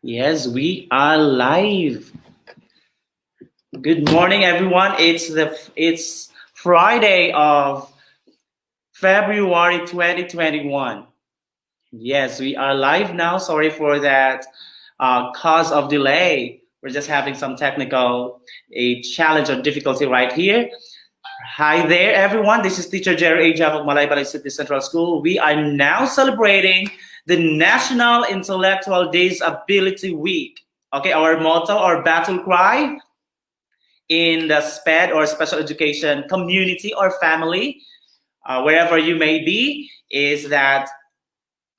Yes, we are live. Good morning, everyone. It's Friday of February 2021. Yes, we are live now. Sorry for that cause of delay. We're just having some technical a challenge or difficulty right here. Hi there, everyone. This is Teacher Jerry Ajab of Malaybalay City Central School. We are now celebrating the National Intellectual Disability Week. Okay, our motto, our battle cry in the SPED or special education community or family, wherever you may be, is that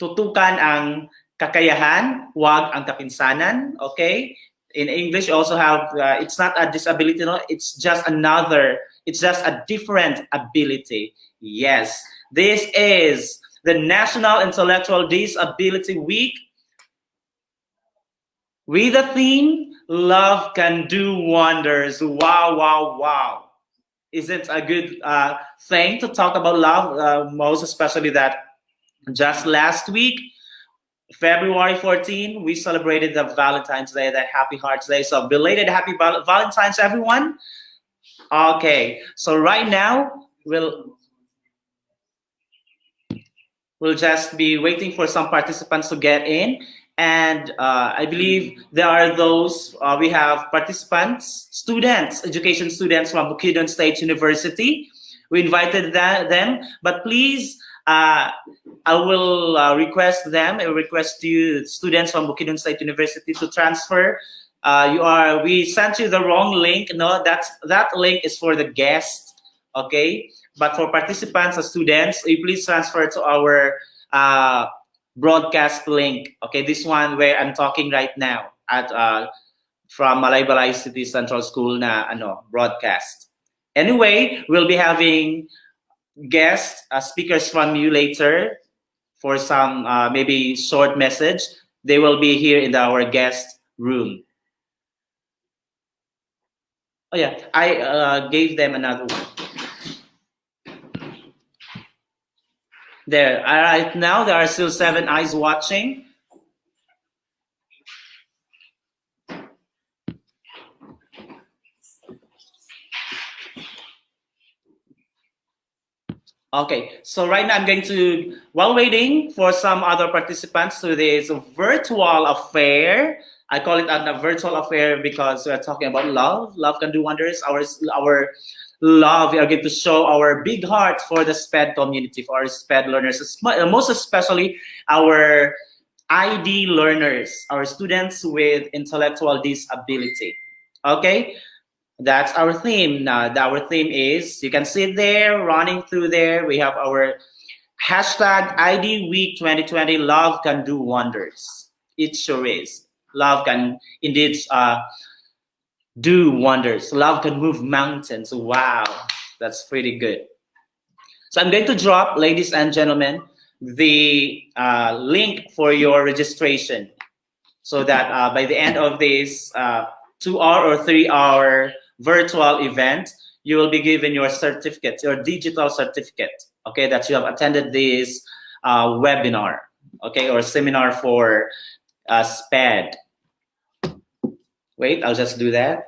tutukan ang kakayahan, wag ang kapinsanan. Okay? In English, you also have, it's not a disability, no? It's just a different ability. Yes, this is the National Intellectual Disability Week with the theme, Love Can Do Wonders. Wow, wow, wow. Isn't a good thing to talk about love, most especially that just last week, February 14, we celebrated the Valentine's Day, the Happy Hearts Day. So belated Happy Valentine's, everyone. Okay, so right now we'll just be waiting for some participants to get in. And I believe there are those, we have participants, students, education students from Bukidnon State University. We invited them, but please, I will request you, students from Bukidnon State University, to transfer. We sent you the wrong link. No, that link is for the guest, okay? But for participants, students, please transfer to our broadcast link. Okay, this one where I'm talking right now at from Malaybalay City Central School na broadcast. Anyway, we'll be having guest speakers from you later for some maybe short message. They will be here in our guest room. Oh yeah, I gave them another one. There, right now there are still 7 eyes watching. Okay, so right now I'm going to, while waiting for some other participants to this virtual affair, I call it a virtual affair because we're talking about love. Love can do wonders. Our love, we are going to show our big heart for the SPED community, for our SPED learners, most especially our ID learners, our students with intellectual disability. Okay, that's our theme. Now, our theme is, you can see it there, running through there. We have our hashtag ID Week 2020, Love Can Do Wonders. It sure is. Love can indeed do wonders. Love can move mountains. Wow, that's pretty good. So I'm going to drop, ladies and gentlemen, the link for your registration so that by the end of this 2 hour or 3 hour virtual event, you will be given your certificate, your digital certificate, okay, that you have attended this webinar, okay, or seminar for SPED. Wait, I'll just do that.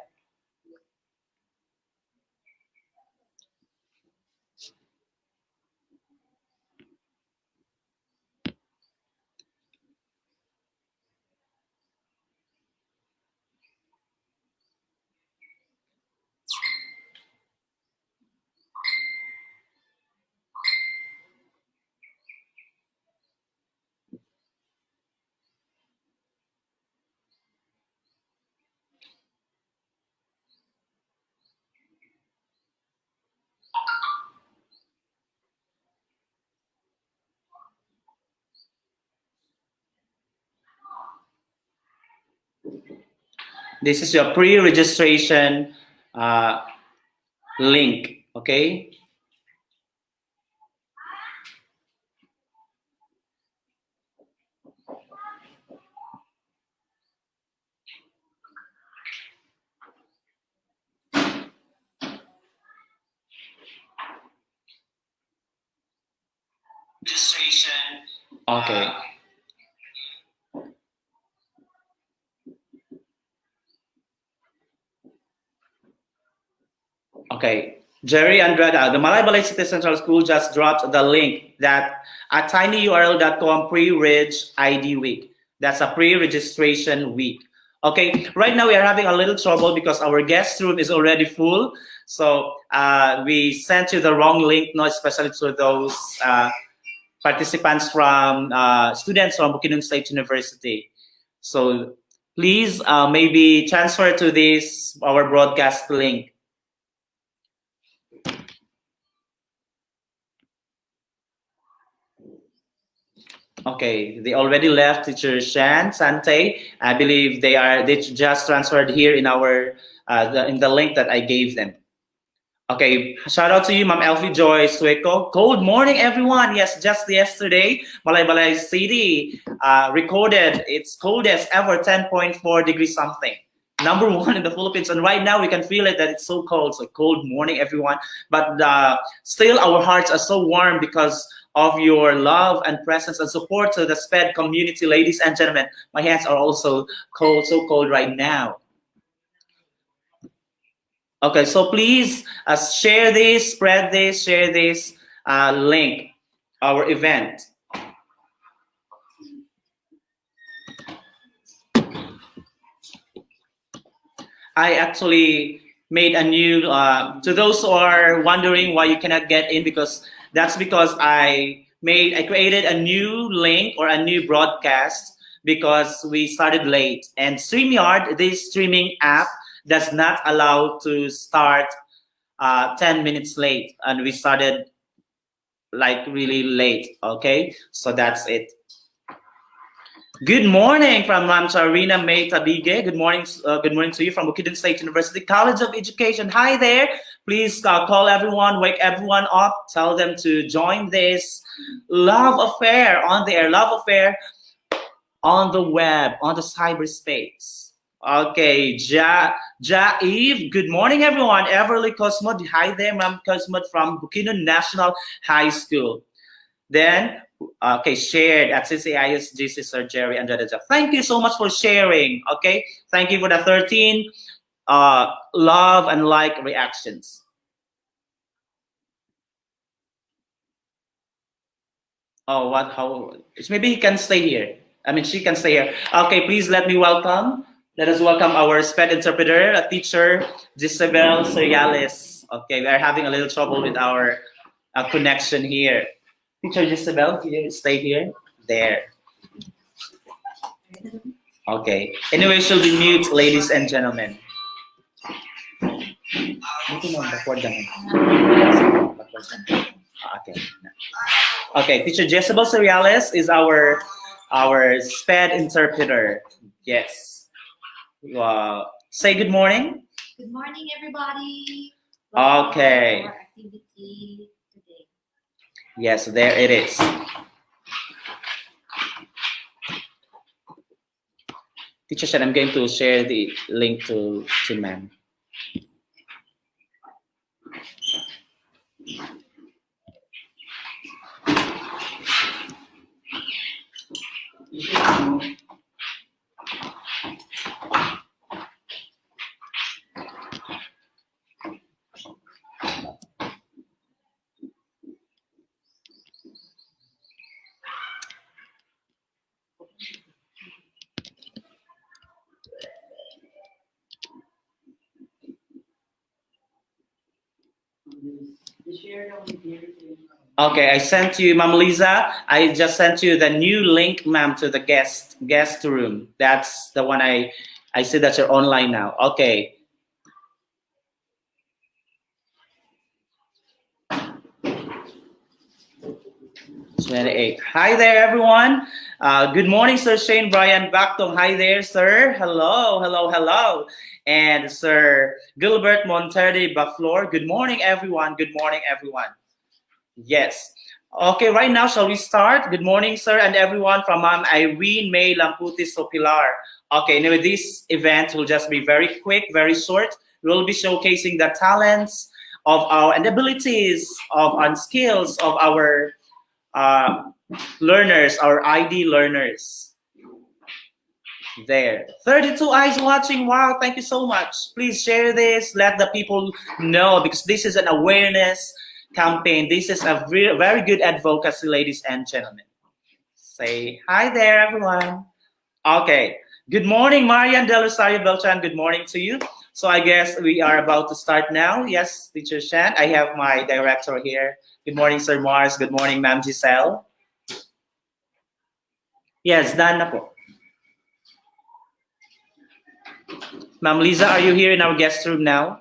This is your pre-registration link, okay? Registration. Okay. Okay, Jerry Andrada, the Malaybalay City Central School just dropped the link that at tinyurl.com pre-reg ID week. That's a pre-registration week. Okay, right now we are having a little trouble because our guest room is already full. So we sent you the wrong link, not especially to those participants from students from Bukidnon State University. So please maybe transfer to this our broadcast link. Okay, they already left. Teacher Shan, Sante. I believe they just transferred here in our in the link that I gave them. Okay, shout out to you, Ma'am Elfie Joy Sueco. Good morning, everyone. Yes, just yesterday, Malaybalay City recorded its coldest ever 10.4 degrees something. Number one in the Philippines, and right now we can feel it that it's so cold. So cold morning, everyone. But still, our hearts are so warm because of your love and presence and support to the SPED community, ladies and gentlemen. My hands are also cold, so cold right now. Okay, so please share this, spread this, share this link, our event. I actually made a new, to those who are wondering why you cannot get in, that's because I created a new link or a new broadcast because we started late. And StreamYard, this streaming app, does not allow to start 10 minutes late. And we started like really late, okay? So that's it. Good morning from Ma'am Charina May Tabige. Good morning to you from Bukidnon State University College of Education. Hi there. Please call everyone, wake everyone up, tell them to join this love affair on the air, love affair on the web, on the cyberspace. Okay, Eve. Good morning, everyone. Everly Cosmo. Hi there, Ma'am Cosmo from Bukidnon National High School. Then, okay, shared at CCISGC Sir Jerry and Jadaja. Thank you so much for sharing. Okay, thank you for the 13 love and like reactions. Oh, what? How? Maybe he can stay here. I mean, she can stay here. Okay, please let us welcome our SPED interpreter, a teacher, Gisabel Seriales. Okay, we are having a little trouble with our connection here. Teacher Gisabel, here, stay here. There. Okay. Anyway, she'll be mute, ladies and gentlemen. Okay. Okay, Teacher Jezebel Seriales is our SPED interpreter. Yes. Say good morning. Good morning, everybody. Okay. Our activity today. Yes, there it is. Teacher said I'm going to share the link to ma'am. Okay, I sent you, Ma'am Lisa. I just sent you the new link, ma'am, to the guest room. That's the one I see that you're online now. Okay. Hi there, everyone. Good morning, Sir Shane Brian Bactong. Hi there, sir. Hello, hello, hello. And Sir Gilbert Monterde Baflor. Good morning, everyone. Good morning, everyone. Yes. Okay, right now, shall we start? Good morning, sir, and everyone from Ma'am Irene May Lamputis Sopilar. Okay, anyway, this event will just be very quick, very short. We'll be showcasing the talents of our and abilities of and skills of our learners, our ID learners. There. 32 eyes watching. Wow, thank you so much. Please share this. Let the people know because this is an awareness campaign. This is a very good advocacy, ladies and gentlemen. Say hi there, everyone. Okay. Good morning, Marian Del Rosario Beltran. Good morning to you. So I guess we are about to start now. Yes, Teacher Shan. I have my director here. Good morning, Sir Mars. Good morning, Ma'am Giselle. Yes, done na po. Ma'am Lisa, are you here in our guest room now?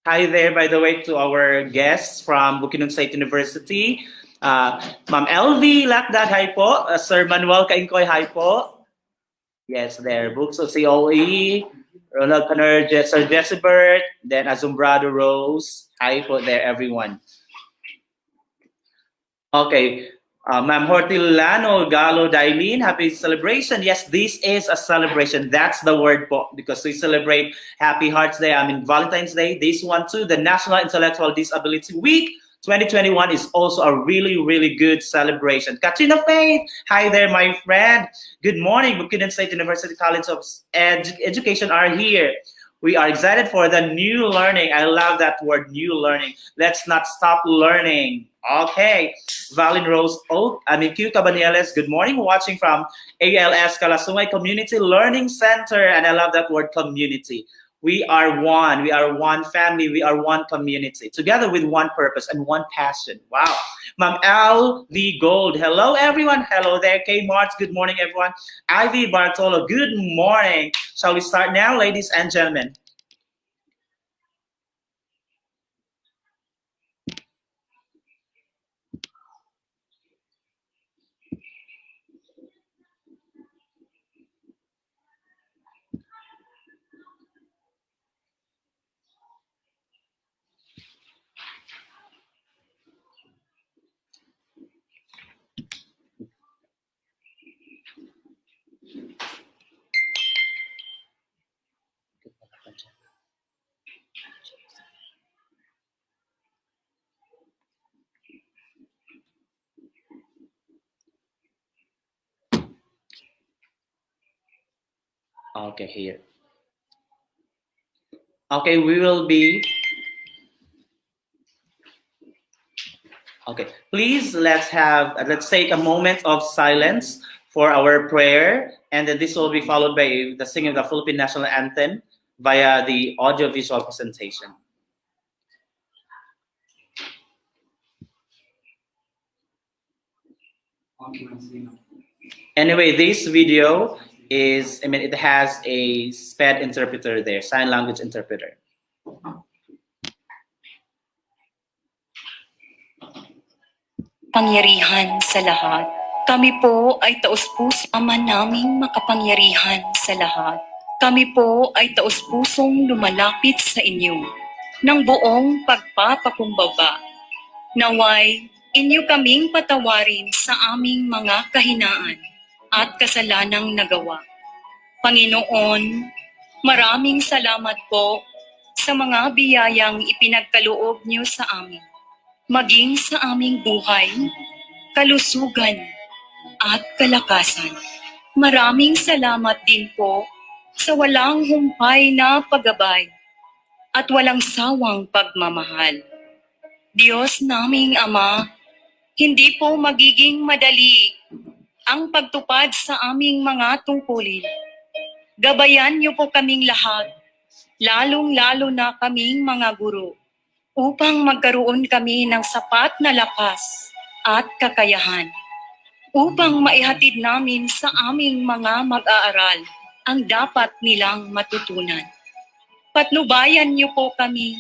Hi there, by the way, to our guests from Bukidnon State University. Ma'am LV Lakdad, hi po. Sir Manuel Kaingkoy, hi po. Yes, there. Books of COE, Ronald Conner, Sir Jesse Burt, then Azumbrado Rose. Hi po there, everyone. Okay. Ma'am Hortilano Galo Dailin, happy celebration. Yes, this is a celebration. That's the word po, because we celebrate Happy Hearts Day. I mean Valentine's Day. This one too, the National Intellectual Disability Week 2021 is also a really, really good celebration. Katrina Faith, hi there, my friend. Good morning. Bukidnon State University College of Education are here. We are excited for the new learning. I love that word, new learning. Let's not stop learning. Okay. Valin Rose Oak, Q Cabanieles, good morning. Watching from ALS Kalasungay Community Learning Center. And I love that word, community. We are one. We are one family. We are one community. Together with one purpose and one passion. Wow. Ma'am Al V. Gold. Hello, everyone. Hello there. K. Marts. Good morning, everyone. Ivy Bartolo. Good morning. Shall we start now, ladies and gentlemen? Okay, here. Okay, we will be. Okay, please let's take a moment of silence for our prayer, and then this will be followed by the singing of the Philippine National Anthem via the audio-visual presentation. Anyway, this video it has a SPED interpreter there, sign language interpreter. Pangyarihan sa lahat. Kami po ay taus-pusong Ama naming makapangyarihan sa lahat. Kami po ay taus-pusong lumalapit sa inyo ng buong pagpapakumbaba. Naway, inyo kaming patawarin sa aming mga kahinaan at kasalanang nagawa. Panginoon, maraming salamat po sa mga biyayang ipinagkaloob niyo sa amin, maging sa aming buhay, kalusugan, at kalakasan. Maraming salamat din po sa walang humpay na paggabay at walang sawang pagmamahal. Diyos naming Ama, hindi po magiging madali ang pagtupad sa aming mga tungkulin. Gabayan niyo po kaming lahat, lalong-lalo na kaming mga guro, upang magkaroon kami ng sapat na lakas at kakayahan, upang maihatid namin sa aming mga mag-aaral ang dapat nilang matutunan. Patnubayan niyo po kami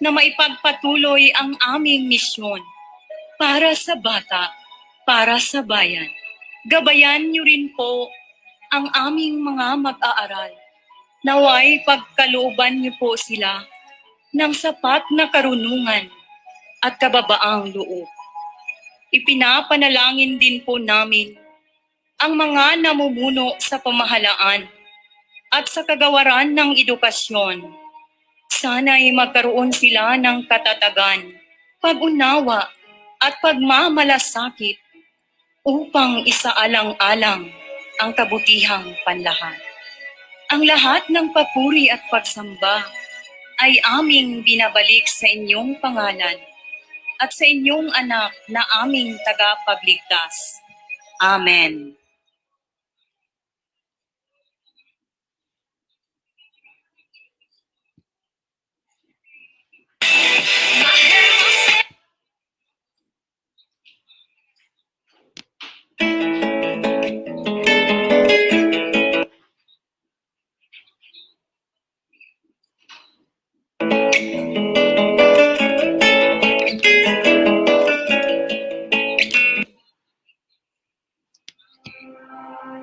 na maipagpatuloy ang aming misyon para sa bata, para sa bayan. Gabayan niyo rin po ang aming mga mag-aaral. Naway pagkalooban niyo po sila ng sapat na karunungan at kababaang loob. Ipinapanalangin din po namin ang mga namumuno sa pamahalaan at sa kagawaran ng edukasyon. Sana'y magkaroon sila ng katatagan, pag-unawa at pagmamalasakit upang isaalang-alang ang kabutihang panlahat. Ang lahat ng papuri at pagsamba ay aming binabalik sa inyong pangalan at sa inyong anak na aming tagapagligtas. Amen.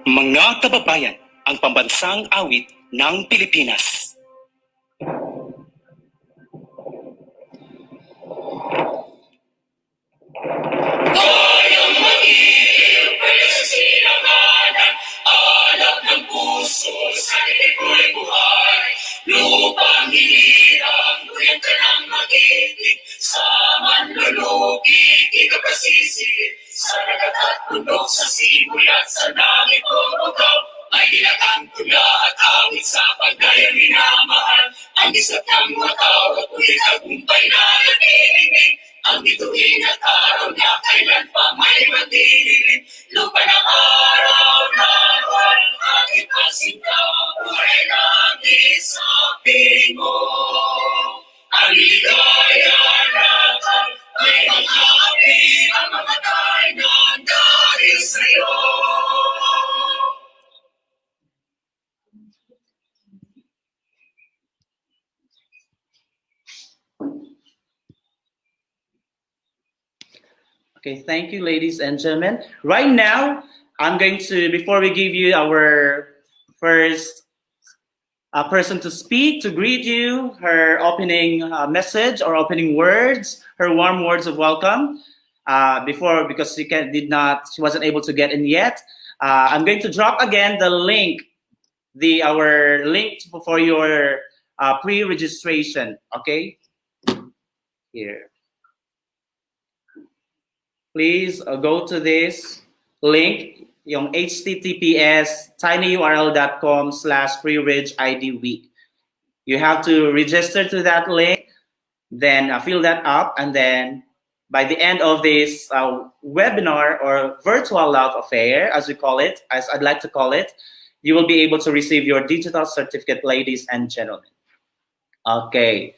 Mga kababayan, ang pambansang awit ng Pilipinas. Kayang mag-iiw, kaya sa silanganan, alap ng puso, sa ko'y buhay. Lupang hinirang, nguyang ka ng mag-ibig, sa manlulukig, ikapasisid, sa dagat at bundok, sa simoy at sa langit umukaw, ay nilagang tula at awit sa pagdayang minamahal. Ang isat ng mataw at ulit tagumpay na natinig, ang bituin at araw na kailan pa may magdilim. Lupa ng araw na buwan, aking pasintaw, buhay ng isang mo. Ang ligaya natin ay mag-aapi ang mga tayo ng dahil sa'yo. Okay, thank you, ladies and gentlemen. Right now, I'm going to, before we give you our first person to speak, to greet you, her opening message or opening words, her warm words of welcome. Because she wasn't able to get in yet. I'm going to drop again the link, our link for your pre-registration. Okay, here. Please go to this link, yung https tinyurl.com/pre-reg-id-week. You have to register to that link, then fill that up, and then by the end of this webinar or virtual love affair, as we call it, as I'd like to call it, you will be able to receive your digital certificate, ladies and gentlemen. Okay.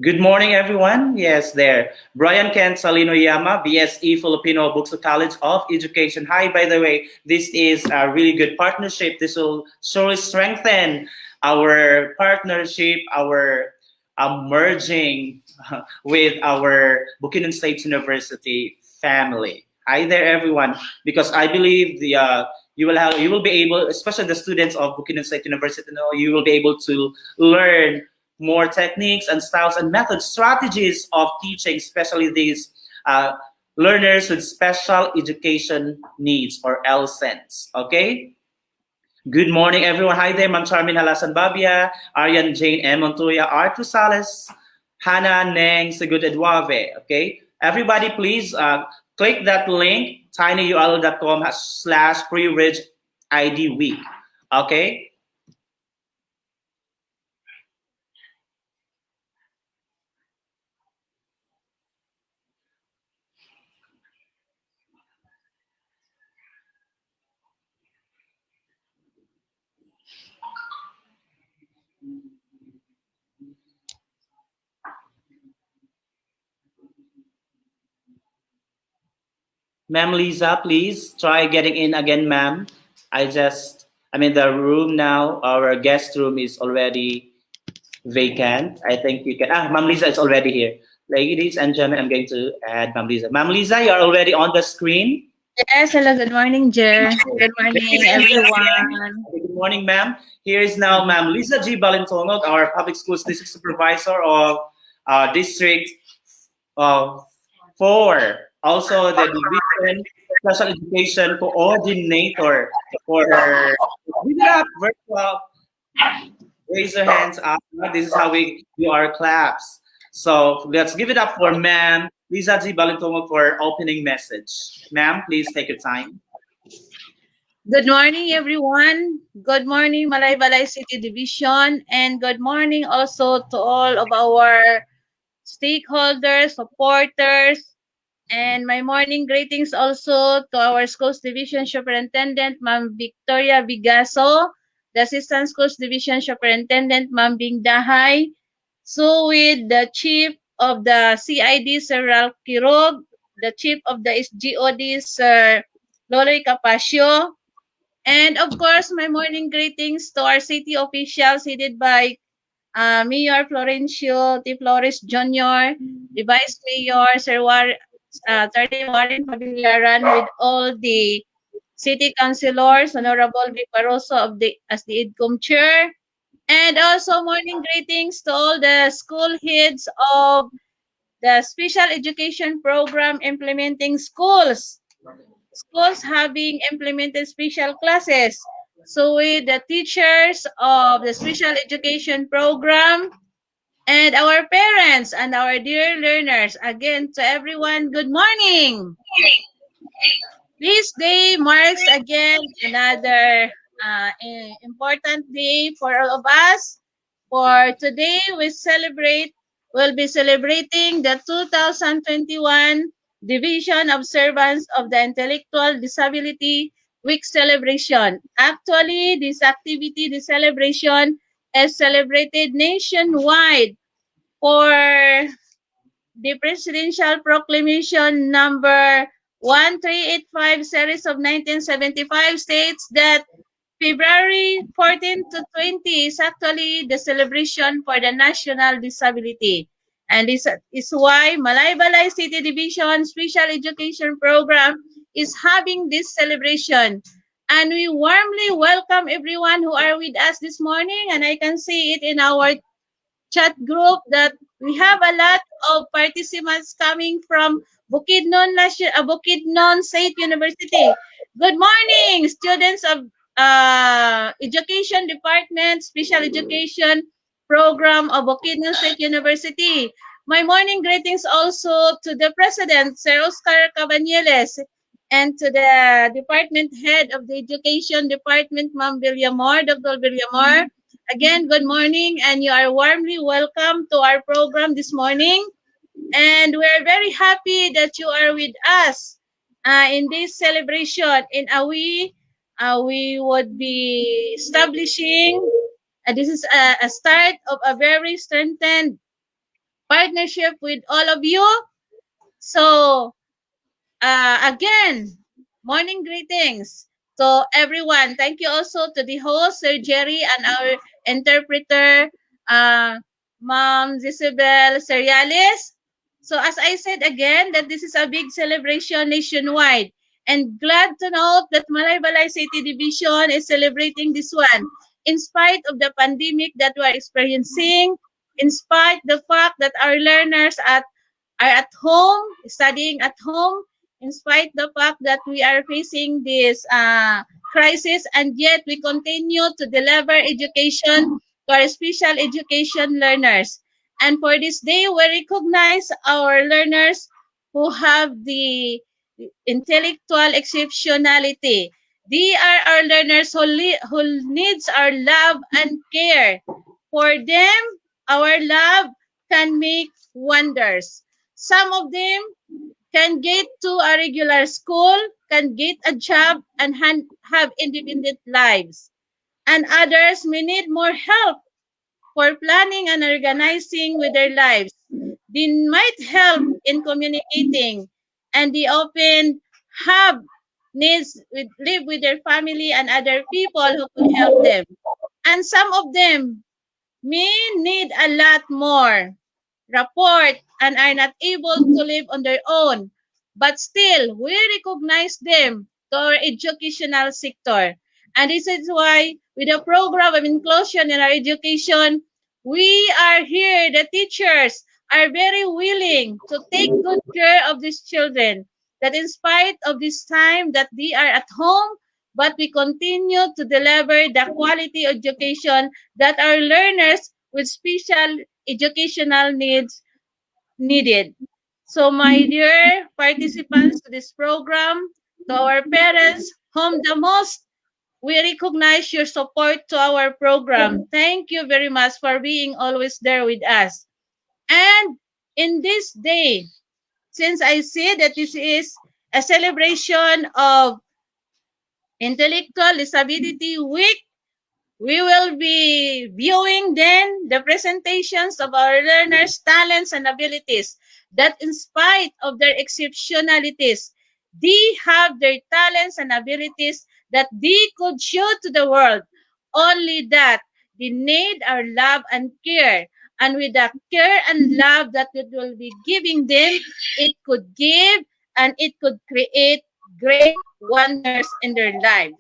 Good morning, everyone. Yes, there. Brian Kent Salino Yama, BSE Filipino Bukso College of Education. Hi, by the way, this is a really good partnership. This will surely strengthen our partnership, our merging with our Bukidnon State University family. Hi there, everyone. Because I believe you will be able, especially the students of Bukidnon State University, you will be able to learn more techniques and styles and methods, strategies of teaching, especially these learners with special education needs or LSENs. Okay. Good morning, everyone. Hi there, Ma'am Charmin Halasan Babia, Arian Jane M. Montoya, Art Rosales, Hannah Neng Segud Eduave. Okay, everybody, please click that link, tinyurl.com/pre-reg-id-week. Okay. Ma'am Lisa, please try getting in again, ma'am. The room now, our guest room is already vacant. I think you can, Ma'am Lisa is already here. Ladies and gentlemen, I'm going to add Ma'am Lisa. Ma'am Lisa, you're already on the screen. Yes, hello, good morning, Jer. Good morning, everyone. Good morning, ma'am. Here is now Ma'am Lisa G. Balintongot, our Public Schools District Supervisor of District 4. Also, the Division Special Education Coordinator for her. Give it up, virtual. Raise your hands up. This is how we do our claps. So let's give it up for Ma'am Lisa G. Balintongo for opening message. Ma'am, please take your time. Good morning, everyone. Good morning, Malaybalay City Division, and good morning also to all of our stakeholders, supporters, and my morning greetings also to our Schools Division Superintendent, Ma'am Victoria Vigaso, the Assistant Schools Division Superintendent, Ma'am Bing Dahay, so with the Chief of the CID, Sir Ralph Kirog, the Chief of the SGOD, Sir Loloy Capasio, and of course, my morning greetings to our city officials headed by Mayor Florencio T. Flores Jr., the Vice Mayor, Attorney Warren Padillaran, with all the city councilors, Honorable Vic Barroso as the IDCOM chair, and also morning greetings to all the school heads of the special education program implementing schools having implemented special classes. So with the teachers of the special education program and our parents and our dear learners, again to everyone, good morning. This day marks again another important day for all of us. For today, we'll be celebrating the 2021 Division Observance of the Intellectual Disability Week celebration. Actually, this celebration, is celebrated nationwide for the Presidential Proclamation number 1385 series of 1975 states that February 14 to 20 is actually the celebration for the national disability. And this is why Malaybalay City Division Special Education Program is having this celebration. And we warmly welcome everyone who are with us this morning. And I can see it in our chat group that we have a lot of participants coming from Bukidnon State University. Good morning, students of Education Department, Special Education Program of Bukidnon State University. My morning greetings also to the President, Sir Oscar Cabanyeles, and to the Department Head of the Education Department, Ma'am Villamor, Dr. Villamor. Again, good morning, and you are warmly welcome to our program this morning. And we're very happy that you are with us in this celebration. In Awi, we would be establishing, this is a start of a very strengthened partnership with all of you. So, again, morning greetings to everyone. Thank you also to the host, Sir Jerry, and our interpreter, Ma'am Isabel Seriales. So as I said again, that this is a big celebration nationwide. And glad to note that Malaybalay City Division is celebrating this one. In spite of the pandemic that we are experiencing, in spite the fact that our learners are at home, studying at home, in spite the fact that we are facing this crisis, and yet we continue to deliver education to our special education learners. And for this day, we recognize our learners who have the intellectual exceptionality. They are our learners who needs our love and care. For them, our love can make wonders. Some of them can get to a regular school, can get a job, and have independent lives. And others may need more help for planning and organizing with their lives. They might help in communicating, and they often have needs live with their family and other people who could help them. And some of them may need a lot more report and are not able to live on their own. But still, we recognize them to our educational sector. And this is why, with the program of inclusion in our education, we are here, the teachers are very willing to take good care of these children. That in spite of this time that they are at home, but we continue to deliver the quality education that our learners with special educational needs needed. So, my dear participants to this program, to our parents, whom the most we recognize your support to our program. Thank you very much for being always there with us. And in this day, since I see that this is a celebration of Intellectual Disability Week, we will be viewing then the presentations of our learners' talents and abilities that in spite of their exceptionalities, they have their talents and abilities that they could show to the world. Only that they need our love and care. And with the care and love that it will be giving them, it could give and it could create great wonders in their lives.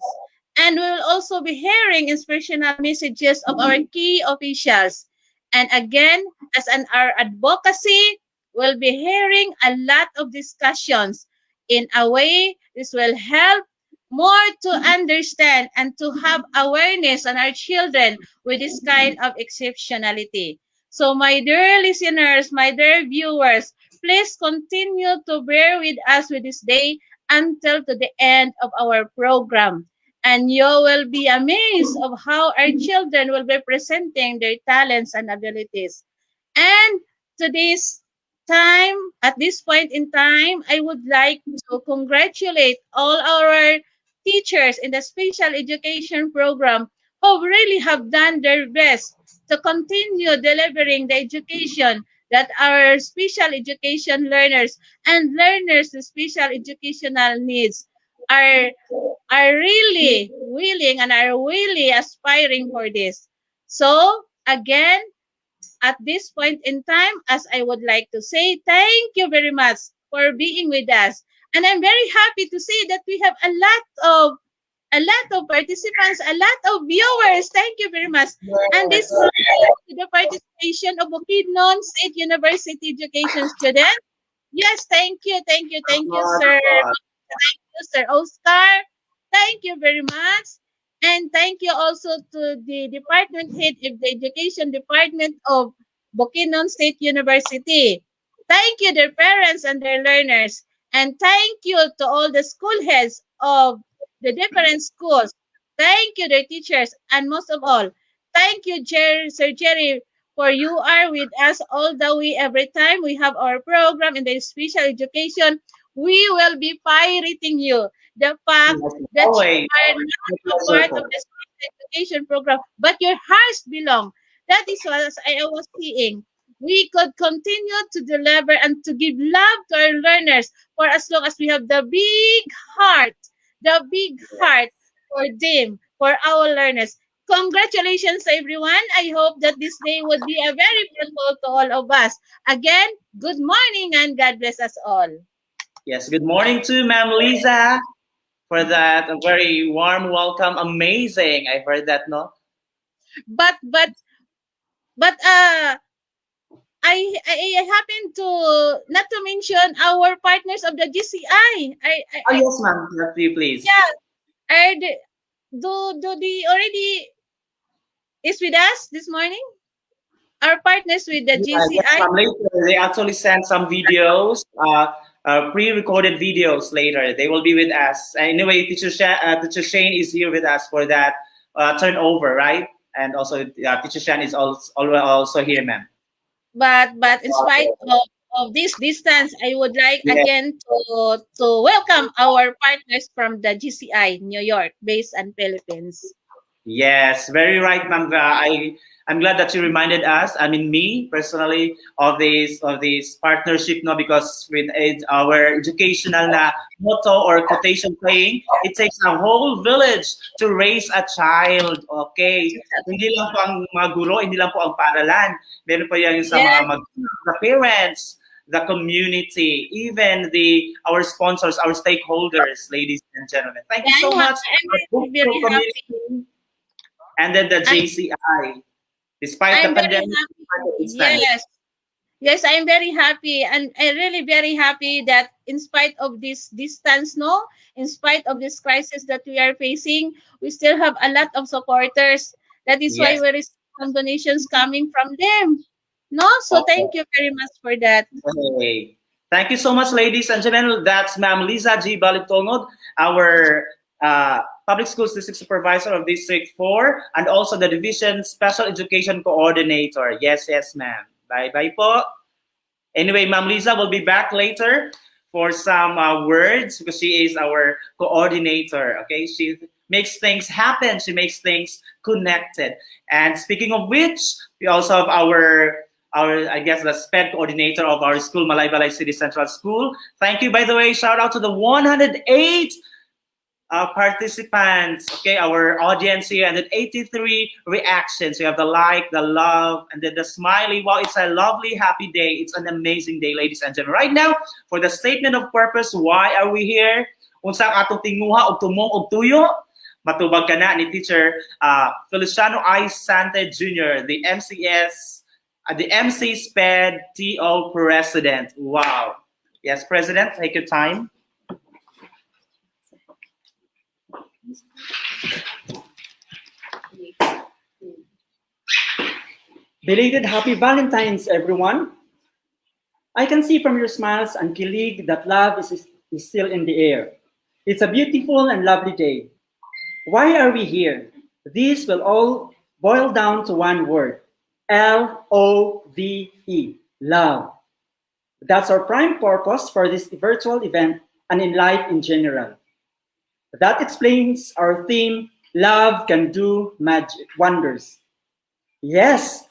And we will also be hearing inspirational messages of our key officials. And again, as an our advocacy, we'll be hearing a lot of discussions. In a way, this will help more to understand and to have awareness on our children with this kind of exceptionality. So, my dear listeners, my dear viewers, please continue to bear with us with this day until to the end of our program, and you will be amazed of how our children will be presenting their talents and abilities. And to this time, at this point in time, I would like to congratulate all our teachers in the special education program who really have done their best to continue delivering the education that our special education learners and learners with special educational needs are are really willing and are really aspiring for this. So, again, at this point in time, as I would like to say, thank you very much for being with us. And I'm very happy to see that we have a lot of participants, a lot of viewers. Thank you very much. And this is the participation of Bukidnon State University education students. Yes, thank you, sir. Thank you, Sir Oscar. Thank you very much. And thank you also to the department head of the education department of Bukidnon State University. Thank you, their parents and their learners. And thank you to all the school heads of the different schools. Thank you, their teachers. And most of all, thank you, Sir Jerry, for you are with us all the way every time we have our program in the special education. We will be pirating you. The fact that you Always. are not a part of the special education program, but your hearts belong. That is what I was seeing. We could continue to deliver and to give love to our learners for as long as we have heart, the big heart for them, for our learners. Congratulations, everyone. I hope that this day would be a very fruitful to all of us. Again, good morning and God bless us all. Yes, good morning to Ma'am Lisa for that a very warm welcome. Amazing. I heard that, no? But but but I happen to not to mention our partners of the GCI. Oh, yes, ma'am. Yes, please. Yeah, are the, do they already is with us this morning? Our partners with the Yes, GCI. ma'am. Later, they actually sent some videos, pre-recorded videos later. They will be with us. Anyway, Teacher Shane is here with us for that turnover, right? And also, Teacher Shane is also here, ma'am. But in spite of this distance, I would like Yes. again to welcome our partners from the GCI New York, based in Philippines. Yes, very right, ma'am. I'm glad that you reminded us. I mean, me personally, of this partnership, no, because with our educational na motto or quotation saying, it takes a whole village to raise a child. Okay, hindi lang po ang mga guro, hindi lang po ang paaralan. Meron pa yan sa Yes. mga the parents, the community, even our sponsors, our stakeholders, ladies and gentlemen. Thank you so much. I'm very happy. And then the JCI, despite I'm the very pandemic, happy. it's nice. Yes, I'm very happy, and I'm really very happy that in spite of this distance, no, in spite of this crisis that we are facing, we still have a lot of supporters. That is why Yes. we receive some donations coming from them. No, so Okay. thank you very much for that. Okay. Thank you so much, ladies and gentlemen. That's Ma'am Liza G. Balitongod, our Public Schools District Supervisor of District 4, and also the Division Special Education Coordinator. Yes, yes, ma'am. Bye-bye po. Anyway, Ma'am Liza will be back later for some words because she is our coordinator. Okay, she makes things happen. She makes things connected. And speaking of which, we also have our I guess the SPED coordinator of our school, Malaybalay City Central School. Thank you, by the way. Shout out to the 108 participants, okay, our audience here, and then 83 reactions. We have the like, the love, and then the smiley. Wow, it's a lovely, happy day. It's an amazing day, ladies and gentlemen. Right now, for the statement of purpose, why are we here? Unsang atong tinguha og tumong og tuyo? Matubag ka na ni Teacher Feliciano I. Sante Jr., the MCS, the MC SPED TO President. Wow. Yes, President, take your time. Belated Happy Valentine's, everyone. I can see from your smiles and kilig that love is still in the air. It's a beautiful and lovely day. Why are we here? This will all boil down to one word, L-O-V-E, love. That's our prime purpose for this virtual event and in life in general. That explains our theme, Love Can Do Magic Wonders. Yes,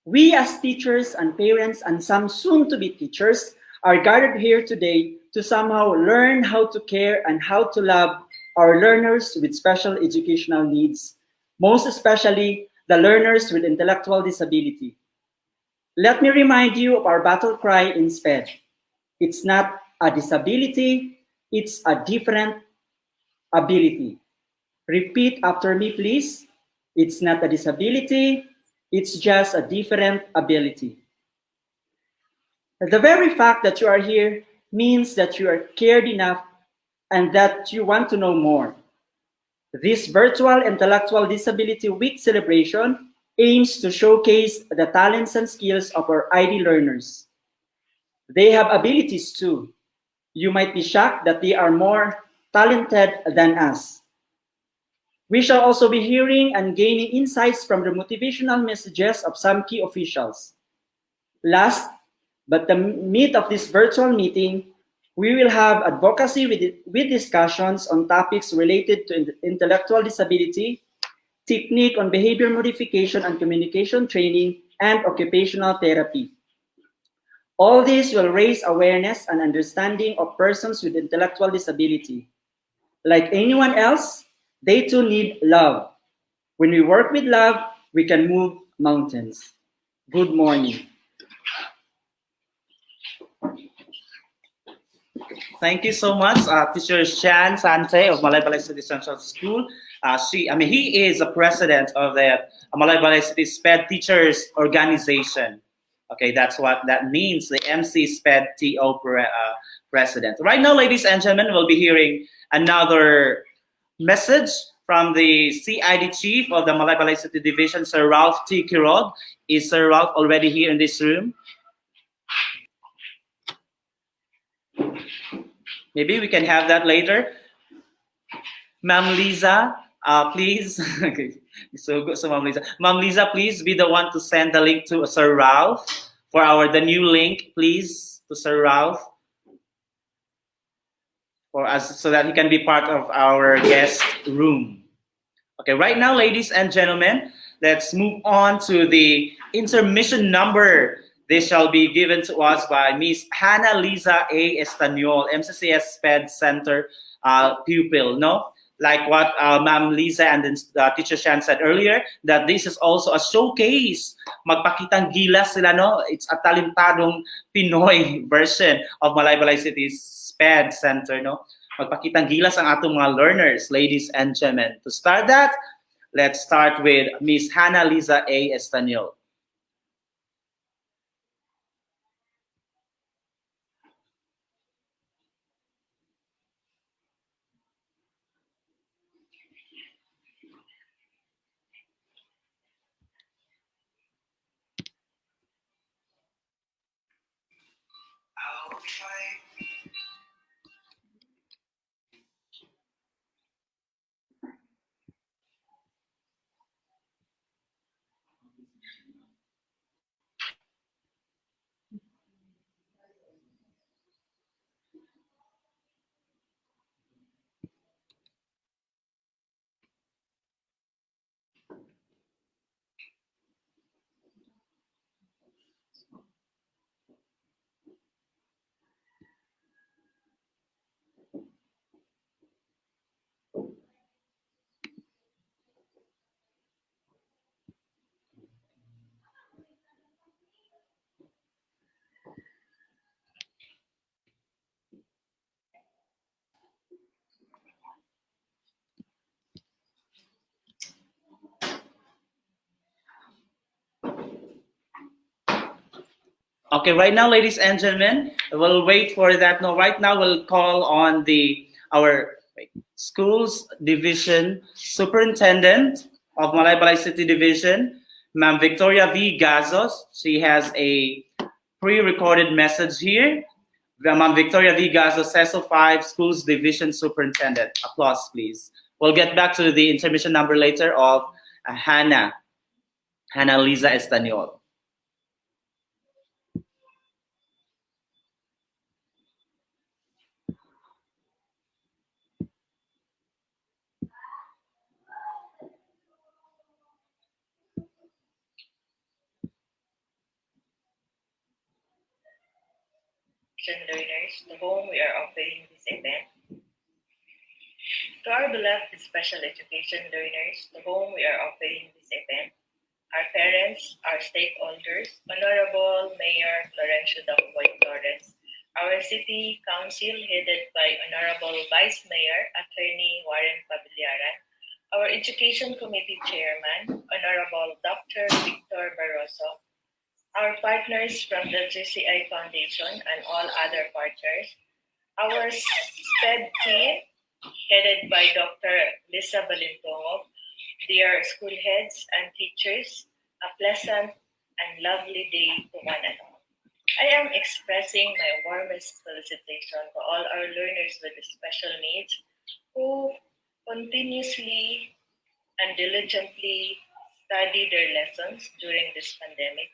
we as teachers and parents and some soon-to-be teachers are gathered here today to somehow learn how to care and how to love our learners with special educational needs, most especially the learners with intellectual disability. Let me remind you of our battle cry in SPED. It's not a disability, it's a different ability. Repeat after me, please. It's not a disability, it's just a different ability. The very fact that you are here means that you are cared enough and that you want to know more. This virtual Intellectual Disability Week celebration aims to showcase the talents and skills of our ID learners. They have abilities too. You might be shocked that they are more talented than us. We shall also be hearing and gaining insights from the motivational messages of some key officials. Last, but the meat of this virtual meeting, we will have advocacy with discussions on topics related to intellectual disability, technique on behavior modification and communication training, and occupational therapy. All this will raise awareness and understanding of persons with intellectual disability. Like anyone else, they too need love. When we work with love, we can move mountains. Good morning. Thank you so much, Teacher Shan Sante of Malaybalay City Central School. He is the president of the Malaybalay City SPED Teachers Organization. Okay, that's what that means, the MC SPED TO president. Right now, ladies and gentlemen, we'll be hearing another message from the CID chief of the Malaybalay City Division, Sir Ralph T. Kirog. Is Sir Ralph already here in this room? Maybe we can have that later. Ma'am Liza, please. Okay. So good, so Ma'am Liza. Ma'am Liza, please be the one to send the link to Sir Ralph for the new link, please, to Sir Ralph for us so that he can be part of our guest room. Okay, right now, ladies and gentlemen, let's move on to the intermission number. This shall be given to us by Miss Hannah Liza A. Estaniol, MCCS SPED Center pupil, no? Like what Ma'am Liza and Teacher Shan said earlier, that this is also a showcase. Magpakitang gilas sila, no? It's a talentadong Pinoy version of Malaybalay City's SPED Center, no? Magpakitang gilas ang atong mga learners, ladies and gentlemen. To start that, let's start with Miss Hannah Liza A. Estaniol. Okay, right now, ladies and gentlemen, we'll wait for that. No, right now we'll call on our schools division superintendent of Malaybalay City Division, Ma'am Victoria V. Gazos. She has a pre-recorded message here. Ma'am Victoria V. Gazos, CESO 5 Schools Division Superintendent. Applause, please. We'll get back to the intermission number later of Hannah Liza Estaniol. Learners to whom we are offering this event. To our beloved special education learners to whom we are offering this event, our parents, our stakeholders, Honorable Mayor Florencio Dongboy Torres, our City Council headed by Honorable Vice Mayor Attorney Warren Pabiliaran, our Education Committee Chairman, Honorable Dr. Victor Barroso, our partners from the GCI Foundation and all other partners, our SPED team, headed by Dr. Lisa Balintongov, dear school heads and teachers, a pleasant and lovely day to one and all. I am expressing my warmest felicitation to all our learners with special needs who continuously and diligently study their lessons during this pandemic,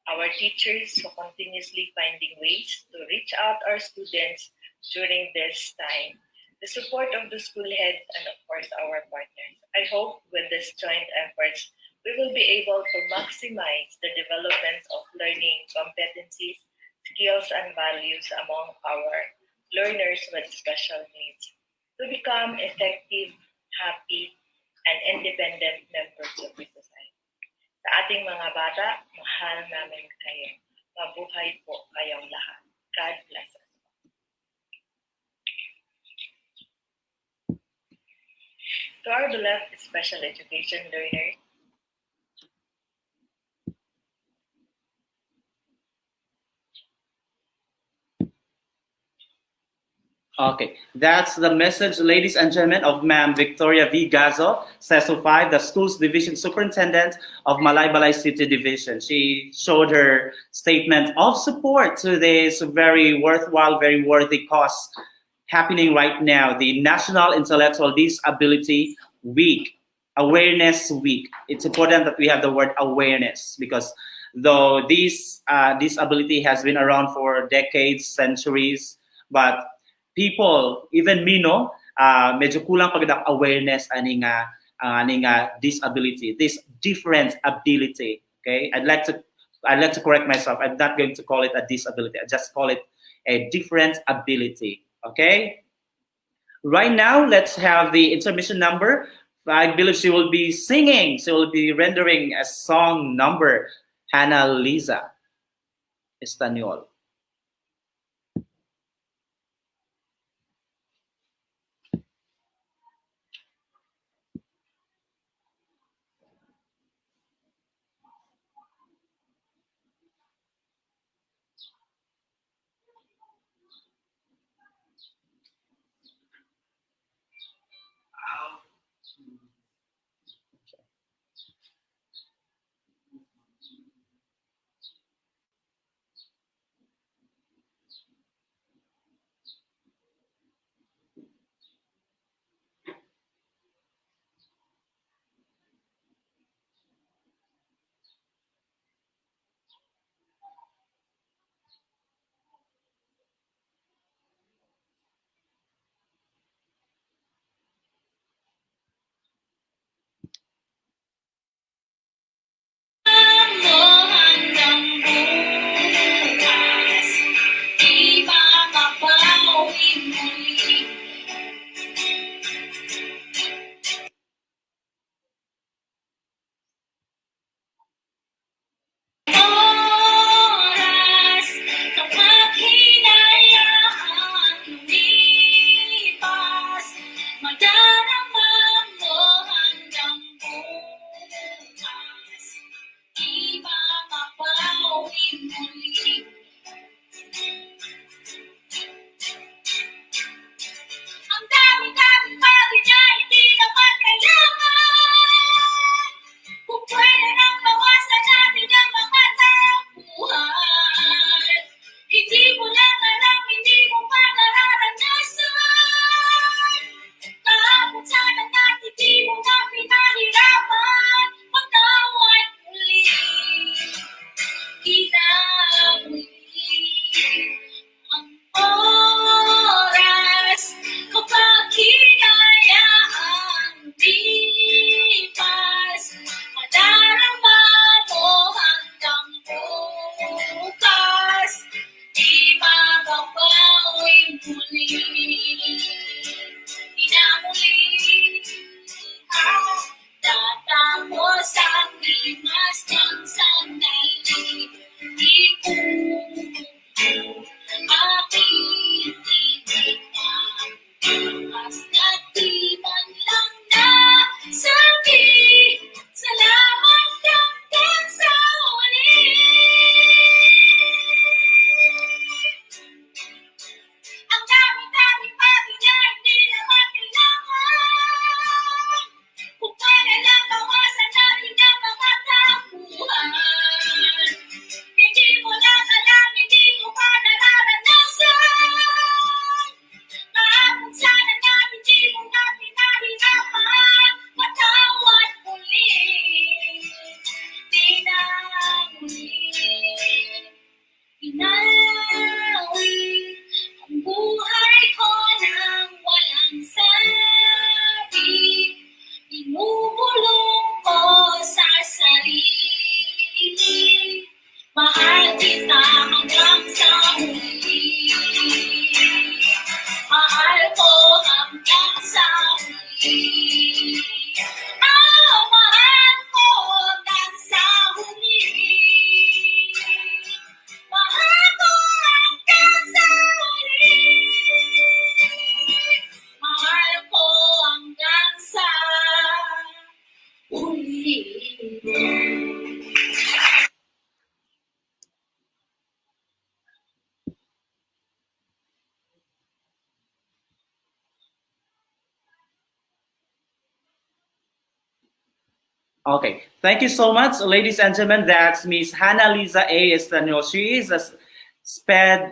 our teachers who continuously finding ways to reach out our students during this time, the support of the school head, and of course our partners. I hope with this joint efforts, we will be able to maximize the development of learning competencies, skills, and values among our learners with special needs to become effective, happy, and independent members of the society. Sa ating mga bata, mahal namin kayo. Mabuhay po kayong lahat. God bless us. To our beloved special education learners, Okay, that's the message, ladies and gentlemen, of Ma'am Victoria V. Gazo, CESO 5, the Schools Division Superintendent of Malaybalay City Division. She showed her statement of support to this very worthwhile, very worthy cause happening right now, the National Intellectual Disability Week, Awareness Week. It's important that we have the word awareness because though this disability has been around for decades, centuries, but people, even me, no, medyo kulang pag awareness aning disability, this different ability. Okay, I'd like to correct myself. I'm not going to call it a disability. I just call it a different ability. Okay. Right now, let's have the intermission number. I believe she will be singing. She will be rendering a song number. Hannah Liza Estaniol. Basta't di man lang nasabi, salamat hanggang sa huli. Ang dami-dami bagay na hindi naman kailangan, kung para lang bawasan natin ang mga tampuhan. Hindi mo lang alam, hindi mo pa nararanasan, maabot sana natin, hindi mo na pinahirapan. Matawad muli, di na muli. Pinawi ang buhay ko nang walang sabi. Inubulong ko sa sarili, mahal kita hanggang sa huli. Mahal ko hanggang sa huli. Mahal ko hanggang sa huli. Mahal ko hanggang sa huli. Mahal ko hanggang sa huli. Okay, thank you so much, ladies and gentlemen. That's Miss Hannah Liza A. Estanio. She is a SPED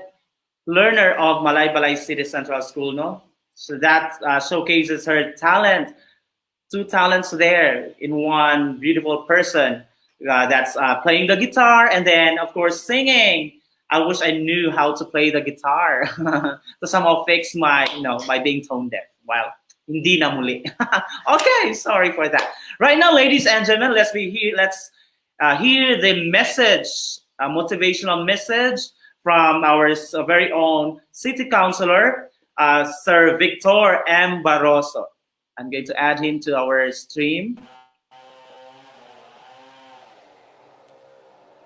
learner of Malaybalay City Central School, no? So that showcases her talent, two talents there in one beautiful person. That's playing the guitar and then, of course, singing. I wish I knew how to play the guitar to somehow fix my, my being tone deaf. Well, hindi na muli. Okay, sorry for that. Right now, ladies and gentlemen, let's hear the message, a motivational message from our very own city councilor, Sir Victor M. Barroso. I'm going to add him to our stream.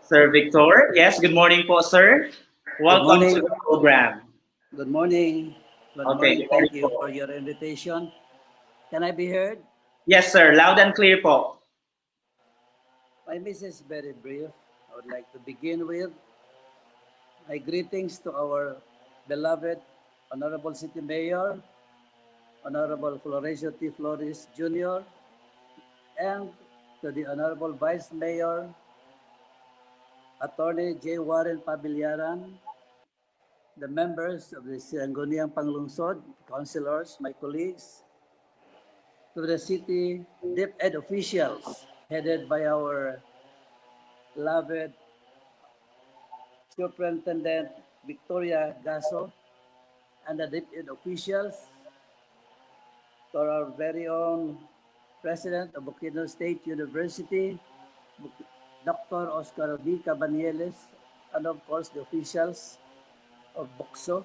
Sir Victor, yes, good morning po, sir. Welcome morning. to the program. Good morning. Good Okay, morning. Thank you for your invitation. Can I be heard? Yes, sir, loud and clear po. My message is very brief. I would like to begin with my greetings to our beloved Honorable City Mayor, Honorable Florencio T. Flores Jr., and to the Honorable Vice Mayor, Attorney J. Warren Pabiliaran, the members of the Sangguniang Panglungsod, councilors, my colleagues, to the city DepEd officials headed by our beloved Superintendent Victoria Gaso, and the DepEd officials, to our very own President of Bukidnon State University, Dr. Oscar B. Cabanieles, and of course the officials of BOXO,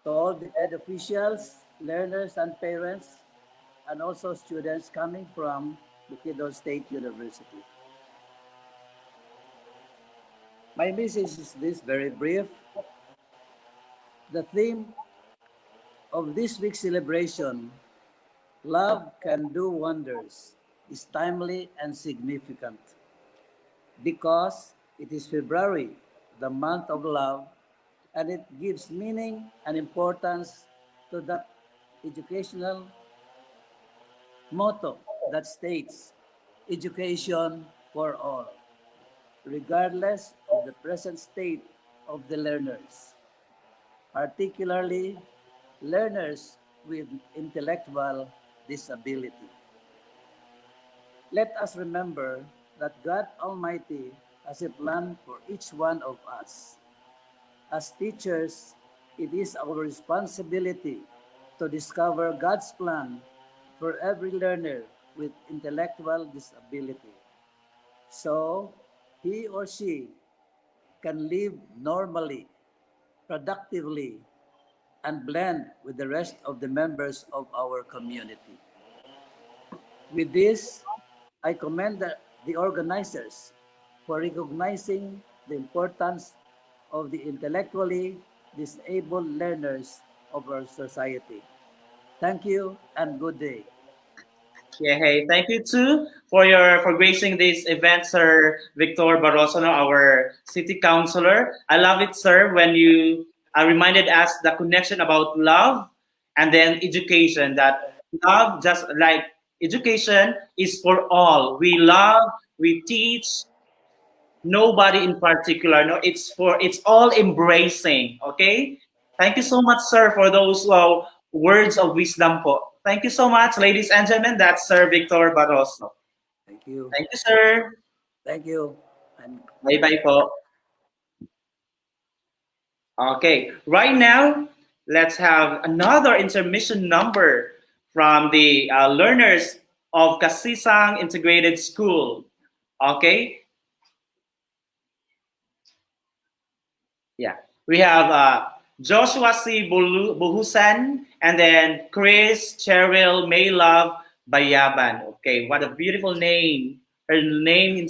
to all the ed officials, learners and parents, and also students coming from Bukidnon State University. My message is this, very brief. The theme of this week's celebration, Love Can Do Wonders, is timely and significant because it is February, the month of love, and it gives meaning and importance to the educational motto that states, education for all, regardless of the present state of the learners, particularly learners with intellectual disability. Let us remember that God Almighty has a plan for each one of us. As teachers, it is our responsibility to discover God's plan for every learner with intellectual disability, so he or she can live normally, productively, and blend with the rest of the members of our community. With this, I commend the organizers for recognizing the importance of the intellectually disabled learners of our society. Thank you and good day. Yeah, hey, thank you too for gracing this event, Sir Victor Barroso, our city councilor. I love it, sir, when you reminded us the connection about love and then education. That love, just like education, is for all. We love, we teach, nobody in particular. No, it's all embracing. Okay, thank you so much, sir, for those words of wisdom. Po. Thank you so much, ladies and gentlemen. That's Sir Victor Barroso. Thank you. Thank you, sir. Thank you. And Bye bye po. Okay, right now let's have another intermission number from the learners of Kasisang Integrated School. Okay, yeah, we have Joshua C. Buhusan and then Chris Cheryl Maylove Bayaban. Okay, what a beautiful name. Her name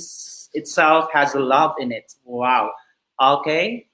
itself has love in it. Wow. Okay.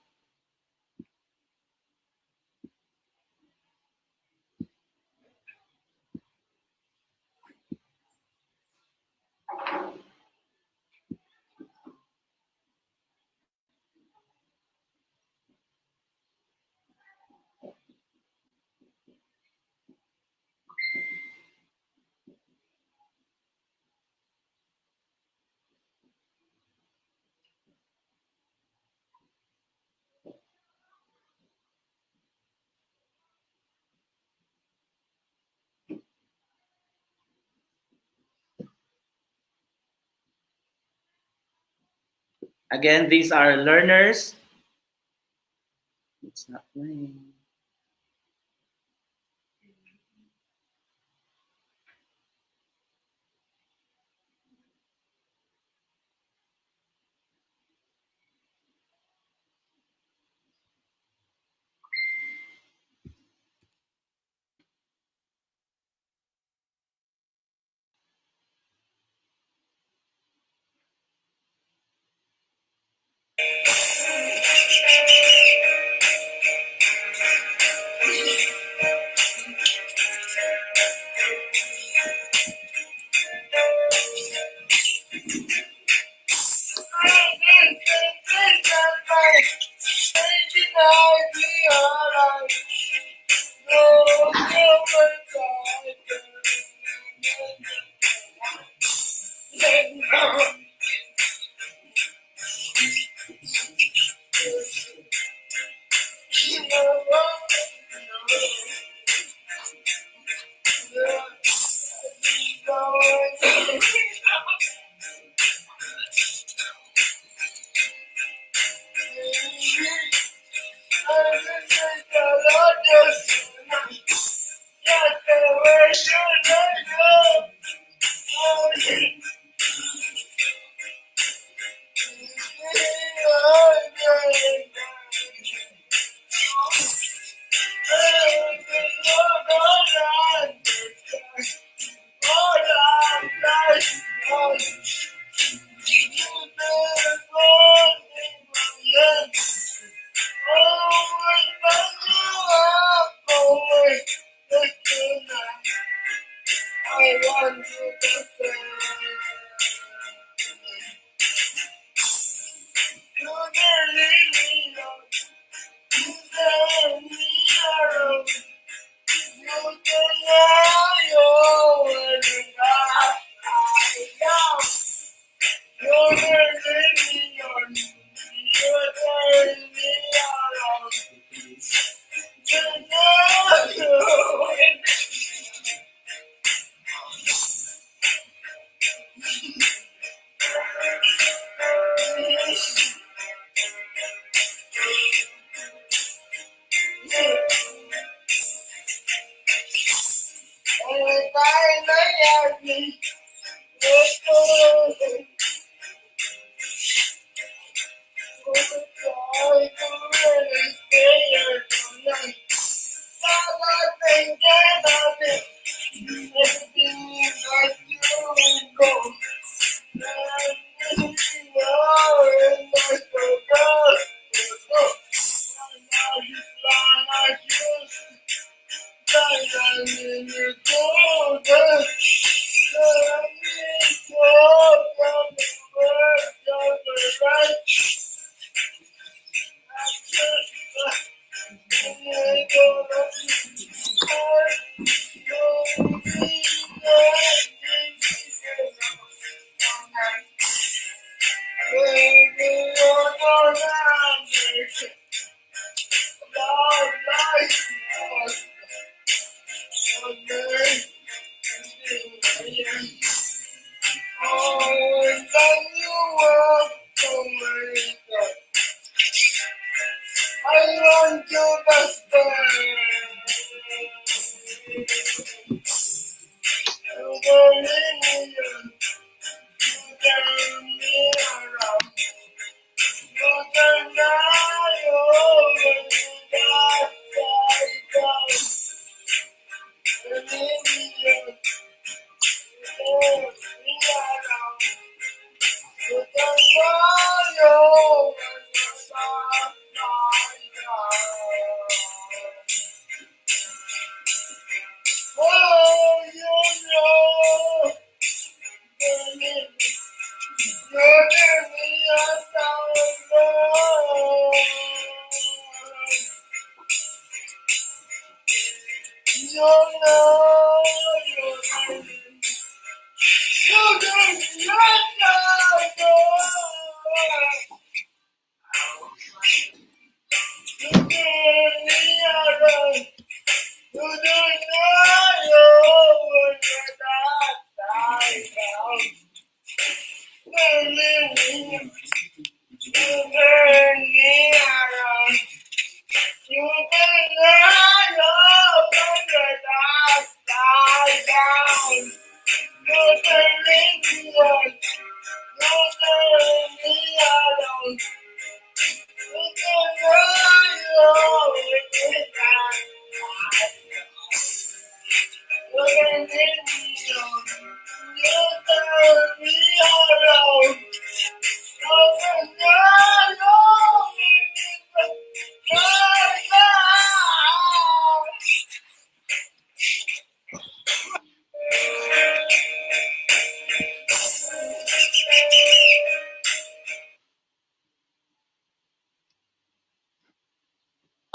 Again, these are learners. It's not playing.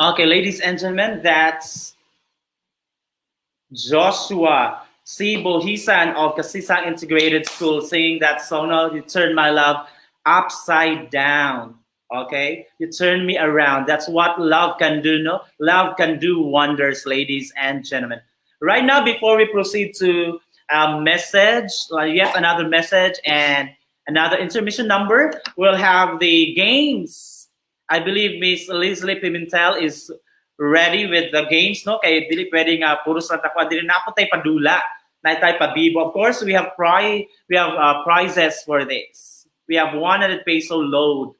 Okay, ladies and gentlemen, that's Joshua C. Bohisan of Kasisang Integrated School saying that Sonal, you turn my love upside down. Okay, you turn me around. That's what love can do. No, love can do wonders, ladies and gentlemen. Right now, before we proceed to a message, yet another message and another intermission number, we'll have the games. I believe Miss Leslie Pimentel is ready with the games, no? Kaya dili pwede nga puro sa takwa, dili na po tayo padula, na tayo pabibo. Of course, we have prizes for this. We have 100 peso load.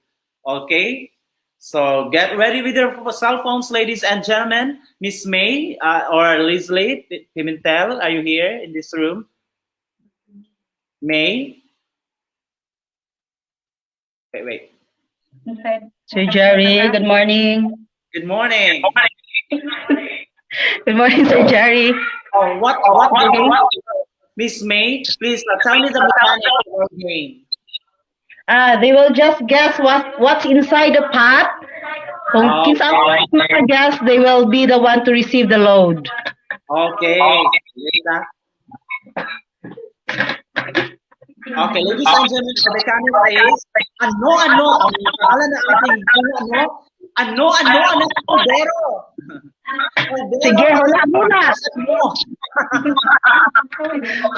Okay? So get ready with your cell phones, ladies and gentlemen. Miss May or Leslie Pimentel, are you here in this room? May? Wait. Sir Jerry, good morning. Good morning. Good morning, Sir Jerry. Oh, what game? Miss May, please tell me the mechanics of our game. They will just guess what's inside the pot. Kung kinsa ang maka-guess, they will be the one to receive the load. Okay. Okay, ladies and gentlemen, the mechanics is ano ang pangalan ng ating ano Cordero. Sige, hulaan muna.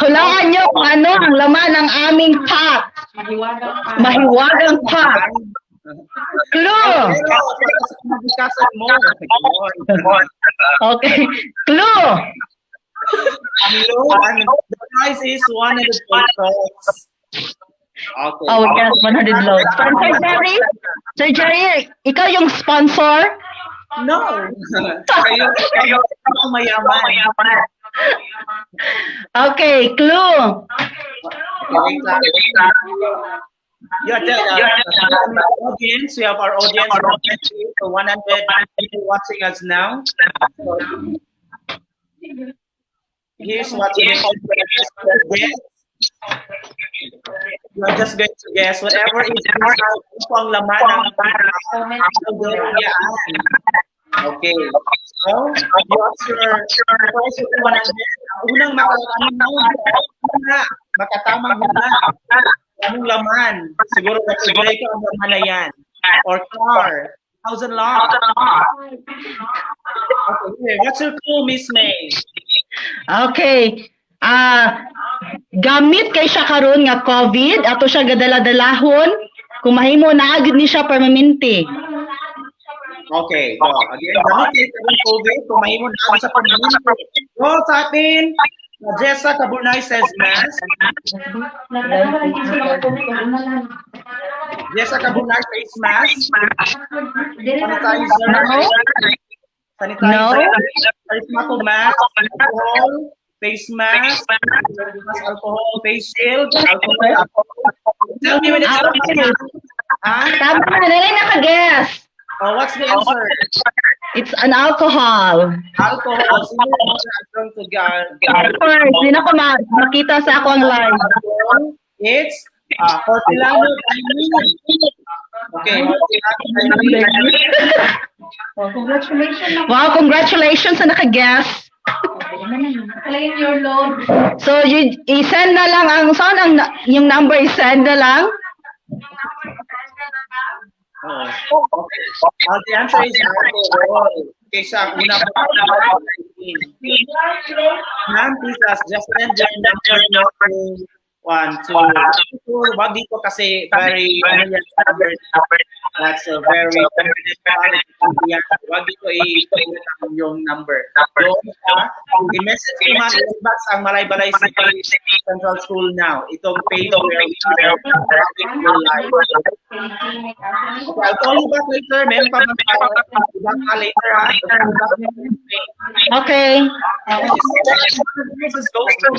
Hulaan nyo kung ano ang laman ng aming pot. Mahiwagang pot. Clue. Okay, clue. The price is 100 pesos. Okay. Oh, yes, 100 loads. Sir Jerry, ikaw yung sponsor? No. Kayo mayaman. Okay, clue. Audience, we have our audience. 100 people watching us now. Here's what you are just going to guess whatever is inside ang laman ng yan. Okay. So, what's your first 100? Ang unang makatamang hula. Anong laman? Siguro na-break ang laman na yan. Or car. Thousand long. Okay. What's your clue, Miss May? Okay. Gamit kay siya karon nga COVID ato siya gadala-dalahon kung mahimo na agad ni siya permanente. Okay, go. Again, gamit kay karon COVID kung mahimo na agad sa permanente. Go sa atin. Jessa Caburnay says mask. Jessa Caburnay face mask. Sanitizer. Sanitizer. Charismatic mask. Alcohol. Face mask. Alcohol. Face shield. Alcohol. Tell me when it's Tama na rin naka-guess. Oh, what's the answer? It's an alcohol. Alcohol. Sino yung going to Of course, di na ko makita sa ako ang live. It's Hortilano Diamond. Okay. Wow, congratulations sa naka-guess. Claim your loan. So, i-send na lang saan yung number, i-send na lang. The answer is alcohol. Okay, sa una po. Ma'am, please just send your number 1, 2. Wag dito kasi very that's a very confidential. Wag dito yung number. I-message ko mga inbox ang Malaybalay City Central School now. Itong page where we are public live. Okay, I'll call you back later. Meron pa bang back later, ha? Okay. This is goes to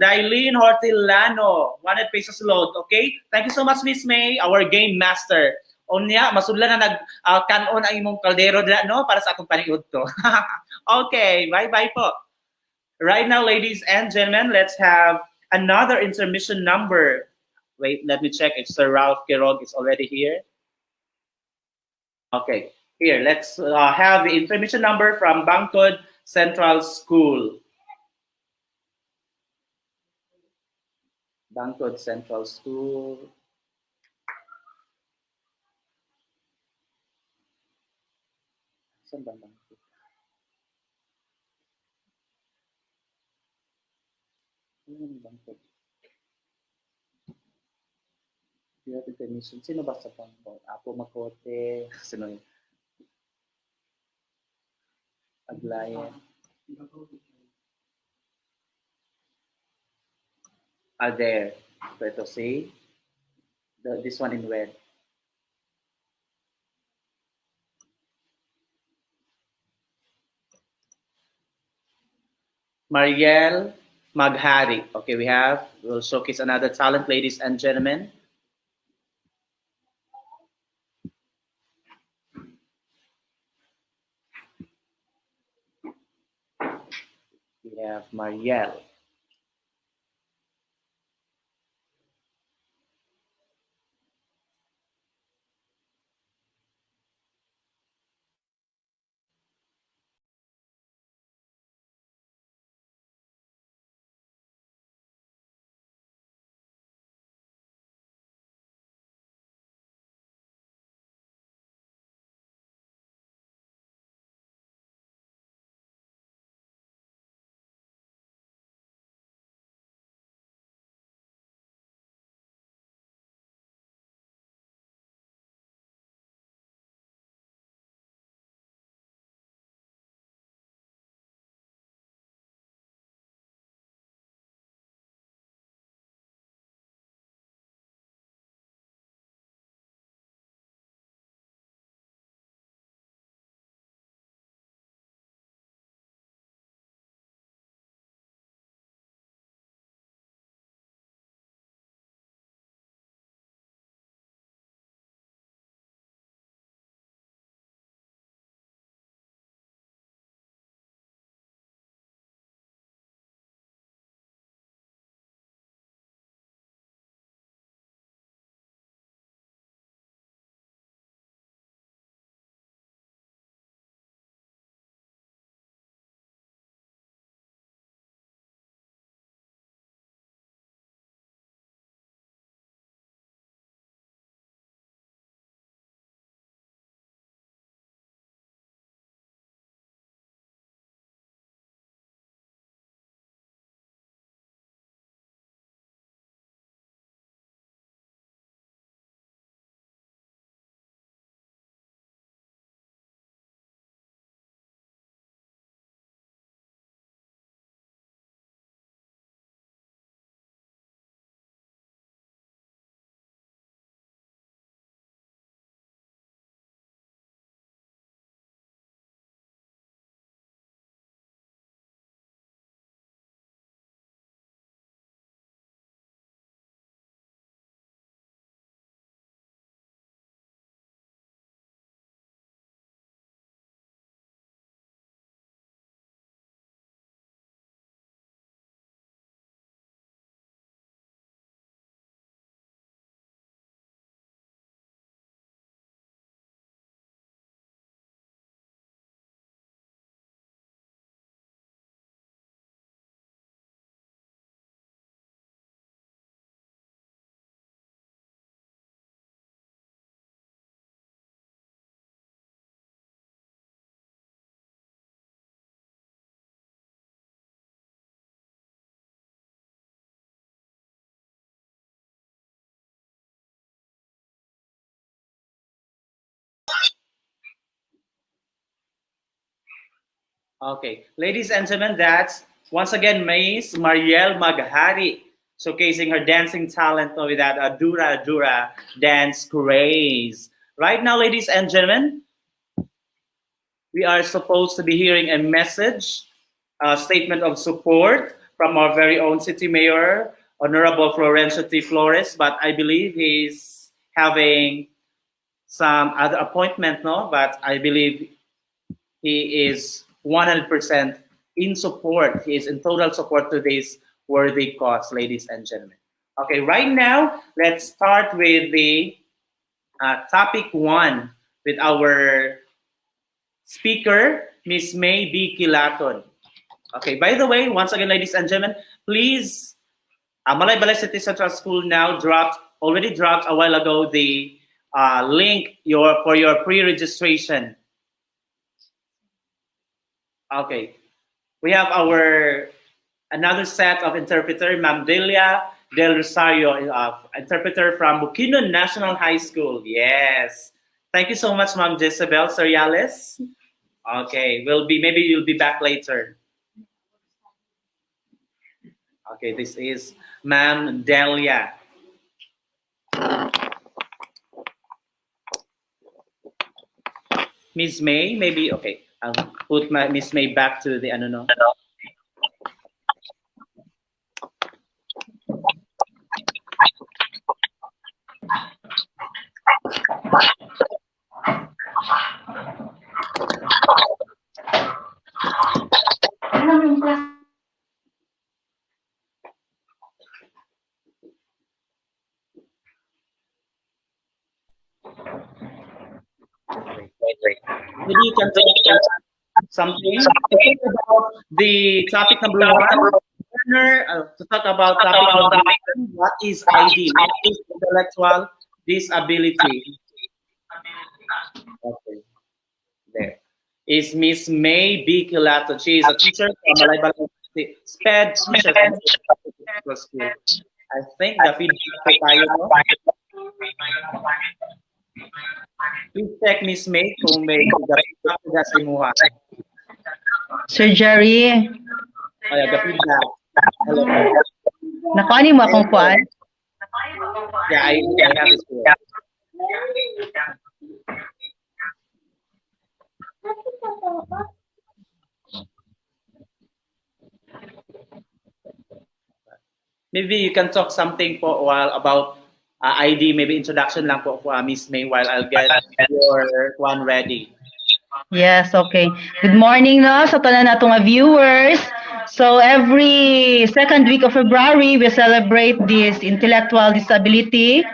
Dailin Hortilano, 100 pesos load. Okay? Thank you so much, Miss May, our game master. Onya, masudlan na kanon ang imong kaldero dila, no? Para sa akong paniud to. Okay, bye-bye po. Right now, ladies and gentlemen, let's have another intermission number. Wait, let me check if Sir Ralph Quirog is already here. Okay, here, let's have the intermission number from Bangkod Central School. Bangkod Central School. Saan ba Bangkod? Bangkod. Do you have intermission? Sino ba sa Bangkod? Apo Makote. Sino yun? Aglayan. Are there. So ito see this one in red. Mariel Maghari. Okay, we'll showcase another talent, ladies and gentlemen. We have Mariel. Okay, ladies and gentlemen, that's once again Miss Mariel Maghari showcasing her dancing talent with that Dura Dura dance craze. Right now, ladies and gentlemen, we are supposed to be hearing a message, a statement of support from our very own city mayor, Honorable Florencio T. Flores, but I believe he's having some other appointment, no? But I believe he is 100% in support. He is in total support to this worthy cause, ladies and gentlemen. Okay, right now, let's start with the topic 1 with our speaker, Miss May B. Kilaton. Okay, by the way, once again, ladies and gentlemen, please, Malay-Balay City Central School now already dropped a while ago the link for your pre-registration. Okay, we have another set of interpreter, Ma'am Delia Del Rosario, interpreter from Bukidnon National High School. Yes, thank you so much, Ma'am Jezebel Soriales. Okay, maybe you'll be back later. Okay, this is Ma'am Delia. Miss May, maybe, okay. I'll put Miss May back to the, I don't know. Maybe you can talk something about the topic number 1. To talk about topic number 1, what is ID? What is intellectual disability? Okay, there is Miss May B. Kilato. She is a teacher from Malay-Balay SPED teacher from school. I think the feedback ko tayo, no? Please check Miss May kung may feedback na sa imuha. Sir Jerry, Ay, the feedback. Hello. nakani mo akong kuan? Yeah, I have it here. Maybe you can talk something po while about ID, maybe introduction lang po for Miss May while I'll get your one ready. Yes, okay. Good morning no sa tanan natong mga viewers. So every second week of February, we celebrate this intellectual disability.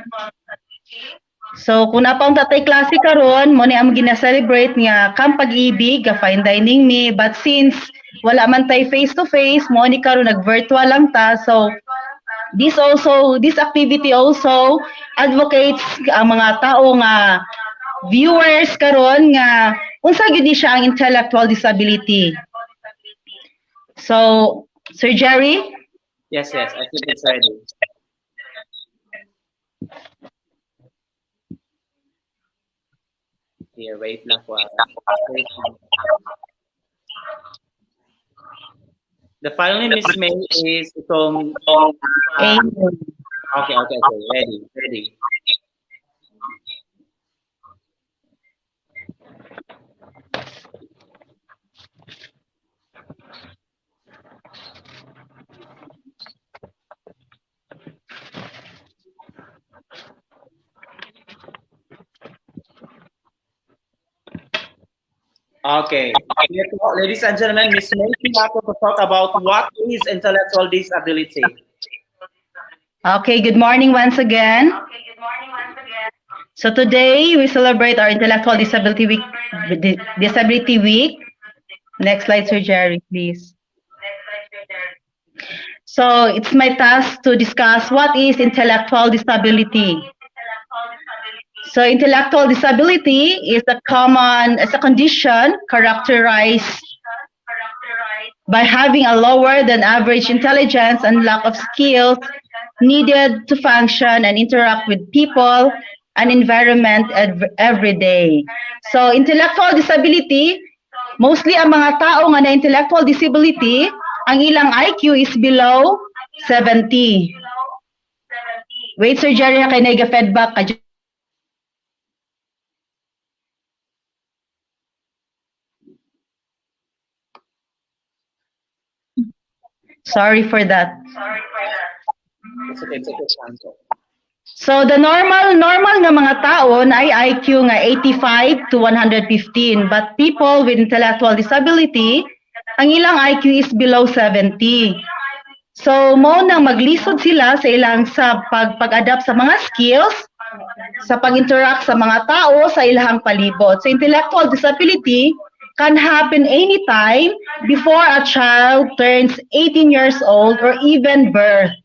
So kung napang tatay klase karon, mo ni am gina-celebrate nga Camp Pag-ibig, fine dining me, but since wala man tay face to face, mo ni karon nag-virtual lang ta. So this activity also advocates ang mga tao nga viewers karon nga unsa gyud ni siya ang intellectual disability. So, Sir Jerry? Yes, I think it's ready. Here, wait lang po. The file name Miss May is itong okay, ready. Okay. Ladies and gentlemen, Ms. May Pilato to talk about what is intellectual disability. Okay, good morning once again. So today we celebrate our Intellectual Disability Week. Next slide, Sir Jerry, please. So it's my task to discuss what is intellectual disability. So intellectual disability is a condition characterized by having a lower than average intelligence and lack of skills needed to function and interact with people and environment every day. So intellectual disability, mostly ang mga tao nga na intellectual disability, ang ilang IQ is below 70. Wait, Sir Jerry, kay naiga feedback ka. Sorry for that. It's okay, Shanto. So the normal nga mga tao na ay IQ nga 85 to 115, but people with intellectual disability, ang ilang IQ is below 70. So mo nang maglisod sila sa ilang sa pag-adapt sa mga skills, sa pag-interact sa mga tao sa ilang palibot. So intellectual disability can happen anytime before a child turns 18 years old or even birth.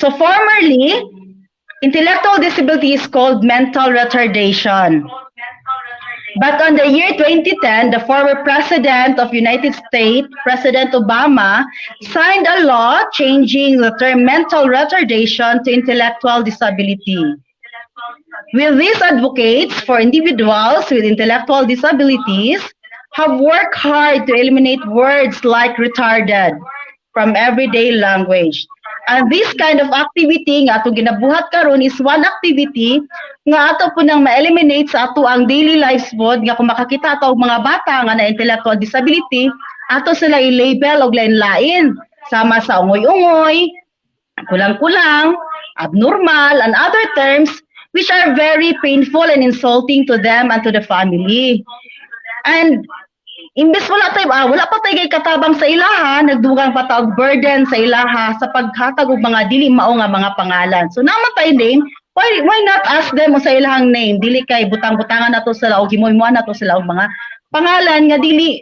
So formerly, intellectual disability is called mental retardation. But on the year 2010, the former President of United States, President Obama, signed a law changing the term mental retardation to intellectual disability. Will these advocates for individuals with intellectual disabilities have worked hard to eliminate words like retarded from everyday language. And this kind of activity nga ato ginabuhat karon is one activity nga ato po nang ma-eliminate sa ato ang daily lives pod nga kung makakita ato og mga bata nga na intellectual disability, ato sila i-label og lain-lain sama sa ungoy-ungoy, kulang-kulang, abnormal, and other terms which are very painful and insulting to them and to the family. And imbes wala pa tayo katabang sa ilaha, nagdugang pa taog burden sa ilaha sa paghatag og mga dili mao nga mga pangalan. So naman tayo name, why not ask them sa ilahang name? Dili kay butang-butangan nato sila og himoy-himoy nato sila og mga pangalan nga dili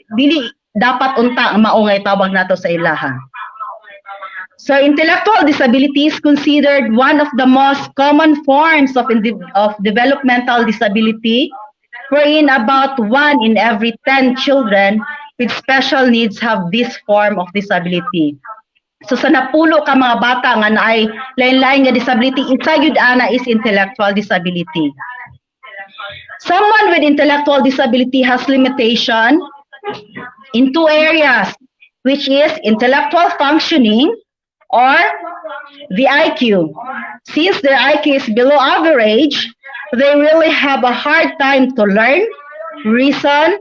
dapat unta mao nga tawag nato sa ilaha. So intellectual disability is considered one of the most common forms of developmental disability, wherein about 1 in every 10 children with special needs have this form of disability. So sa napulo ka mga bata nga naay lain-lain nga disability, isa gyud ana is intellectual disability. Someone with intellectual disability has limitation in two areas, which is intellectual functioning or the IQ. Since their IQ is below average, they really have a hard time to learn, reason,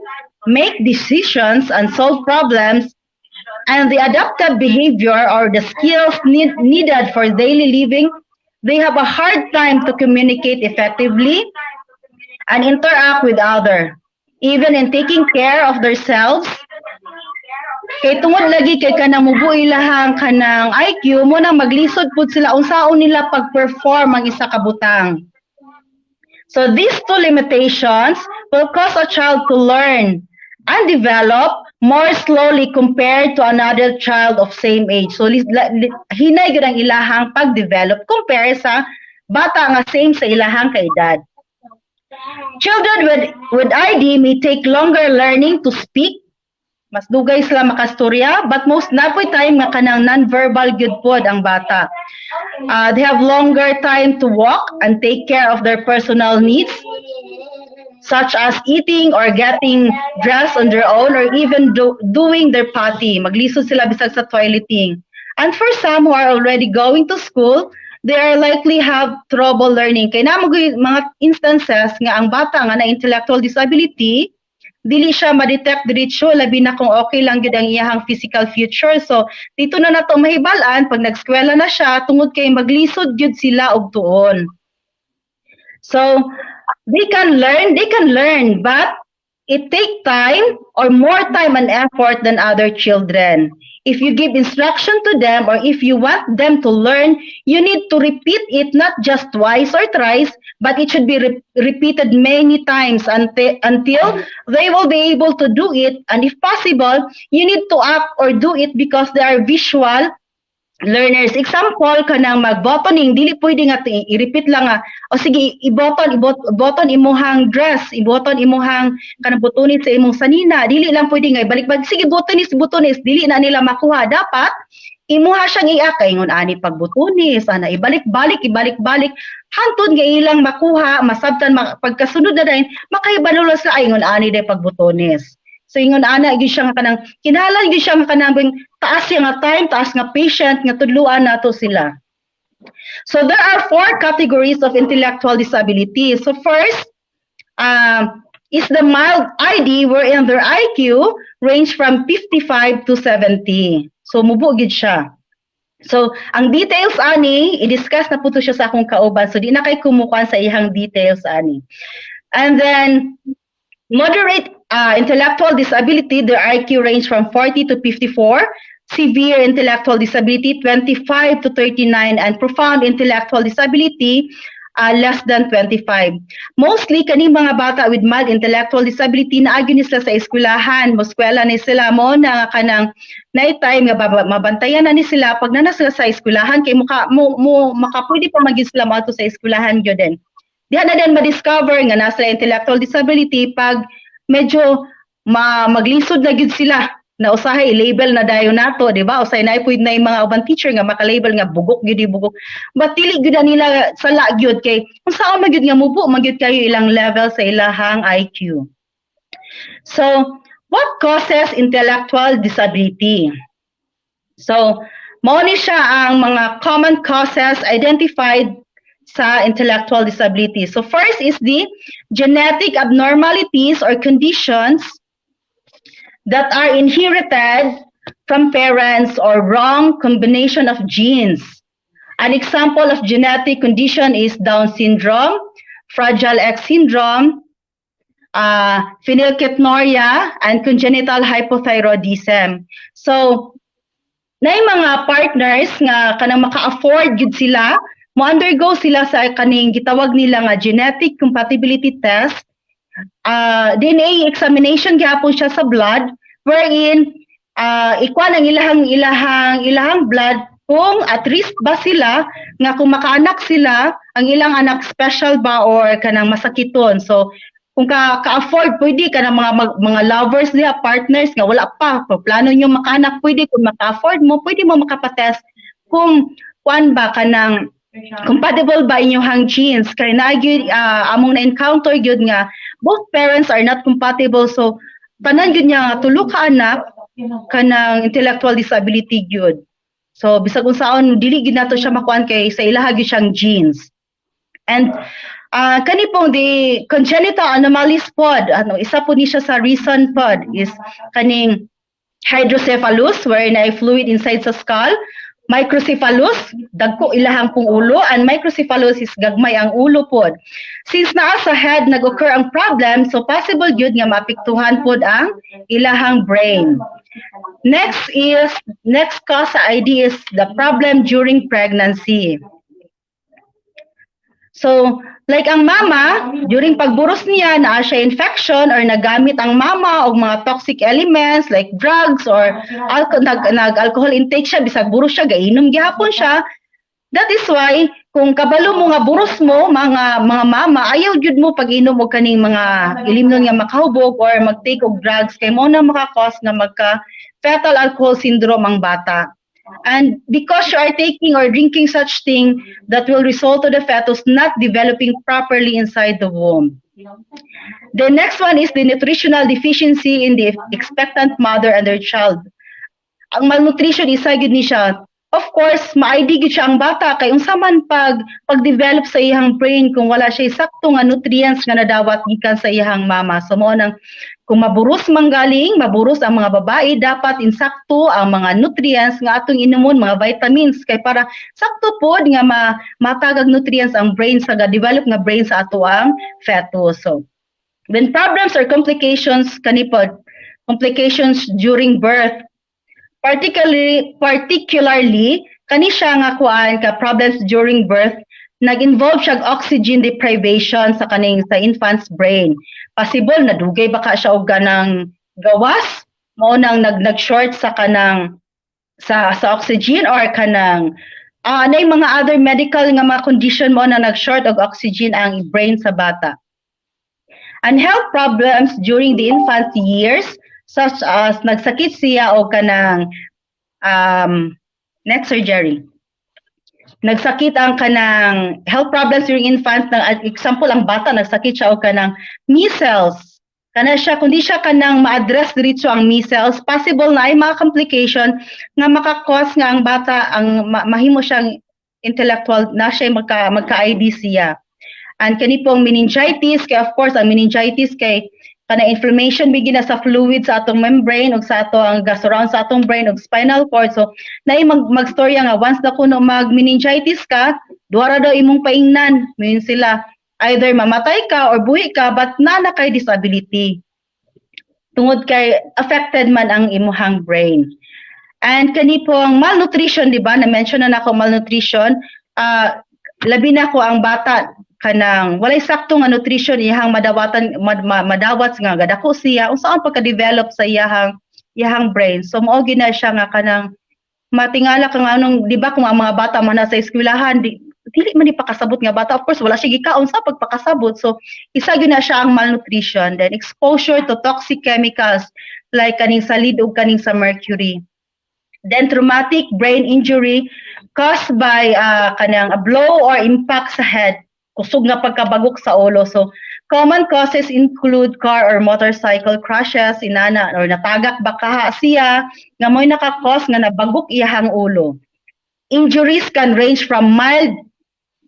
make decisions, and solve problems. And the adaptive behavior or the skills needed for daily living, they have a hard time to communicate effectively and interact with others, even in taking care of themselves. Kay tungod lagi kay kanang mubuhi lahang kanang IQ mo nang maglisod pud sila unsaon nila pag-perform ang isa ka butang. So these two limitations will cause a child to learn and develop more slowly compared to another child of same age. So hinay gyud ang ilahang pag-develop compare sa bata nga same sa ilahang kaedad. Children with ID may take longer learning to speak. Mas dugay sila makastorya, but most napoy time nga kanang non-verbal gyud pod ang bata. They have longer time to walk and take care of their personal needs, such as eating or getting dressed on their own or even doing their potty. Maglisod sila bisag sa toileting. And for some who are already going to school, they are likely have trouble learning. Kaya na mga instances nga ang bata nga na intellectual disability, dili siya ma-detect diretso labi na kung okay lang gyud ang iyahang physical future. So dito na nato mahibalan pag nag-eskwela na siya tungod kay maglisod gyud sila og tuon. So they can learn, but it take time or more time and effort than other children. If you give instruction to them or if you want them to learn, you need to repeat it not just twice or thrice, but it should be repeated many times until they will be able to do it. And if possible, you need to act or do it because they are visual learners. Example, kanang mag-botoning, dili pwede nga i-repeat lang nga, o sige, i-boton imuhang dress, i-boton imuhang kanang butonis sa imong sanina, dili lang pwede nga ibalik-balik, sige, butonis, dili na nila makuha. Dapat, imuha siyang iakay, ngon ani pagbutonis, ana, ibalik-balik, hantod nga ilang makuha, masabtan, pagkasunod na rin, makaibanulos sa ay, ngon ani day pagbutonis. So ingon ana gyud siya nga kanang kinahanglan gyud siya nga kanang taas siya nga time, taas nga patient nga tudluan nato sila. So there are 4 categories of intellectual disability. So first is the mild ID wherein their IQ range from 55 to 70. So mubo gyud siya. So ang details ani i-discuss na puto siya sa akong kauban. So di na kay kumukuan sa ihang details ani. And then moderate intellectual disability, their IQ range from 40 to 54, severe intellectual disability 25 to 39, and profound intellectual disability less than 25. Mostly kani mga bata with mild intellectual disability na agyo ni sila sa eskwelahan, moskwela ni sila mo na kanang night time nga mabantayan na ni sila pag nana sila sa eskwelahan kay makapwede pa maging sila mo sa eskwelahan gyud din. Diha na din ma-discover nga nasa intellectual disability pag medyo maglisod na gyud sila na usahay i-label na dayon nato, di ba? Usahay na pwede na yung mga ubang teacher nga maka-label nga bugok gyud bugok. But dili gyud nila sala gyud kay kung saan magyud nga mubo magyud kayo ilang level sa ilahang IQ. So, what causes intellectual disability? So, mao ni siya ang mga common causes identified sa intellectual disability. So first is the genetic abnormalities or conditions that are inherited from parents or wrong combination of genes. An example of genetic condition is Down syndrome, Fragile X syndrome, phenylketonuria, and congenital hypothyroidism. So, na mga partners nga kanang maka-afford gyud sila mo-undergo sila sa kaning gitawag nila nga genetic compatibility test. DNA examination gyapon siya sa blood wherein ikuan ang ilahang blood kung at risk ba sila nga kung makaanak sila ang ilang anak special ba or kanang masakiton. So kung ka-afford pwede ka ng mga lovers niya, partners nga wala pa plano nyo makaanak, pwede kung maka-afford mo pwede mo makapatest kung kuan ba kanang compatible ba inyong genes kay nagyud among na-encounter gyud nga both parents are not compatible, so tanan gyud nga tulo ka anak kanang intellectual disability gyud. So bisag unsaon dili gyud nato siya makuan kay sa ilaha gyud siyang genes. And kani pong the congenital anomalies pod, isa po ni siya sa reason pod is kaning hydrocephalus where na fluid inside sa skull, microcephalus, dagko ilahang pong ulo, and microcephalus is gagmay ang ulo pod. Since naa sa head nag-occur ang problem, so possible gyud nga maapektuhan pod ang ilahang brain. Next cause sa ID is the problem during pregnancy. So, like ang mama, during pagburos niya naa siya infection or nagamit ang mama og mga toxic elements like drugs or nag-alcohol intake siya, bisag buros siya, gainom gihapon siya. That is why, kung kabalo mo nga buros mo, mga mama, ayaw jud mo pag-inom og kaning mga ilimnon nga makahubog or mag-take og drugs, kay mo na makakos na magka-fetal alcohol syndrome ang bata. And because you are taking or drinking such thing, that will result to the fetus not developing properly inside the womb. The next one is the nutritional deficiency in the expectant mother and their child. Ang malnutrition isa gyud ni siya. Of course, ma-ID gyud siya ang bata kay unsa man pag-develop sa iyang brain kung wala siya sakto nga nutrients nga nadawat gikan sa iyang mama. So mo nang kung maburos ang mga babae, dapat insakto ang mga nutrients nga atong inumon, mga vitamins kay para sakto pod nga matagag nutrients ang brain sa develop nga brain sa ato ang fetus. So when problems or complications kanipod, complications during birth, particularly kani siya nga kuan ka problems during birth, nag-involve siya oxygen deprivation sa infant's brain. Possible na dugay baka siya og ganang gawas, mao nang nag-short sa kanang sa oxygen or kanang na yung mga other medical nga mga condition mo na nag-short of oxygen ang brain sa bata. And health problems during the infancy years such as nagsakit siya o kanang neck surgery. Nagsakit ang kanang health problems during infant, example ang bata nagsakit siya o kanang measles. Kana siya, kundi siya kanang ma-address diretso ang measles, possible na ay mga complication nga makakos nga ang bata ang mahimo siyang intellectual na siya magka-ID siya. And kani pong meningitis, kay of course ang meningitis kay kana inflammation bigina sa fluid sa atong membrane ug sa atong surround sa atong brain ug spinal cord. So naay magstorya nga once na kuno mag meningitis ka, duara daw imong paingnan, mean sila either mamatay ka or buhi ka but na kay disability. Tungod kay affected man ang imuhang brain. And kani po ang malnutrition, di ba? Na-mention na nako malnutrition. Labi na ko ang bata kanang walay sakto nga nutrition iyang madawatan madawat nga gadako siya unsaon pagka-develop sa iyang brain. So mao gina siya nga kanang matingala ka nga anong, di ba kung ang mga bata man sa eskwelahan dili man ipakasabot nga bata, of course wala siya gikaon sa pagpakasabot, so isa gyud na siya ang malnutrition. Then exposure to toxic chemicals like kaning sa lead ug kaning sa mercury. Then traumatic brain injury caused by kanang a blow or impact sa head, kusog nga pagkabagok sa ulo. So common causes include car or motorcycle crashes, inana or natagak baka siya nga mo'y nakakos nga nabagok iyahang ulo. Injuries can range from mild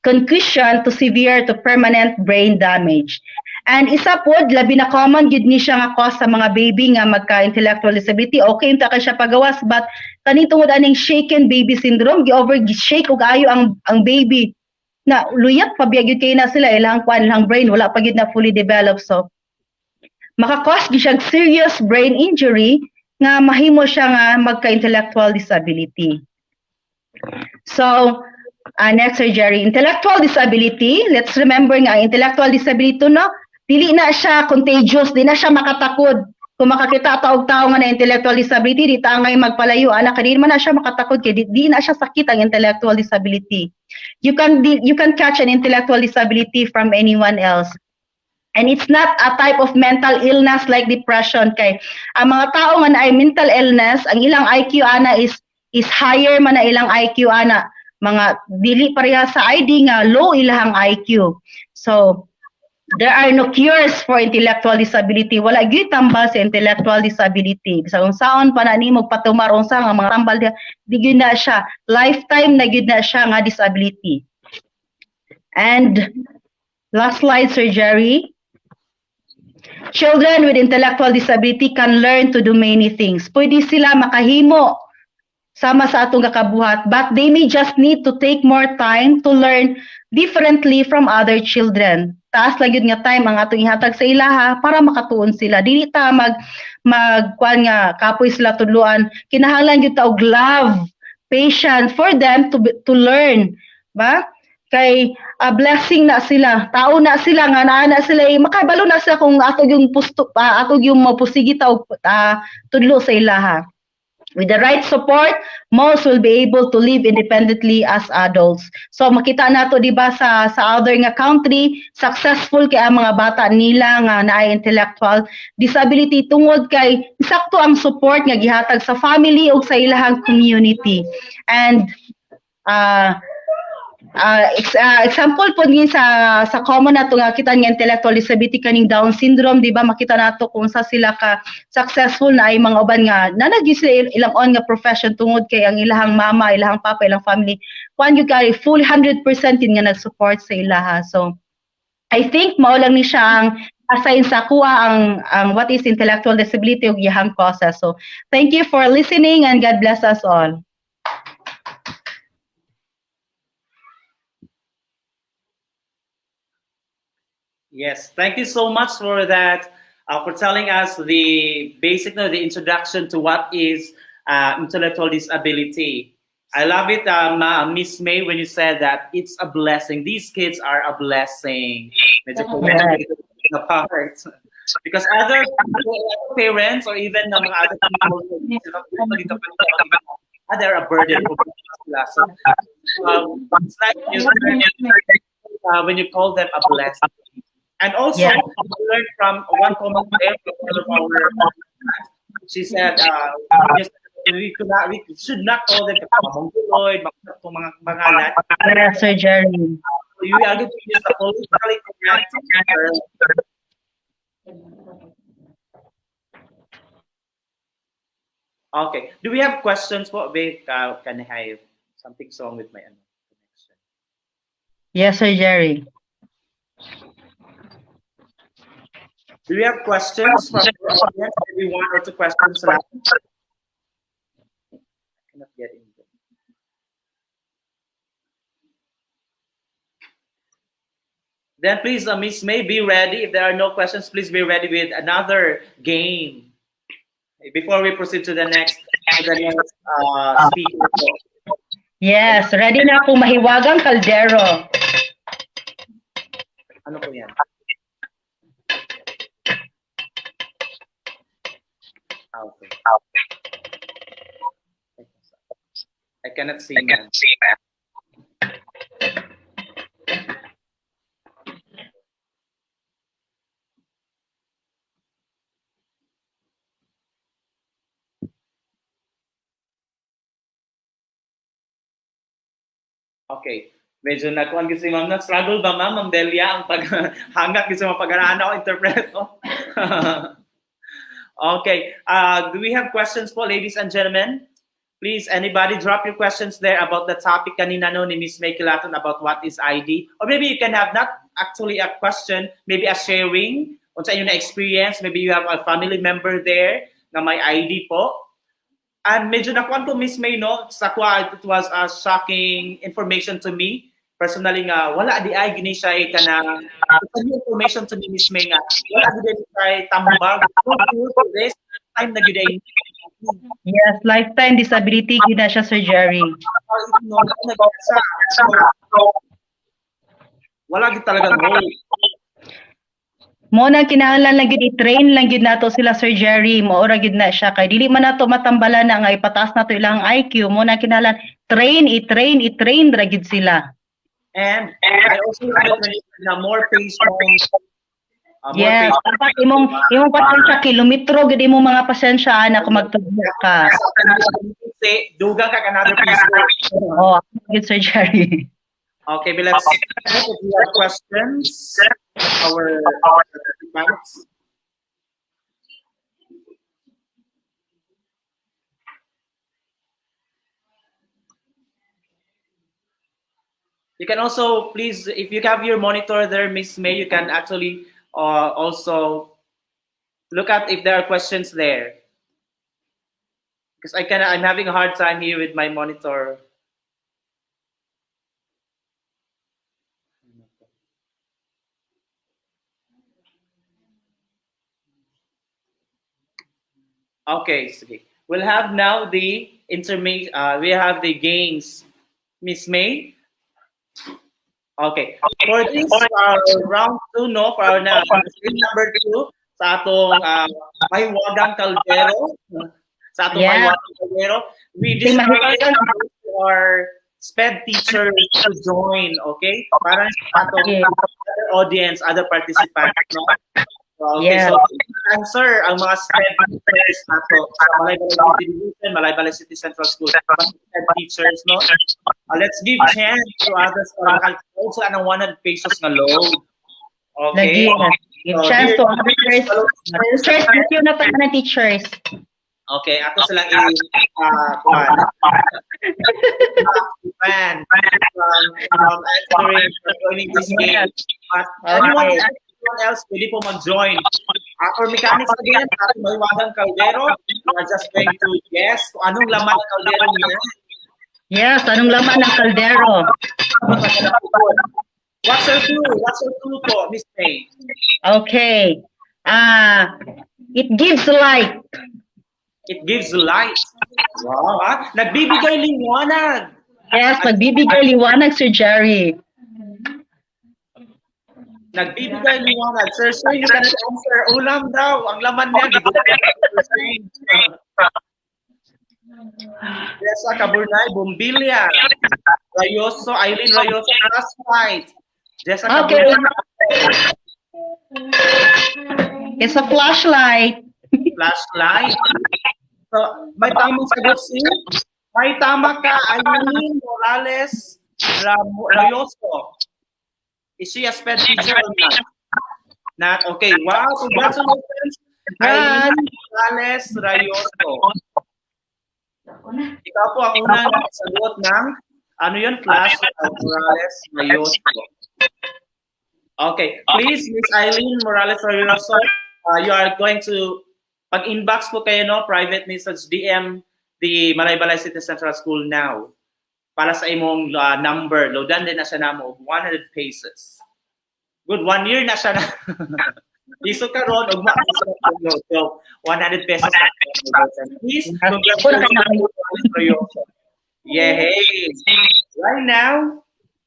concussion to severe to permanent brain damage. And isa pod labi na common gid ni siya nga cause sa mga baby nga magka-intellectual disability. Okay unta kay siya pagawas but kani tungod aning shaken baby syndrome, gi-shake og ayo ang baby na luyat pa biya gyud kay na sila ilang brain wala pa gyud na fully developed. So maka-cause gyud siya serious brain injury nga mahimo siya nga magka-intellectual disability. So next surgery, intellectual disability. Let's remember nga intellectual disability no, dili na siya contagious, di na siya makatakod. Kung makakita ta og tawo nga na intellectual disability, di ta ngay magpalayo ana kadi man na siya makatakod kay di na siya sakit ang intellectual disability. You can catch an intellectual disability from anyone else. And it's not a type of mental illness like depression kay ang mga tao nga naay mental illness, ang ilang IQ ana is higher man na ilang IQ ana. Mga dili pareha sa ID nga low ilang IQ. So there are no cures for intellectual disability. Wala gyud tambal sa intellectual disability. Bisag unsaon pa na nimo patumar unsa nga mga tambal di gyud na siya. Lifetime na gyud na siya nga disability. And last slide, surgery. Children with intellectual disability can learn to do many things. Pwede sila makahimo sama sa atong kakabuhat, but they may just need to take more time to learn differently from other children. Taas lang yun nga time ang atong ihatag sa ilaha para makatuon sila. Dili ta magkuan nga kapoy sila tudluan. Kinahanglan gyud ta og love, patience for them to learn, ba? Kay blessing na sila, tao na sila nga naa na sila makabalo na sila kung atog yung atog yung mapusigi ta og tudlo sa ilaha. With the right support, most will be able to live independently as adults. So makita nato di ba sa other nga country, successful kay ang mga bata nila nga naay intellectual disability tungod kay sakto ang support nga gihatag sa family o sa ilahang community. And example po din sa common nato nga kita nga intellectual disability kaning Down syndrome, di ba makita nato kung sa sila ka successful na ay mga uban nga nanagi sila ilang on nga profession tungod kay ang ilahang mama, ilahang papa, ilang family kuan gyud kay full 100% din nga nag-support sa ilaha. So I think mao lang ni siya ang assign sa kuha ang what is intellectual disability ug iyang causes. So thank you for listening and God bless us all. Yes, thank you so much for that, for telling us the basic, the introduction to what is intellectual disability. I love it, Miss May, when you said that it's a blessing. These kids are a blessing. Because other parents or even mga other people, they're a burden for sila. So, it's like when you call them a blessing. And also, Yeah. we learned from one comment there from one of our, she said, we should not call them mongoloid, mga pangalan. Yes, Sir Jerry. You are going to use the politically correct term. Okay. Do we have questions po? Babe, can I have something wrong with my connection? Yes, Sir Jerry. Do we have questions from the audience? Maybe one or two questions left. I cannot get in there. Then please, Miss May, be ready. If there are no questions, please be ready with another game before we proceed to the next speaker. Yes, ready na po mahiwagang kaldero. Ano po yan? Okay. I cannot see, man. Okay. Medyo nakuha kasi ma'am, nag-struggle ba ma'am, Ma'am Delia, ang paghangak kasi mga pag-araan ako, interpreto. Okay. Do we have questions po, ladies and gentlemen? Please, anybody drop your questions there about the topic kanina no ni Miss May Kilaton about what is ID. Or maybe you can have not actually a question, maybe a sharing on sa inyo na experience. Maybe you have a family member there na may ID po. And medyo nakuha ko, Miss May, no? Sa kuha, it was a shocking information to me. Personally nga, wala di ay gini siya ka na new information to me, Miss May nga. Wala di siya tambag. This time na gid. Yes, lifetime disability gina siya, Sir Jerry. Wala gid talaga role. Mo na kinahanglan lang gid i-train lang gid nato sila, Sir Jerry. Mo ora gid na siya kay dili man nato matambalan na nga ipataas nato ilang IQ. Mo na kinahanglan i-train ra gid sila. And I also recommend na more patience. Yes, dapat imong pasensya kilometro gid imong mga pasensya na kung magtudlo ka. Say, dugang ka another piece. Oh, good, Sir Jerry. Okay, but let's if we have questions. Our participants. You can also, please, if you have your monitor there, Miss May, you can actually also look at if there are questions there. Because I'm having a hard time here with my monitor. Okay, we'll have now the we have the games, Miss May. Okay, for this round 2, no, for our number 2, sa atong Mahiwagang Kaldero, Mahiwagang Kaldero, we discourage our SPED teachers to join, okay? Para sa atong other audience, other participants, no? Okay, so answer ang mga SPED teachers nato sa Malaybalay Division, Malaybalay City Central School, SPED teachers, no? Let's give chance to others para also ng 100 pesos na load. Okay? Give chance to other teachers. Teachers, thank you na pa na teachers. Okay, ako silang fan from answering for joining this game. But anyone else, pwede po mag-join. For mechanics again, Mahiwagang Kaldero, we are just going to guess kung anong laman ng kaldero niya. Yes, anong laman ng kaldero? What's your clue po, Miss May? Okay. It gives light. It gives light. Wow, ha? Nagbibigay liwanag. Yes, nagbibigay liwanag, Sir Jerry. Nagbibigay liwanag. Sir, you cannot answer. Ulam daw. Ang laman niya. Jessa Caburnay, Bumbilya. Rayoso, Eileen Rayoso, Flashlight. Jessa Okay. Caburnay, It's a flashlight. Flashlight. So, may tamang sagot si? May tama ka, Eileen Morales Rayoso. Is she a sped teacher or not? Not. Okay. Wow, congratulations. Eileen Morales Rayoso. Ikaw po ang unang nakasagot ng ano yun? Flash Morales Rayoso. Okay. Please, Miss Eileen Morales Rayoso, you are going to pag-inbox po kayo, no? Private message, DM the Malaybalay City Central School now para sa imong number. Loadan din na siya namo 100 pesos. Good, 1 year na siya na. Iso ka ron, ugma ka sa so 100 pesos na. Please, congratulations. Yay! Right now,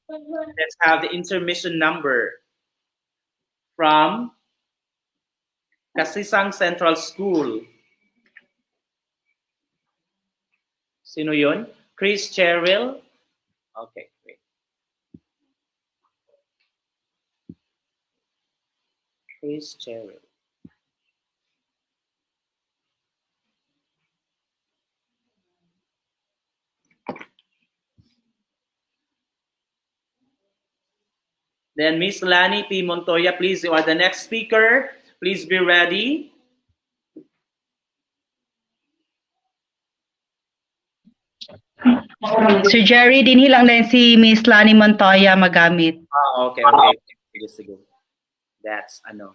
let's have the intermission number from Kasisang Central School. Sino yun? Chris Cheryl? Okay, great. Chris Cheryl. Then Miss Lani P. Montoya, please, you are the next speaker. Please be ready. Sir Jerry, din lang din si Miss Lani Montoya magamit. Okay, okay. Sige, sige. That's ano.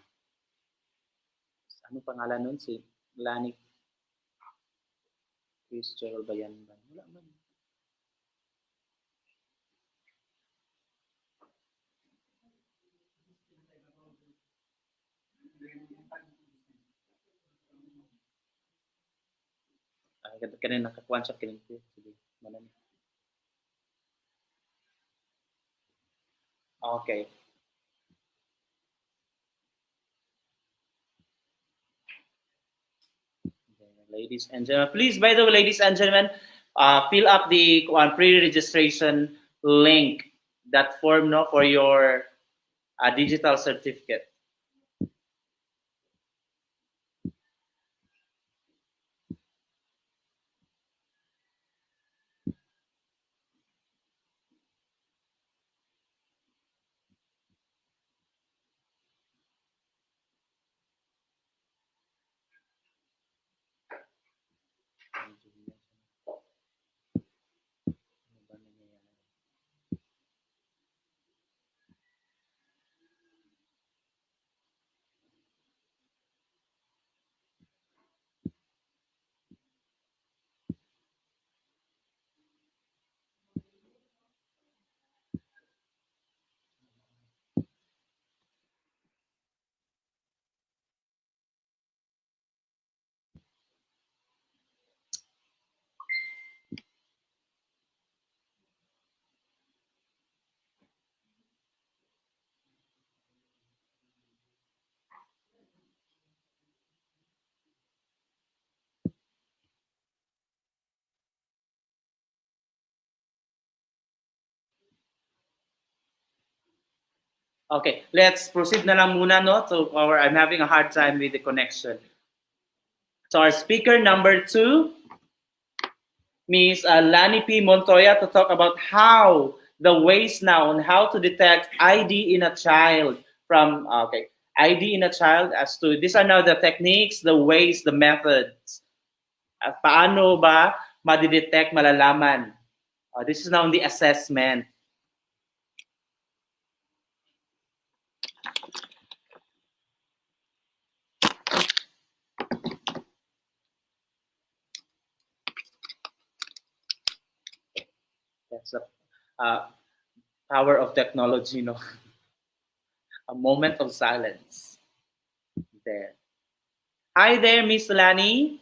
Ano pangalan nun? Si Lani. Chris Cheryl ba yan? Wala man. Kanina nakakuha siya kininti. Sige, manan. Okay. Ladies and gentlemen, please, by the way, ladies and gentlemen, fill up the pre-registration link, that form, no, for your digital certificate. Okay, let's proceed na lang muna, no? So I'm having a hard time with the connection. So our speaker number 2, Miss Lani P. Montoya, to talk about how the ways now on how to detect ID in a child from, ID in a child as to, these are now the techniques, the ways, the methods. At paano ba madidetect, malalaman? This is now the assessment. That's the power of technology, no? A moment of silence. There. Hi there, Miss Lani.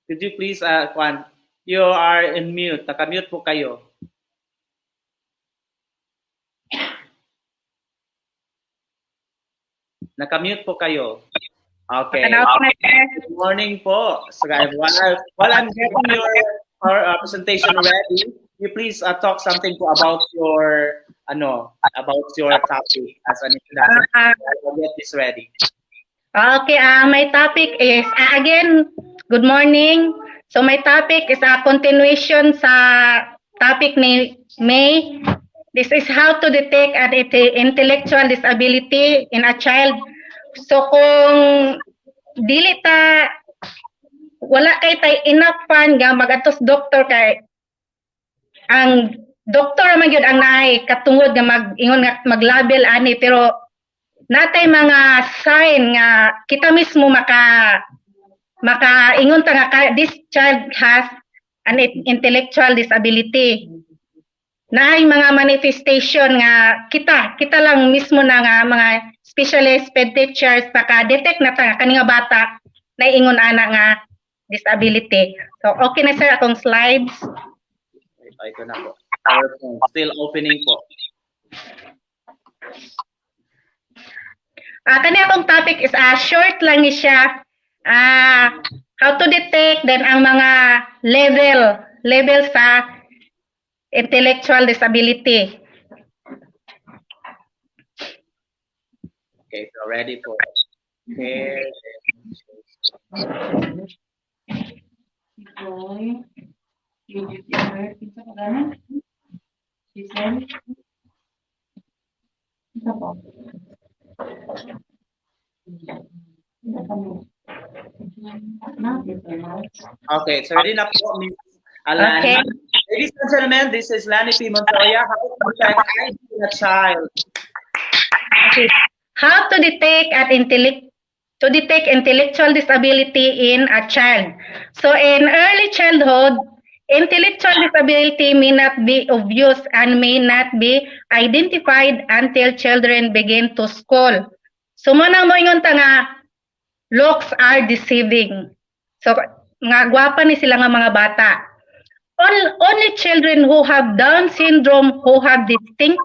Could you please, Juan, you are in mute. Naka-mute po kayo. Naka-mute po kayo. Okay. Good morning po. So, while I'm getting your our presentation ready, you please talk something po about your topic as an introduction. I'll get this ready. Okay, my topic is, again, good morning. So my topic is a continuation sa topic ni May. This is how to detect an intellectual disability in a child. So kung dili ta, wala kay tay enough fan nga magatos doktor kay ang doktor man gyud ang naay katungod nga mag-ingon nga mag-label ani, pero natay mga sign nga kita mismo maka-ingon ta nga this child has an intellectual disability. Naay mga manifestation nga kita lang mismo na nga mga specialist ped teachers maka-detect na ta nga kani nga bata na ingon ana nga disability. So okay na sir akong slides. Ito na po. PowerPoint. Still opening po. Kani akong topic is short lang ni siya. How to detect then ang mga level sa intellectual disability. Okay, so ready for here. Okay, so ready na po, Ms. Alani. Okay. Ladies and gentlemen, this is Lani P. Montoya. How to detect IQ in a child? How to detect intellectual disability in a child. So in early childhood, intellectual disability may not be obvious and may not be identified until children begin to school. So muna mo ingon ta nga looks are deceiving. So nga gwapa ni sila nga mga bata. Only children who have Down syndrome who have distinct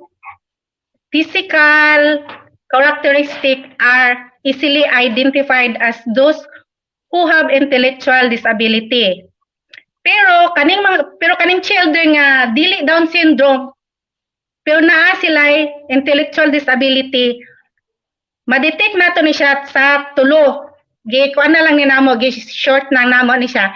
physical characteristics are easily identified as those who have intellectual disability. Pero kaning children nga dili Down syndrome pero naa sila intellectual disability, ma-detect nato ni siya sa tulo. Kuan na lang ni namo, short na namo ni siya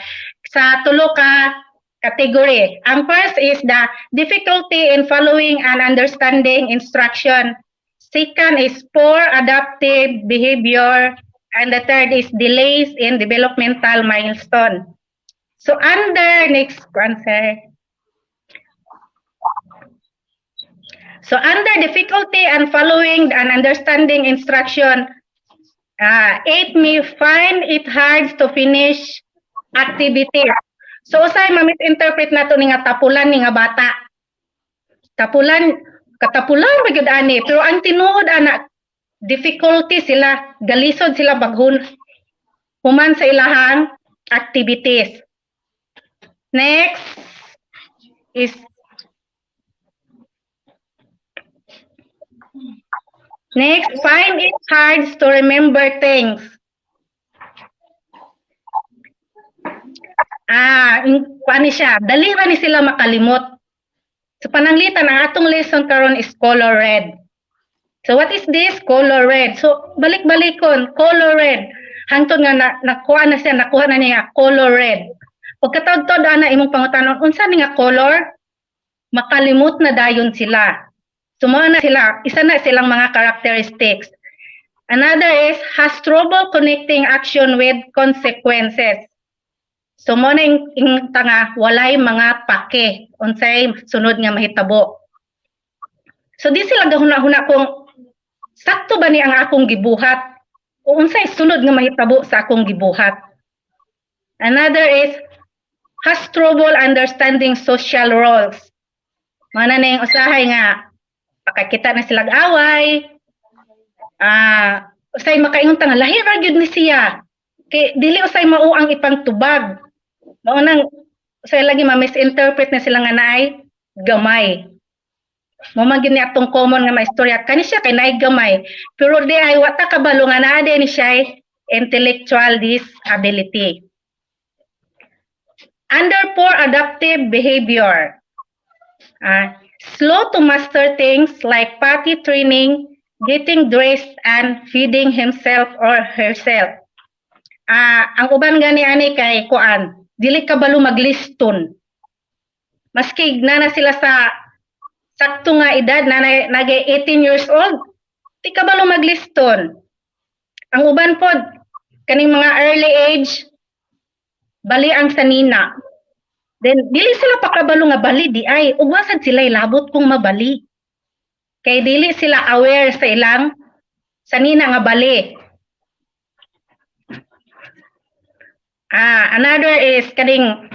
sa tulo ka category. Ang first is the difficulty in following and understanding instruction. Second is poor adaptive behavior, and the third is delays in developmental milestone. So under next answer. So under difficulty and following and understanding instruction, 8 may find it hard to finish activities. So usay ma-misinterpret nato ni nga tapulan ni nga bata. Katapulan magyud ani, pero ang tinuod ana difficulty sila, galisod sila baghun human sa ilahang activities. Next is find it hard to remember things. Paano siya? Dali ra ni sila makalimot. So pananglitan ang atong lesson karon is color red. So what is this? Color red. So balik-balikon, color red. Hangtod nga nakuha na niya color red. Pagkataod-tod ana imong pangutanon, unsa ni nga color? Makalimot na dayon sila. So mo na sila, isa na silang mga characteristics. Another is has trouble connecting action with consequences. So mo na yung tanga walay mga pake unsay sunod nga mahitabo. So di sila gahuna-huna kung sakto ba ni ang akong gibuhat o unsay sunod nga mahitabo sa akong gibuhat. Another is has trouble understanding social roles. Mana na yung usahay nga pakakita na silang away. Usay makaingon ta nga lahi ra gyud ni siya. Kay dili usay mao ang ipang tubag. Mao nang usay lagi ma-misinterpret na sila nga naay gamay. Mo man gini atong common nga maistorya kani siya kay naay gamay. Pero di ay wata kabalo nga naa ni siya intellectual disability. under poor adaptive behavior, slow to master things like potty training, getting dressed, and feeding himself or herself. Ang uban gani ani kay kuan, dili kabalo magliston. Maski na sila sa sakto nga edad na nage 18 years old, di kabalo magliston. Ang uban pod kaning mga early age bali ang sanina. Then dili sila pakabalo nga bali di ay ugwasad sila ilabot kung mabali. Kay dili sila aware sa ilang sanina nga bali. Another is kaning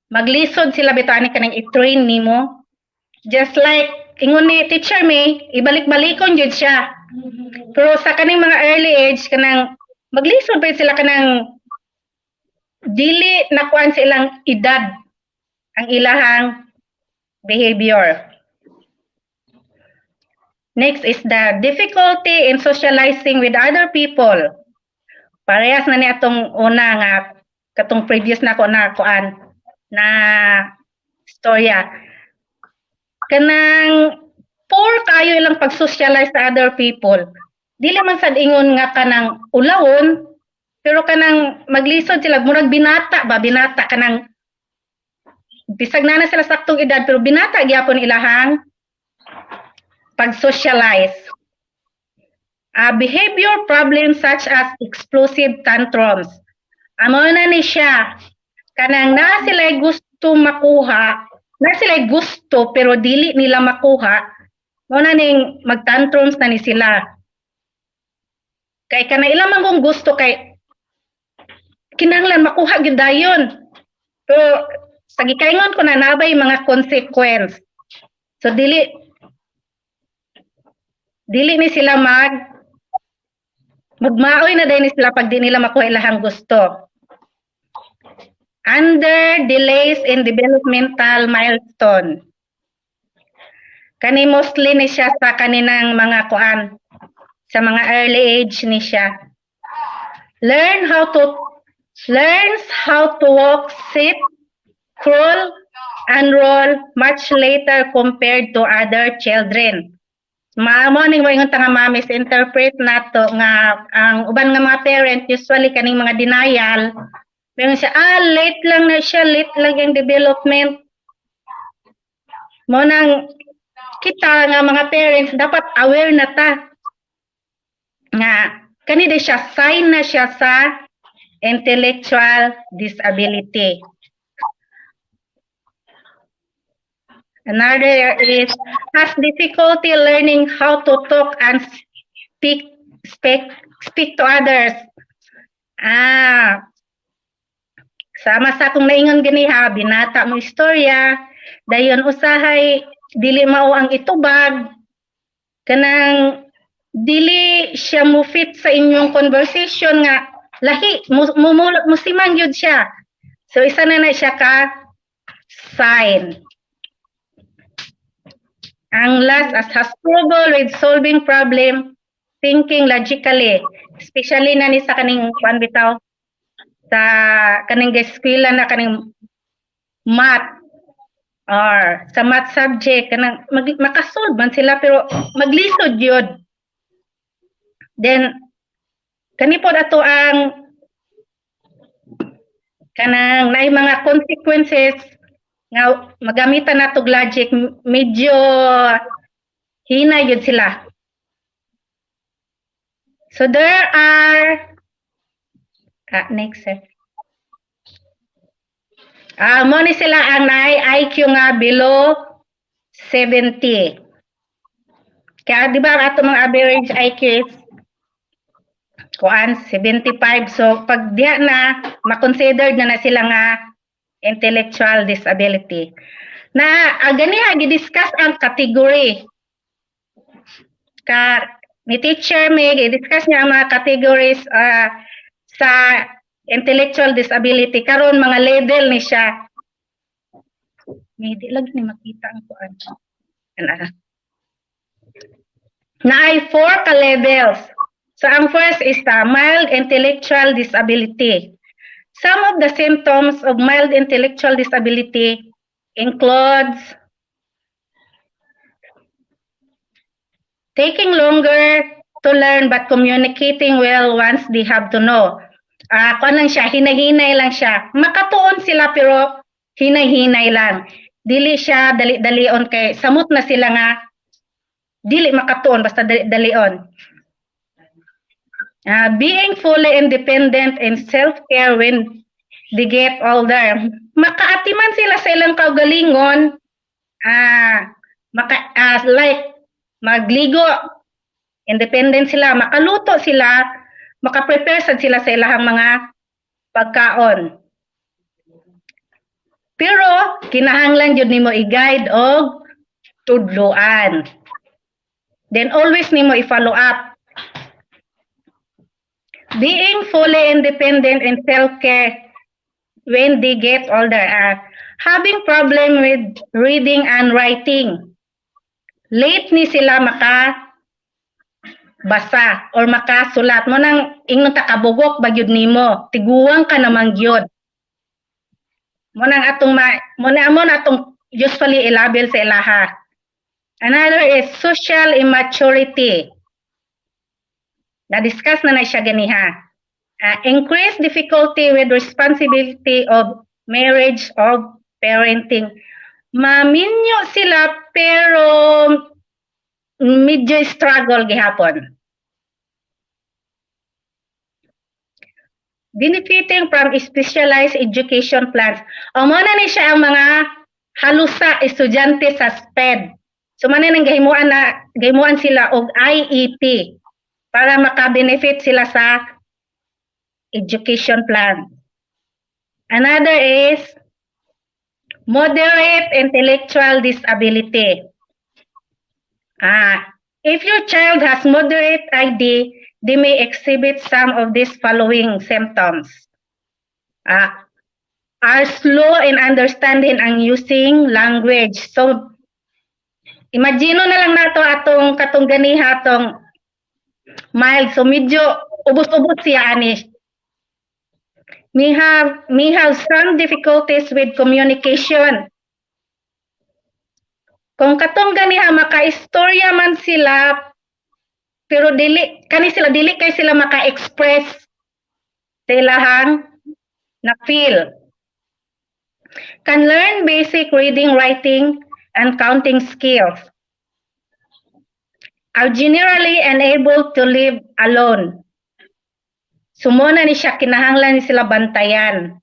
maglisod sila bitaw ani kanang i-train nimo. Just like ingon ni teacher May, ibalik-balikon jud siya. Pero sa kaning mga early age kanang maglisod pa sila kanang dili nakuan sa ilang edad ang ilahang behavior. Next is the difficulty in socializing with other people. Parehas na ni atong una nga katong previous na ko na kuan na storya. Kanang poor kayo ilang pag-socialize sa other people. Dili man sad ingon nga kanang ulawon, pero kanang maglisod sila murag binata kanang bisag na sila saktong edad pero binata gyapon ilahang pag-socialize. Behavior problems such as explosive tantrums. Amo na ni siya kanang na sila gusto makuha, na sila gusto pero dili nila makuha, mo na ning mag-tantrums na ni sila. Kay kana ilang man kung gusto kay kinahanglan makuha gyud dayon. Pero sa gikaingon ko na nabay mga consequence. So dili ni sila magmaoy na dahil sila pag di nila makuha ilahang gusto. Under delays in developmental milestone. Kani mostly ni siya sa kaninang mga kuan, sa mga early age ni siya. Learns how to walk, sit, crawl, and roll much later compared to other children. Maamo ning mo ingon ta nga ma-misinterpret nato nga ang uban nga mga parent usually kaning mga denial. Pero siya late lang na siya, late lang yung development. Mo nang kita nga mga parents dapat aware na ta nga kanina siya sign na siya sa intellectual disability. Another is has difficulty learning how to talk and speak to others. Sama sa akong naingon gani ha, binata mo istorya, dayon usahay dili mao ang itubag, kanang dili siya mo fit sa inyong conversation nga lahi musimang yun siya. So isa na siya ka sign. Ang last has trouble with solving problem, thinking logically, especially na ni sa kaning kuan bitaw sa kaning eskwela na kaning math or sa math subject kanang makasolve man sila pero maglisod yun. Then kani pod ato ang kanang naay mga consequences nga magamitan nato logic medyo hina yun sila. So there are next sir. Mo ni sila ang naay IQ nga below 70. Kaya di ba ato mga average IQ is kuan 75. So pag diha na ma-considered na sila nga intellectual disability. Na ganiha gi-discuss ang category. Ni teacher May gi-discuss niya ang mga categories sa intellectual disability karon mga level ni siya. May di lang ni makita ang kuan. Naay 4 ka levels. So ang first is mild intellectual disability. Some of the symptoms of mild intellectual disability includes taking longer to learn but communicating well once they have to know. Kuan lang siya, hinay-hinay lang siya. Makatuon sila pero hinay-hinay lang. Dili siya dali-dalion kay samot na sila nga dili makatuon basta dali-dalion. Being fully independent and self-care when they get older. Makaatiman sila sa ilang kaugalingon. Like magligo, independent sila, makaluto sila, makaprepare sad sila sa ilahang mga pagkaon. Pero kinahanglan jud nimo i-guide og tudloan. Then always nimo i-follow up. Being fully independent and self-care when they get older. Having problem with reading and writing. Late ni sila makabasa or makasulat mo nang ingnon ta kabugok bagyud nimo, tiguwang ka namang gyud. Mo nang atong mo na atong usually ilabel sa ilaha. Another is social immaturity. Na-discuss na siya ganiha. Increased difficulty with responsibility of marriage or parenting. Maminyo sila pero medyo struggle gihapon. Benefiting from specialized education plans. Mao na ni siya ang mga halusa estudyante sa SPED. So man nang gahimuan sila og IEP para maka-benefit sila sa education plan. Another is moderate intellectual disability. If your child has moderate ID, they may exhibit some of these following symptoms. Are slow in understanding and using language. So, imagine na lang nato katong ganiha atong mild. So, medyo ubos-ubos siya ani. May have some difficulties with communication. Kung katong ganiha maka-istorya man sila pero dili kay sila maka-express sa ilahang na feel. Can learn basic reading, writing, and counting skills. Are generally unable to live alone. Sumuna ni siya kinahanglan ni sila bantayan.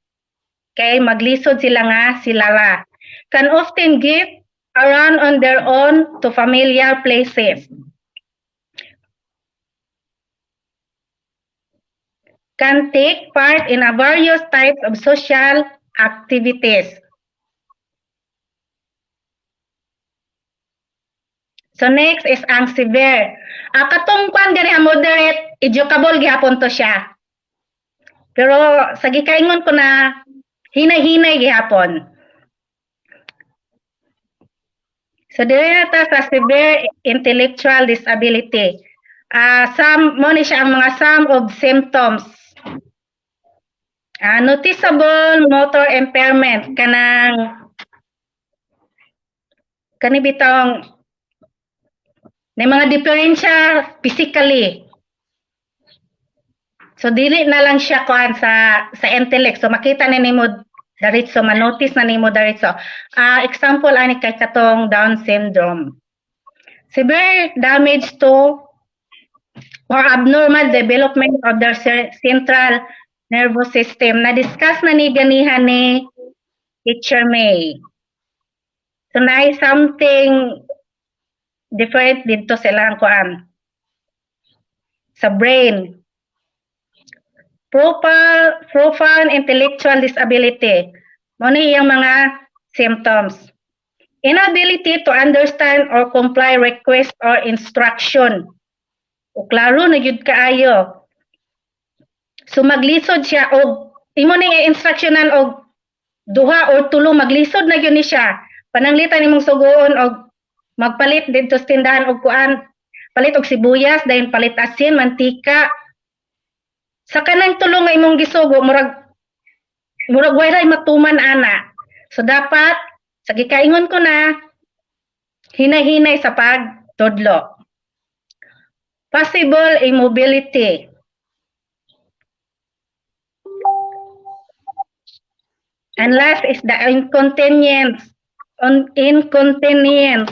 Kay maglisod sila nga silala. Can often get around on their own to familiar places. Can take part in a various types of social activities. So next is ang severe. Katong kwan gani moderate, educable gihapon to siya. Pero sa gikaingon ko na hinay-hinay gihapon. So dire ta sa severe intellectual disability. Mo ni siya ang mga some of symptoms. Noticeable motor impairment kani bitong may mga diferensya physically. So dili na lang siya kuan sa intellect. So makita ni nimo diretso, ma-notice na nimo diretso. Example ani kay katong Down syndrome. Severe damage to or abnormal development of their central nervous system. Na-discuss na ni ganihan ni Teacher May. So na something different dito sa ilang kuan sa brain. Profound intellectual disability. Mo ni iyang mga symptoms. Inability to understand or comply request or instruction. O klaro na gyud kaayo. So maglisod siya og imo ni instructionan og duha or tulo maglisod na gyud ni siya. Pananglitan imong sugoon og magpalit dito sa tindahan og kuan, palit og sibuyas, dayon palit asin, mantika. Sa kanang tulo nga imong gisugo, murag murag way matuman ana. So dapat sa gikaingon ko na hinay-hinay sa pagtudlo. Possible immobility. And last is the inconvenience. Inconvenience.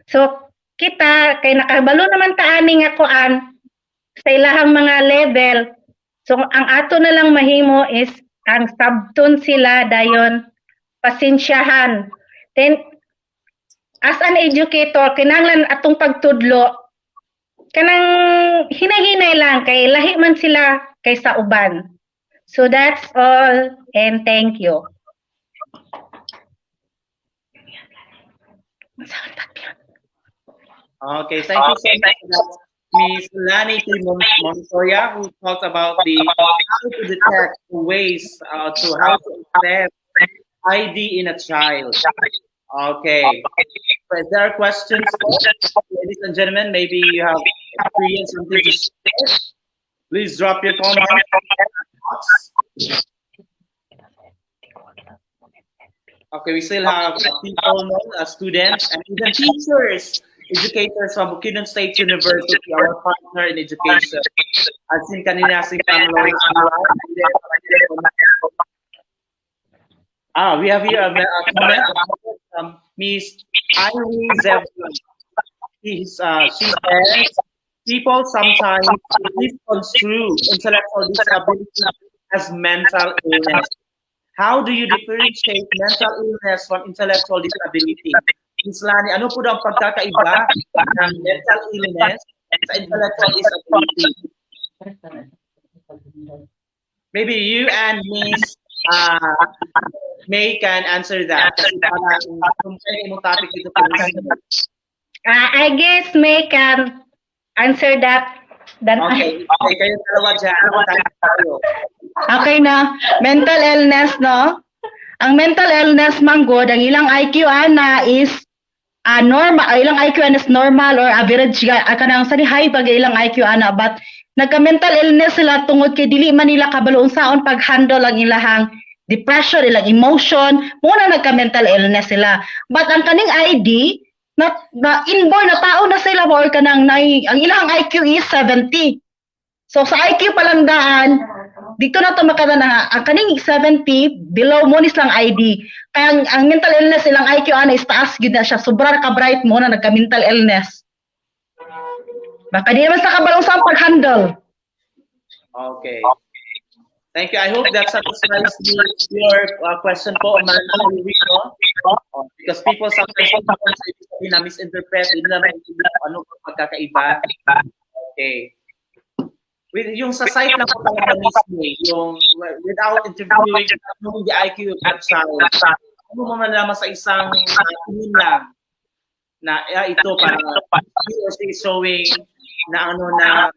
So kita kay nakabalo naman ta ani nga kuan sa ilahang mga level. So ang ato na lang mahimo is ang sabton sila dayon pasensyahan. Then as an educator kinahanglan atong pagtudlo kanang hinay-hinay lang kay lahi man sila kaysa uban. So that's all and thank you. Okay, thank you so much for that, Ms. Lani P. Montoya, who talked about the how to detect ways to how to assess ID in a child. Okay. So if there are questions, ladies and gentlemen, maybe you have experienced something to share. Please drop your comment in the box. Okay, we still have people, students, and even teachers, educators from Bukidnon State University, our partner in education. I've seen kanina si Pamela. We have here a comment from Ms. Irene Zevlon. She says, people sometimes misconstrue intellectual disability as mental illness. How do you differentiate mental illness from intellectual disability? Ms. Lani, ano po daw ang pagkakaiba ng mental illness sa intellectual disability? Maybe you and Ms. May can answer that. Kasi parang kung pwede mong topic dito po. I guess May can answer that. Okay, kayo dalawa dyan. Okay na, mental illness, no? Ang mental illness, manggod, ang ilang IQ ana is normal, ilang IQ ana is normal or average, kanang sa high pag ilang IQ ana, but nagka-mental illness sila tungod kay dili man nila kabalo unsaon pag-handle ang ilahang depression, ilang emotion, muna nagka-mental illness sila. But ang kaning ID, na inborn na tao na sila or kanang ang ilang IQ is 70. So sa IQ pa lang daan, dito na to makita na ang kaning 70 below mo nis lang ID. Kaya ang mental illness ilang IQ ana is taas gyud na siya, sobra ka bright mo na nagka mental illness. Baka di naman sa kabalong sa pag-handle. Okay. Thank you. I hope that satisfies your question po, because people sometimes misinterpret, hindi naman ano pagkakaiba. Okay. With yung sa site lang po talaga mismo, yung without interviewing the IQ of that child, ano mo malaman sa isang tingin lang na ito para he or she is showing na ano na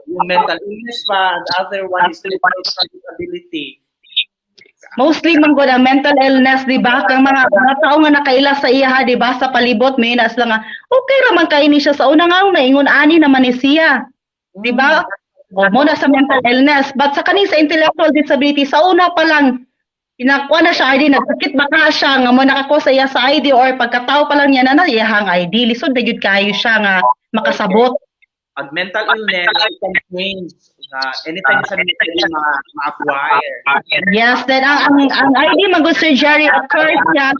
yung mental illness pa, the other one is disability. Mostly man gud ang mental illness, di ba? Kang mga tao nga nakaila sa iya, di ba? Sa palibot may nas lang okay ra man kay ni siya sa una nga naingon ani naman ni siya. Di ba? Mo na sa mental illness, but sa kaning sa intellectual disability sa una pa lang pinakuha na siya ID, nagsakit baka siya nga mo nakako sa iya sa ID or pagkatao pa lang niya na iyahang ID, lisod na gyud kayo siya nga makasabot. Ang mental illness can change anytime sa ma-acquire. Yes, then ang ID magud surgery occurs siya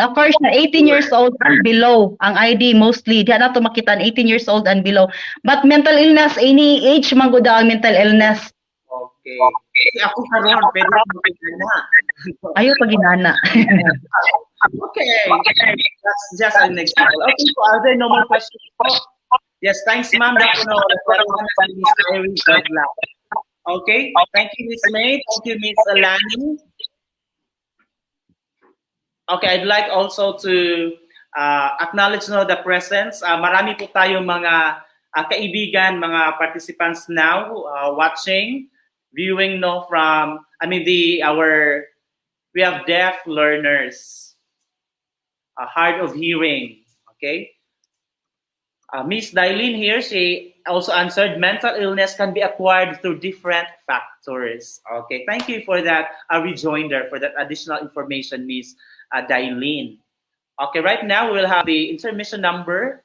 occurs na 18 years old and below. Ang ID mostly diha na to makita 18 years old and below. But mental illness any age magud ang mental illness. Okay. Kasi ako karon pwede ko magana. Ayo paginana. Okay. That's just an example. Okay, so are there no more questions? Yes, thanks, ma'am. Okay, thank you, Ms. May. Thank you, Ms. Alani. Okay, I'd like also to acknowledge the presence. Marami po tayong mga kaibigan, mga participants now watching, viewing from, we have deaf learners, hard of hearing, okay? Miss Dailin here, she also answered, mental illness can be acquired through different factors. Okay, thank you for that rejoinder, for that additional information, Miss Dailin. Okay, right now we'll have the intermission number.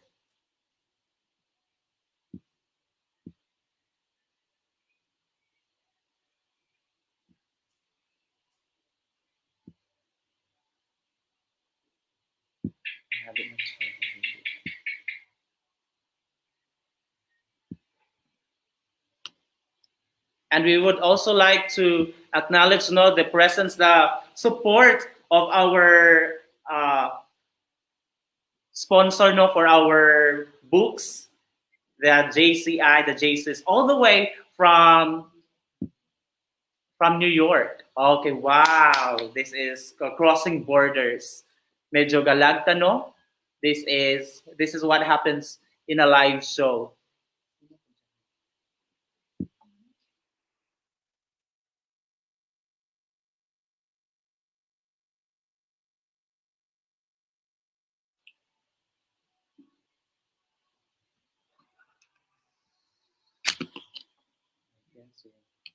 And we would also like to acknowledge the presence, the support of our sponsor for our books, the JCI, the JCs, all the way from New York. Okay, wow. This is crossing borders. Medyo galagta, no? This is what happens in a live show.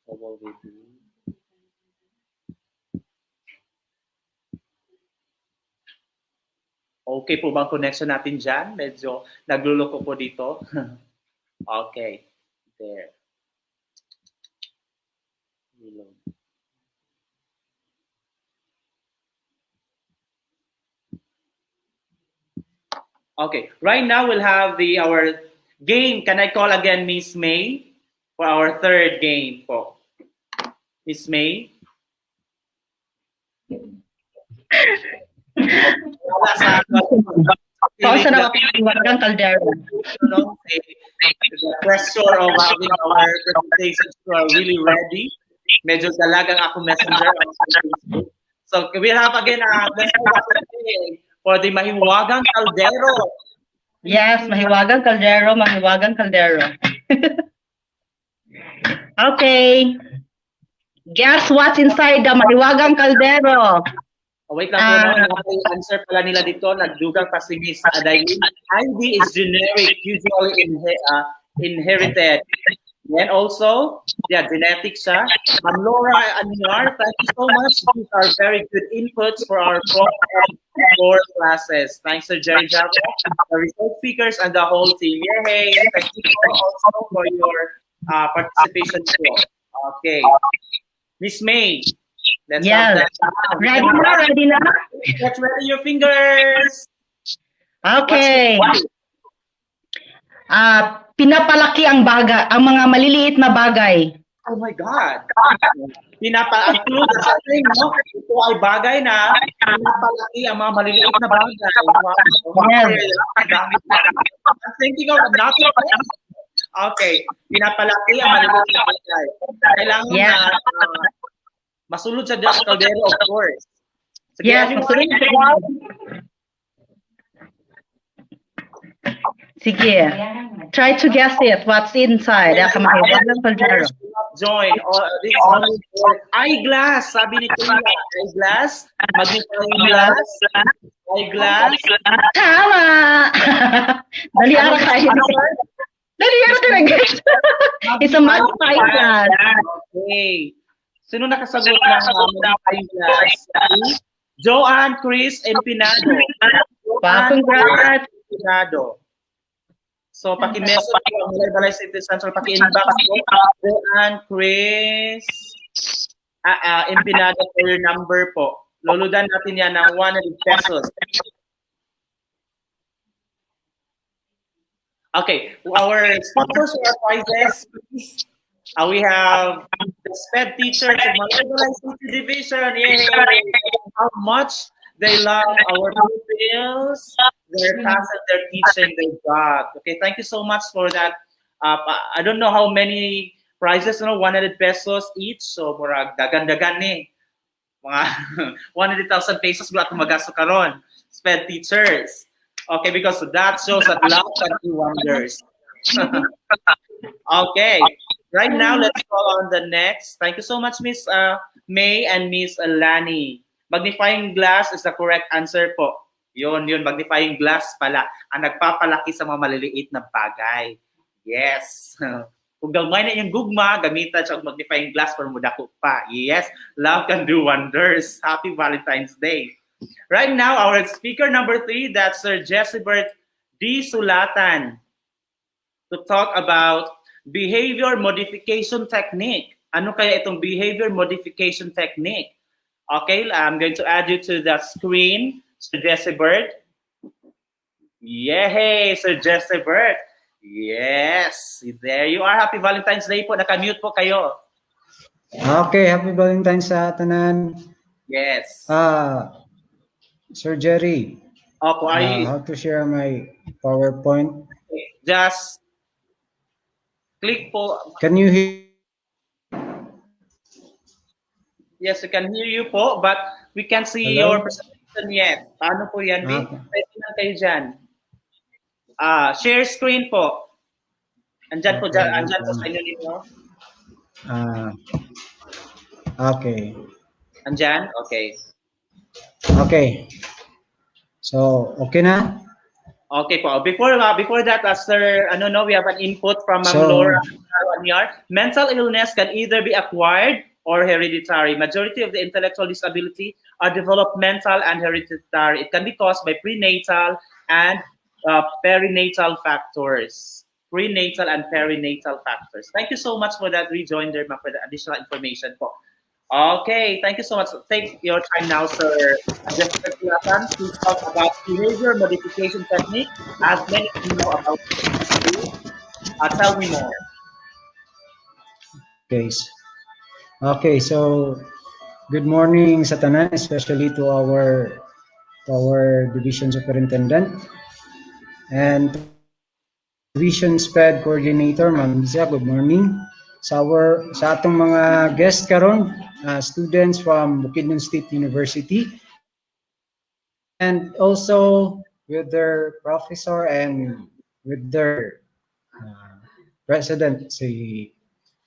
What will we do? Okay po bang connection natin dyan? Medyo nagluloko po dito. Okay. There. Reload. Okay. Right now we'll have our game. Can I call again Miss May for our third game po? Miss May? Also na Mahiwagang Caldero. The pressure of having our presentations really ready. Medyo dalagang ako messenger. So we have again for the Mahiwagang Caldero. Yes, Mahiwagang Caldero, Mahiwagang Caldero. Okay. Guess what's inside the Mahiwagang Caldero? Oh, wait lang po, no? Answer pala nila dito, nagdugang pa si Miss Dailin. ID is generic, usually inherited. Then also, genetic siya. Laura Anyar, thank you so much. These are very good inputs for our core classes. Thanks to Jerry Java, the resource speakers, and the whole team. Yay! Thank you also for your participation too. Okay. Miss May. Yes. Ready na? Get ready your fingers. Okay. Pinapalaki ang mga maliliit na bagay. Oh my God. Pinapalaki sa atin, no? Ito ay bagay na pinapalaki ang mga maliliit na bagay. Yes. I'm thinking of nothing. Okay. Pinapalaki ang maliliit na bagay. Kailangan na masulod sa Caldero, of course. Sige, yes, masulod sa Sige. Try to guess it. What's inside? Join. This only for eyeglass. Sabi ni Kuya. Eyeglass. Magnifying glass. Eyeglass. Tama! Dali araw tayo. Dali araw talaga. It's a magnifying glass. Okay. Sino nakasagot ng eyeglass? Joanne Chris Empinado. Congrats. Empinado. So, paki-message ko ang Balay City Central, paki-inbox ko. Joanne Chris Empinado for your number po. Luludan natin yan ng 100 pesos. Okay, our sponsors for our prizes, please. We have the SPED teachers of Balay City Division. Yay! How much they love our pupils, their passion, their teaching, their job. Okay, thank you so much for that. I don't know how many prizes, 100 pesos each. So, murag dagan-dagan ni. Mga 100,000 pesos gulat magasto karon. SPED teachers. Okay, because that shows that love can do wonders. Okay. Right now, let's go on the next. Thank you so much, Miss May and Miss Lani. Magnifying glass is the correct answer po. Yun, magnifying glass pala. Ang nagpapalaki sa mga maliliit na bagay. Yes. Kung gamay na yung gugma, gamitan siya og magnifying glass para mudako pa. Yes, love can do wonders. Happy Valentine's Day. Right now, our speaker number 3, that's Sir Jessibert D. Sulatan, to talk about behavior modification technique. Ano kaya itong behavior modification technique? Okay, I'm going to add you to the screen, Sir Jessibert. Yay, Sir Jessibert. Yes, there you are. Happy Valentine's Day po. Naka-mute po kayo. Okay, happy Valentine's sa tanan. Yes. Sir Jerry, Opo, how to share my PowerPoint? just click po. Can you hear? Yes, we can hear you po, but we can't see Hello? your presentation yet. Paano po yan, B? Okay. Pwede na kayo dyan. Share screen po. Andyan po, Okay, andyan po sa inyo ninyo. Okay. Andyan? Okay. Okay. So, okay na? Okay po. Before that, Sir, we have an input from So- Laura Anyar. Mental illness can either be acquired or hereditary. Majority of the intellectual disability are developmental and hereditary. It can be caused by prenatal and perinatal factors. Prenatal and perinatal factors. Thank you so much for that rejoinder, for the additional information po. Okay, thank you so much. Take your time now, Sir. Just please talk about behavior modification technique. As many of you know about it, tell me more. Okay, so good morning sa tanan, especially to our division superintendent and division SPED coordinator, Ma'am Lisa. Good morning. Sa atong mga guest karon, students from Bukidnon State University, and also with their professor and with their president, si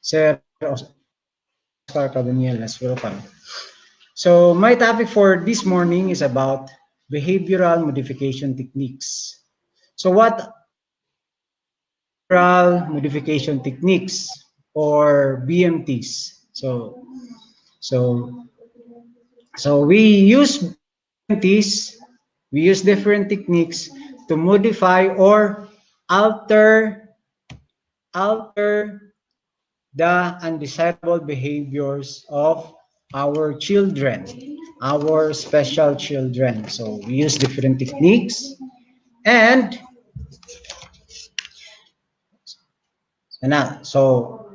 Sir Oscar Cabanielas. Welcome. So my topic for this morning is about behavioral modification techniques. So what behavioral modification techniques or BMTs? So we use BMTs. We use different techniques to modify or alter the undesirable behaviors of our children, our special children. So we use different techniques and so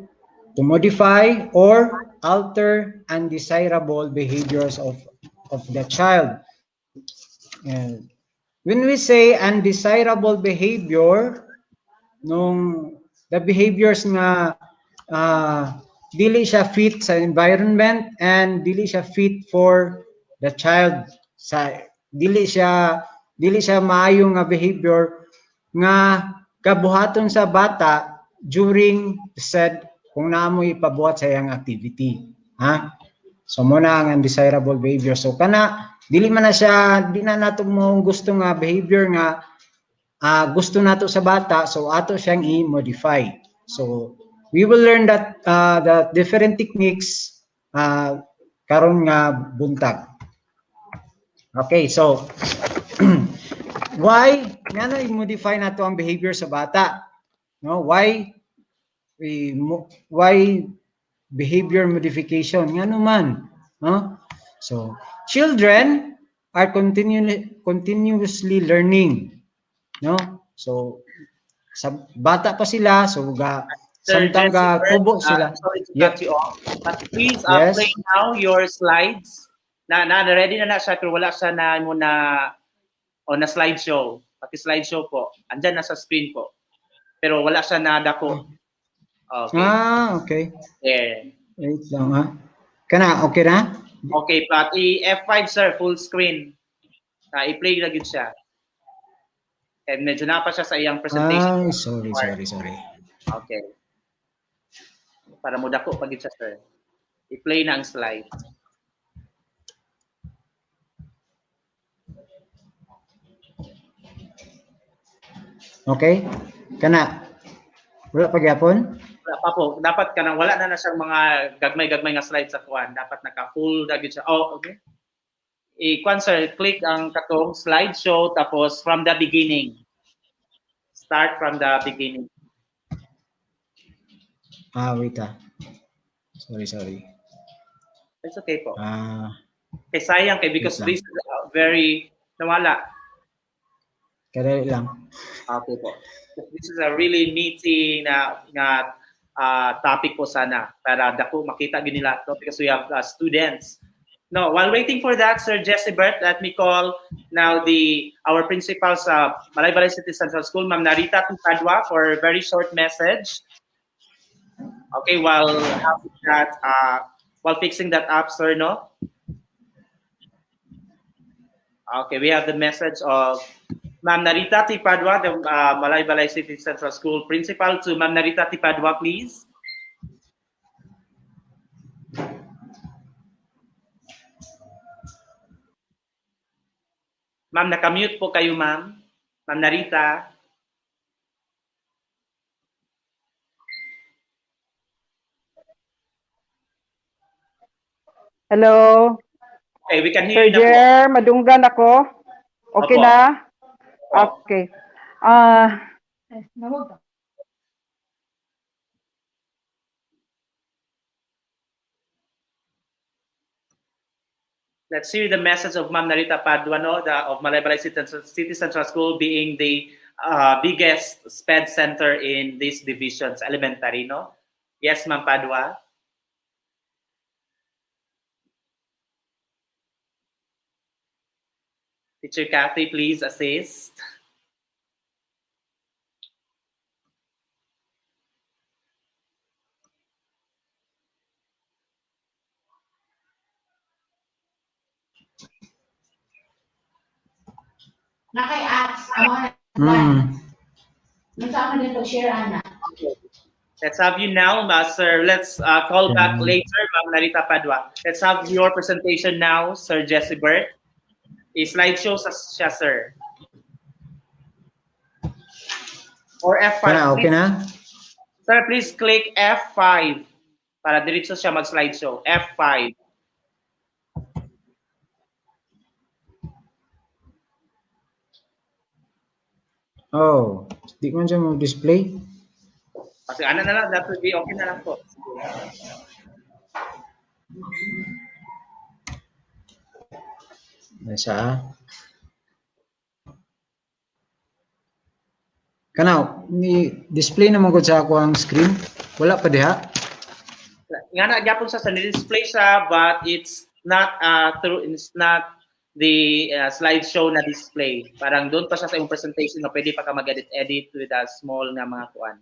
to modify or alter undesirable behaviors of the child. And when we say undesirable behavior, the behaviors nga dili siya fit sa environment and dili siya fit for the child, dili siya maayo nga behavior nga kabuhaton sa bata during said kung naamo ipabuhat sa iyang activity, so mo na ang undesirable behavior. So kana dili na nato mo gusto nga behavior nga gusto nato sa bata, so ato siyang i-modify. So we will learn that the different techniques karon nga buntag. Okay, so why ngano i-modify nato ang behavior sa bata? Why behavior modification? Ngano man? So children are continuously learning. So sa bata pa sila, so samtang tubo sila. Sorry to cut you off, but please play now your slides. Ready na siya, pero wala siya na na slideshow. Pati slideshow po. Andyan na sa screen po. Pero wala siya na dako. Okay. Okay. Yeah. Wait lang okay na? Okay, pati F5 sir, full screen. I-play na gid siya. And medyo na pa siya sa iyang presentation. Sorry. Okay. Para mo dako pag siya sir. I-play na ang slide. Okay? Kana. Wala pa gyapon? Wala pa po. Dapat ka nang wala na siyang mga gagmay-gagmay nga slides sa kuan. Dapat naka-full na gyud siya. Oh, okay. I-kuan sir, click ang katong slideshow tapos from the beginning. Start from the beginning. Wait Sorry. It's okay po. Kay sayang kay because Wait lang. this is very nawala. Kadali lang. Okay po. This is a really meaty na topic po sana para dako makita gyud nila to because we have students. No, while waiting for that, Sir Jesse Bert, let me call now our principal sa Balay City Central School, Ma'am Narita Padua, for a very short message. Okay, while having that, while fixing that up, sir, no? Okay, we have the message of Ma'am Narita Padua, the Balay City Central School principal, to Ma'am Narita Padua, please. Ma'am, nakamute po kayo, ma'am. Ma'am Narita. Hello. Okay, we can Sir hear you na po. Jer, madunggan ako. Okay Opo. na? Okay. Let's hear the message of Ma'am Narita Padua, no, of Balay City Central School being the biggest SPED center in these divisions, elementary, no? Yes, Ma'am Padua. Teacher Kathy, please assist. Naka-apps. Nasama din pag-share, Ana. Let's have you now, sir. Let's call back later, Ma'am Narita Padua. Let's have your presentation now, Sir Jesse Bert. I-slideshow siya, sir. Or F5. Okay na? Sir, please click F5 para diretso siya mag-slideshow. F5. Oh, di man siya mag-display. Kasi ano na lang, that will be okay na lang po. Nasa? Kanaw, ni-display naman ko sa ako ang screen. Wala pa diha? Nga na, gyapon sa display siya, but it's not the slideshow na display. Parang doon pa siya sa yung presentation na pwede pa ka mag-edit with a small na mga kuan.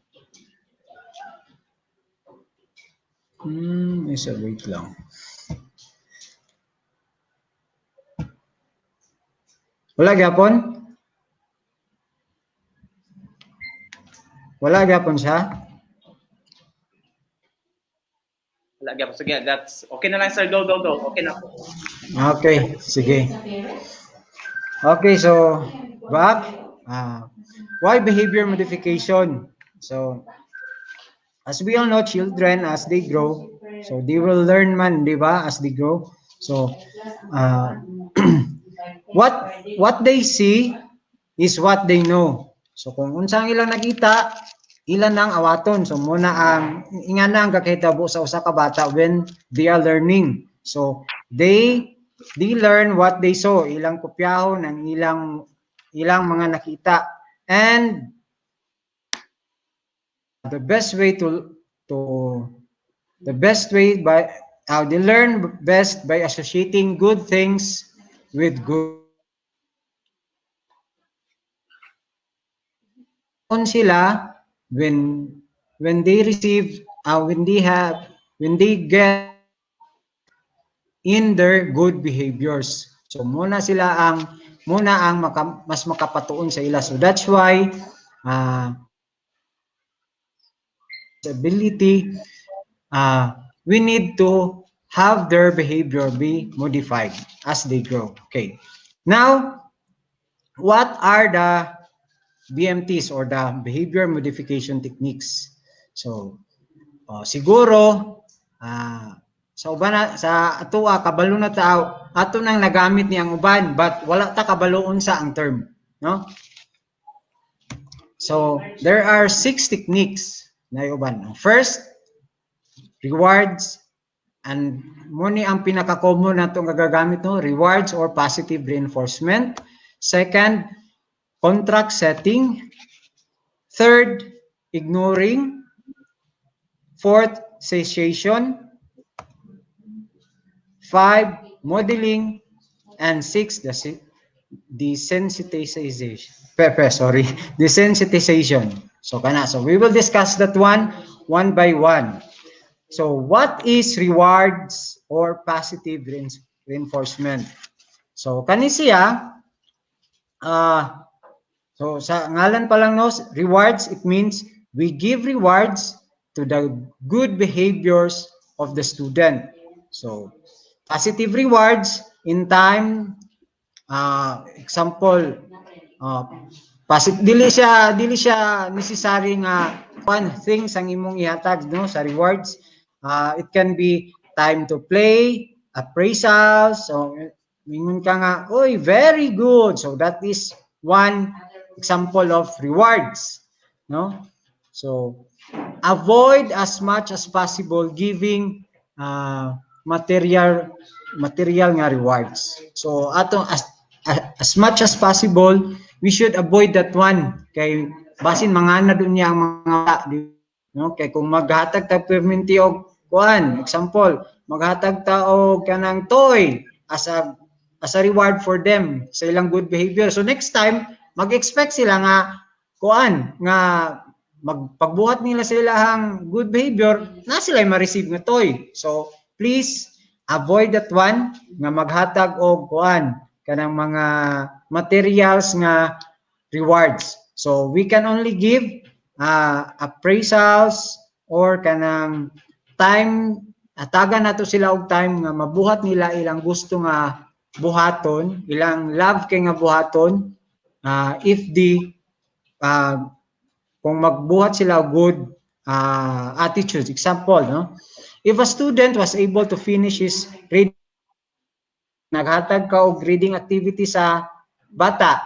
Isa, wait lang. Wala gyapon? Wala gyapon siya? Wala gyapon. Sige, that's okay na lang, sir. Go. Okay na po. Okay, sige. Okay, so back. Why behavior modification? So, as we all know, children, as they grow, so they will learn man, di ba, as they grow. So, what they see is what they know. So, kung unsang ilang nakita, ilan ang awaton. So, muna ang ingan ang kakitabo sa usa ka bata when they are learning. So, they learn what they saw. Ilang kopyahon ang ilang mga nakita. And the best way they learn best by associating good things with good. Sila when they receive when they get in their good behaviors. So muna ang mas makapatuon sa ila. So that's why ability we need to have their behavior be modified as they grow. Okay. Now, what are the BMTs or the behavior modification techniques? So, siguro sa uban sa atoa kabalo na tao ato nang nagamit niyang uban but wala ta kabaloon sa ang term, no? So, there are 6 techniques na uban. First, rewards, and muni ang pinaka-common na itong gagagamit, no? Rewards or positive reinforcement. Second, contract setting. Third, ignoring. Fourth, cessation. 5, modeling. And 6, desensitization. Desensitization. So, we will discuss that one by one. So, what is rewards or positive reinforcement? So, kani siya, so sa ngalan pa lang, no, rewards, it means we give rewards to the good behaviors of the student. So, positive rewards in time, example, dili siya necessary nga things ang imong ihatag, no, sa rewards. It can be time to play, appraisals, so mingon ka nga, oy, very good. So that is one example of rewards, no? So avoid as much as possible giving material nga rewards. So ato as much as possible we should avoid that one kay basin mangana dun niya ang mga, no? Kay kung maghatag ta perminti og kuan, example, maghatag ta og kanang toy as a reward for them sa ilang good behavior. So next time mag-expect sila nga kuan nga pagbuhat nila sa ilang good behavior na sila ma-receive nga toy. So please avoid that one nga maghatag og kuan kanang mga materials nga rewards. So we can only give appraisals or kanang time, atagan nato sila og time nga mabuhat nila ilang gusto nga buhaton, ilang love kay nga buhaton, if kung magbuhat sila og good attitude. Example, no? If a student was able to finish his reading, naghatag ka og reading activity sa bata.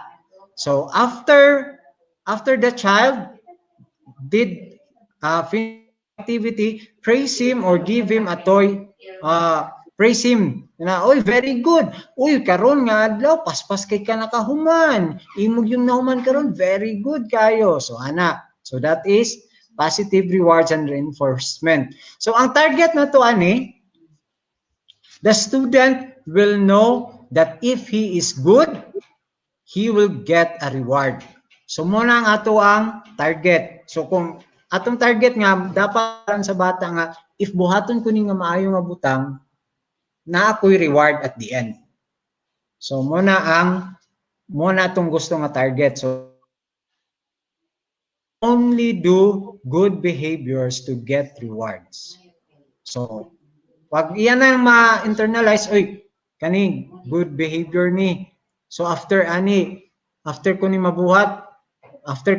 So after the child did finish activity, praise him or give him a toy. Praise him na, oy, very good, uy, karon nga adlaw paspas kay ka nakahuman, imog yung nahuman karon, very good kayo. So so that is positive rewards and reinforcement. So ang target na to ani, the student will know that if he is good, he will get a reward. So muna ang ato ang target. So kung atong target nga dapat lang sa bata nga, if buhaton ko ni nga maayo nga butang, na ako'y reward at the end. So muna atong gusto nga target. So only do good behaviors to get rewards. So pag iyan na ma-internalize, oy, kani good behavior ni. So after ko ni mabuhat, after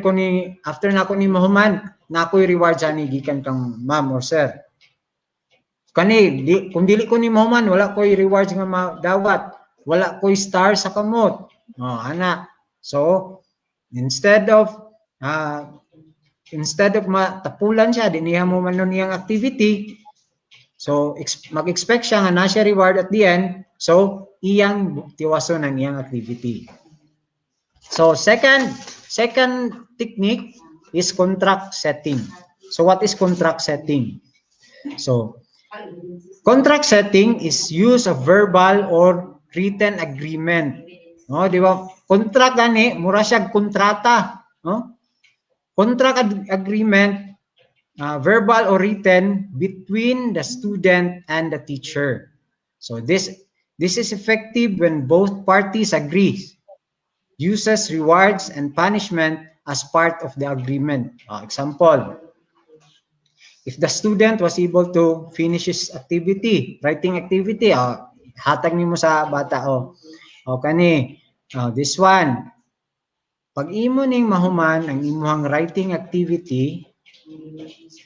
na ko ni mahuman, na ako'y reward ani gikan kang ma'am or sir. Kani kung dili ko ni mahuman, wala ko'y rewards nga madawat, wala ko'y star sa kamot. So instead of matapulan siya, di niya mo man niyang activity, so mag-expect siya nga na siya reward at the end, so iyang tiwason ang iyang activity. So second technique is contract setting. So what is contract setting? So contract setting is use of verbal or written agreement. No, di ba? Contract gani, mura siya kontrata, no? Contract agreement, verbal or written, between the student and the teacher. So this is effective when both parties agree, uses rewards and punishment as part of the agreement. Example, if the student was able to finish his activity, writing activity, hatag nimo sa bata, kani, this one, pag imo ning mahuman ang imuhang writing activity,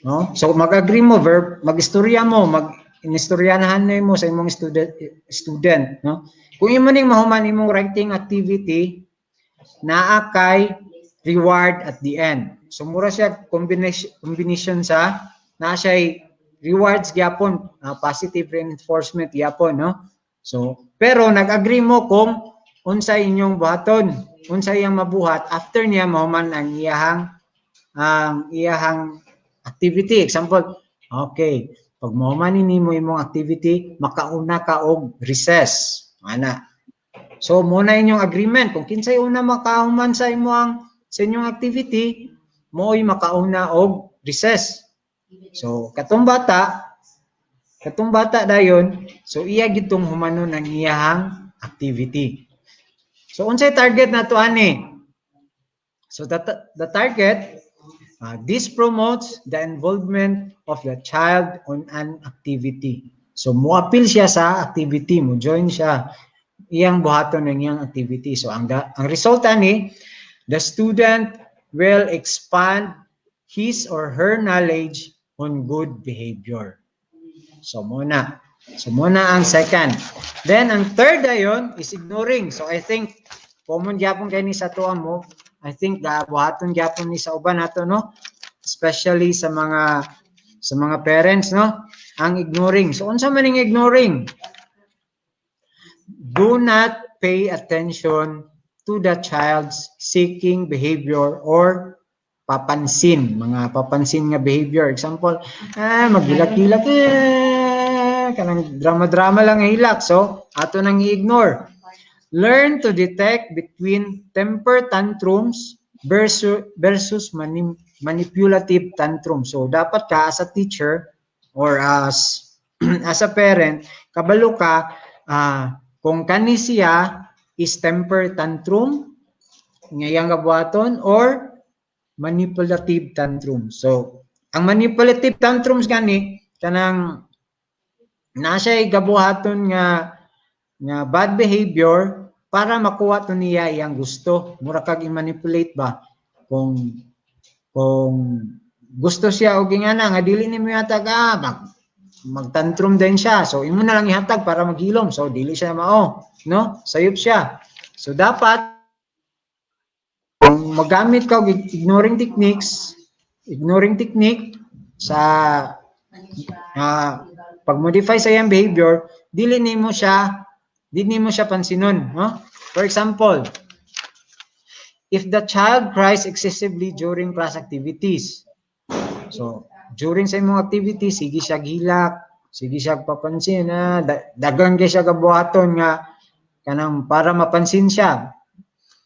No? So mag-agree mo, verb, mag-istorya mo, inistoryahan mo sa imong student, no? Kung imo ning mahuman imong writing activity, naa kay reward at the end. So mura siya combination sa naa siya rewards gyapon, positive reinforcement gyapon, no? So pero nag-agree mo kung unsay inyong buhaton, unsay iyang mabuhat after niya mahuman ang iyahang activity. Example, okay, pag mahuman nimo imong activity, makauna ka og recess. Ana. So muna inyong agreement kung kinsay una makahuman sa inyong activity, mooy makauna og recess. So katong bata dayon, so iya gitong humanon ang iyahang activity. So unsay target nato ani? So the target, this promotes the involvement of the child on an activity. So mo-appeal siya sa activity, mo join siya iyang buhaton ng iyang activity. So ang result ani, the student will expand his or her knowledge on good behavior. So muna ang second. Then ang third ayon is ignoring. So I think common gyapon kay ni sa tuwa mo. I think buhaton gyapon ni sa uban nato, no? Especially sa mga parents, no? Ang ignoring. So unsa man ning ignoring? Do not pay attention to the child's seeking behavior or papansin, mga papansin nga behavior. Example, maghilak-hilak, kanang drama-drama lang hilak. So, ato nang i-ignore. Learn to detect between temper tantrums versus manipulative tantrums. So, dapat ka as a teacher or as a parent, kabalo ka, kung kani siya is temper tantrum, ngayang gabuhaton, or manipulative tantrum. So, ang manipulative tantrums gani, kanang nasa gabuhaton nga bad behavior para makuha to niya iyang gusto. Mura kag i-manipulate ba? Kung gusto siya o gingana nga dili nimo yatag magtantrum din siya. So imo na lang ihatag para maghilom. So dili siya mao, no? Sayop siya. So dapat kung magamit ka og ignoring technique sa pag-modify sa iyang behavior, dili nimo siya pansinon, no? For example, if the child cries excessively during class activities, so during sa imong activities, sige siya gilak, sige siya papansin, dagang siya gabuhaton nga kanang para mapansin siya.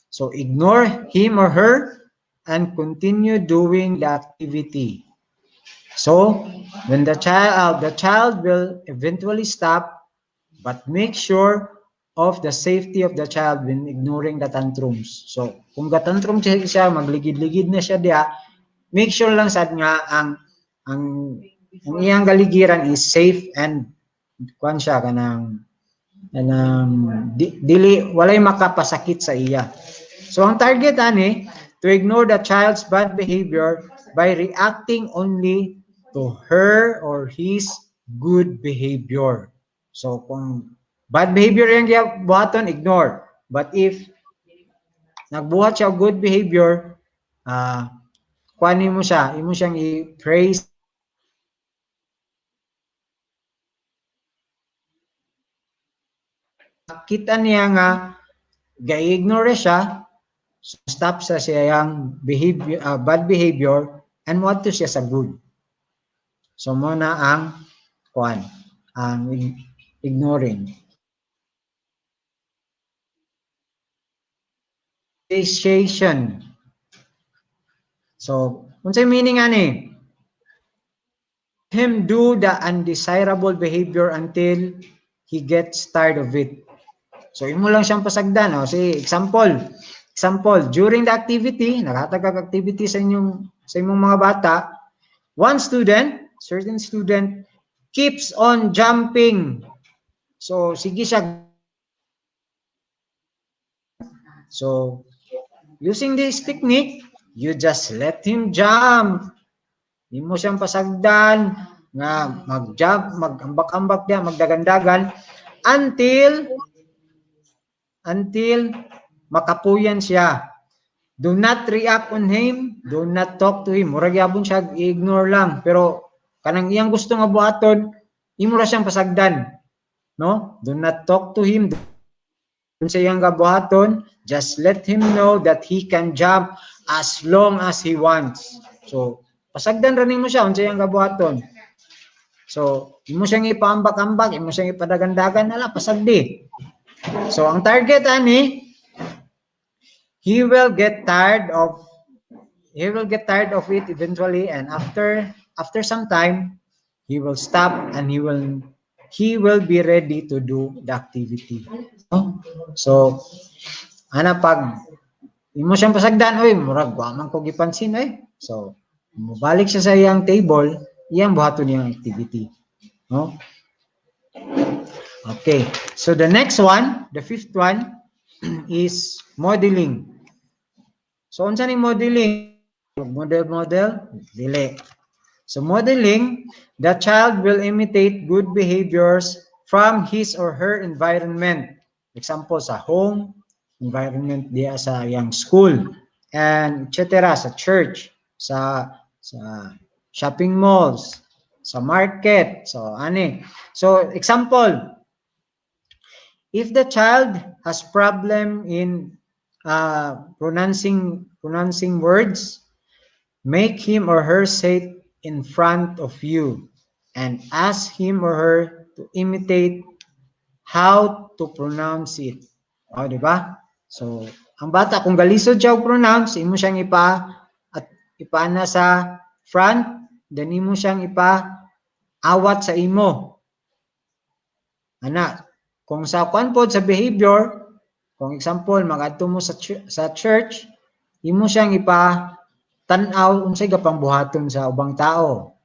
So ignore him or her and continue doing the activity. So when the child will eventually stop, but make sure of the safety of the child when ignoring the tantrums. So kung gatantrum siya, magligid-ligid na siya diya, make sure lang sad nga ang iyang galigiran is safe and kuan siya kanang dili walay makapasakit sa iya. So ang target ani to ignore the child's bad behavior by reacting only to her or his good behavior. So kung bad behavior yung buhaton, ignore. But if nagbuhat siya good behavior, kuhanin mo siya, imo siyang i-praise. Kita niya nga ga-ignore siya, so stop sa siyang behavior, bad behavior, and what to siya sa good. So muna ang ignoring. Appreciation. So, unsay meaning ani? Him do the undesirable behavior until he gets tired of it. So, imo lang siyang pasagdan. O, say, example, during the activity, nakatagag activity sa imong mga bata, certain student, keeps on jumping. So, sige siya. So, using this technique, you just let him jump. imo siyang pasagdan nga mag-job, mag-ambak-ambak diya, magdagandagan until makapuyan siya. Do not react on him, do not talk to him. Murag yabon siya ignore lang, pero kanang iyang gusto nga buhaton, imo ra siyang pasagdan. No? Do not talk to him. Dun sa iyang gabuhaton, just let him know that he can jump as long as he wants. So, pasagdan ra nimo siya unsa iyang gabuhaton. So, imo siyang ipaambak-ambak, imo siyang ipadagandagan nala pasagdi. So, ang target ani, he will get tired of it eventually, and after some time he will stop and he will be ready to do the activity. So ana pag imo siyang pasagdan, oy murag wa man ko gipansin so mobalik siya sa iyang table, iyang buhaton niyang activity. Okay, so the next one, the fifth one is modeling. So unsa ni modeling? Model, dili. So modeling, the child will imitate good behaviors from his or her environment. Example, sa home, environment diya sa iyang school, and etc. sa church, sa shopping malls, sa market. So ani. So example, if the child has problem in pronouncing words, make him or her say it in front of you and ask him or her to imitate how to pronounce it. O, di ba? So, ang bata, kung galisod siya pronounce, imo siyang ipaana sa front, then imo siyang ipaawat sa imo. Ana, kung sa kwan po sa behavior, kung example, mag-adto mo sa church, imo siyang tanaw unsay gapang buhaton sa ubang tao.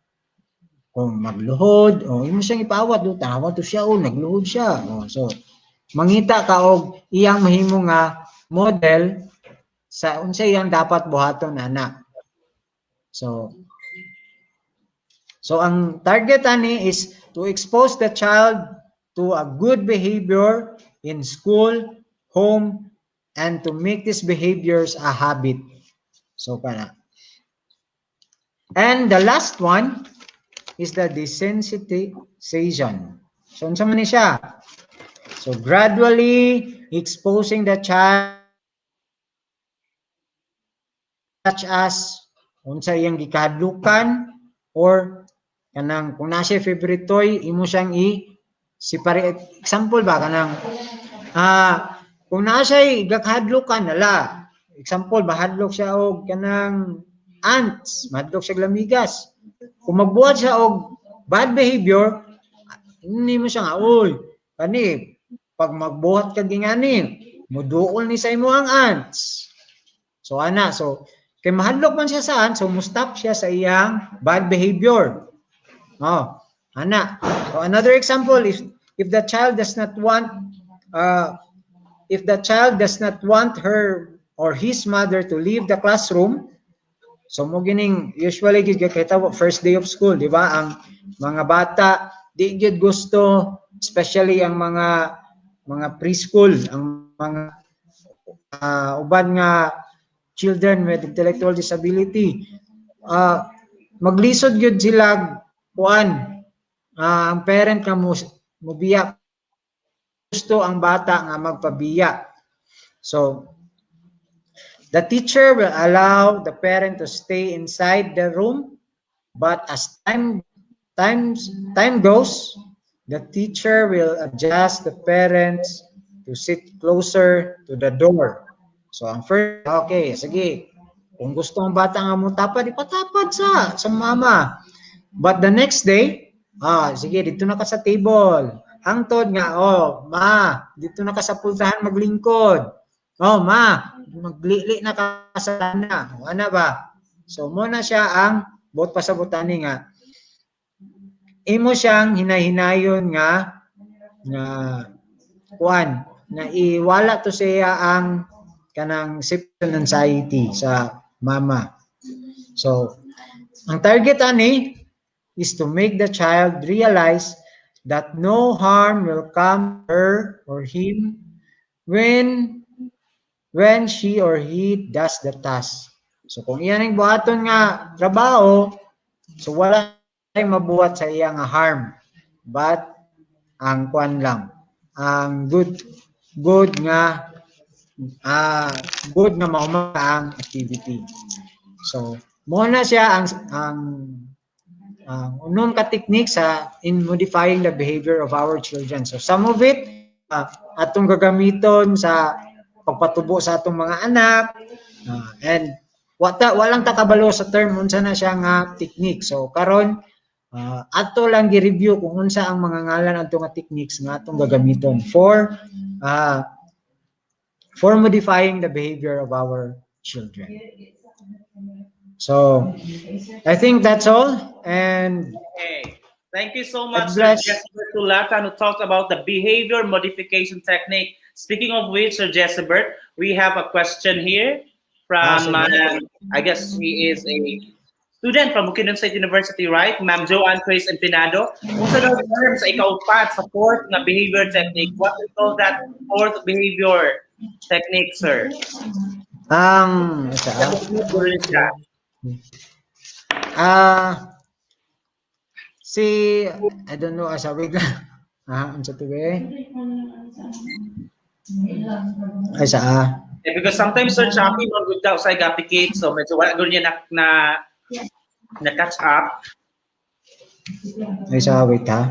Kung magluhod, imo siyang ipaawat do, tanawa to siya, nagluhod siya. So mangita ka og iyang mahimo nga model sa unsay iyang dapat buhaton anak. So ang target ani is to expose the child to a good behavior in school, home, and to make these behaviors a habit. So kana. And the last one is the desensitization. So unsa man ni siya? So gradually exposing the child, such as unsa iyang gikahadlukan, or kanang kung nasa favorite toy, imo siyang separate. Example ba kanang kung nasa gikahadlukan nala, example mahadlok siya og kanang ants, mahadlok siya lamigas. Kung magbuhat siya og bad behavior, hindi mo siya nga, uy, kani, pag magbuhat ka gingani, muduol ni sa imo ang ants. So ana, so kay mahadlok man siya sa ants, so mustap siya sa iyang bad behavior. Ana. So another example, if the child does not want her or his mother to leave the classroom, so mo gining usually kita first day of school, di ba? Ang mga bata di gyud gusto, especially ang mga preschool, ang mga uban nga children with intellectual disability, maglisod gyud sila kuan, ang parent nga mo biya, gusto ang bata nga magpabiya. So the teacher will allow the parent to stay inside the room, but as time goes, the teacher will adjust the parents to sit closer to the door. So ang first, okay, sige, kung gusto ng bata nga mo tapad, ipatapad sa mama. But the next day, sige, dito na ka sa table. Hangtod nga, ma, dito na ka sa pultahan maglingkod. Ma, maglili na ka sa lana. Ano ba? So, muna siya ang buot pasabutani nga. Imo siyang hinahinayon nga kuan, na iwala to siya ang kanang separation anxiety sa mama. So, Ang target ani is to make the child realize that no harm will come to her or him when she or he does the task. So kung iyan ang buhaton nga trabaho, so wala tayong mabuhat sa iya nga harm. But ang kwan lang, ang good nga mauma ang activity. So mo na siya ang unom ka technique sa in modifying the behavior of our children. So some of it atong gagamiton sa pagpatubo sa atong mga anak, and walang takabalo sa term unsa na siya nga technique. So karon ato lang gi-review kung unsa ang mga ngalan adto nga techniques nga atong gagamiton for modifying the behavior of our children. So I think that's all, and Okay. Thank you so much, God Sir bless. Jessibert Tulatan, who talked about the behavior modification technique. Speaking of which, Sir Jessibert, we have a question here from, I guess she is a student from Bukidnon State University, right? Ma'am Joanne Grace Empinado. Kung sa daw term sa ikaw-pat sa fourth na behavior technique, what we call that fourth behavior technique, sir? Si I don't know asa wait lang. Unsa to be? Ay sa Because sometimes Sir Chappie not good daw sa applicate, so medyo wala gud niya na catch up. Ay sa wait ha.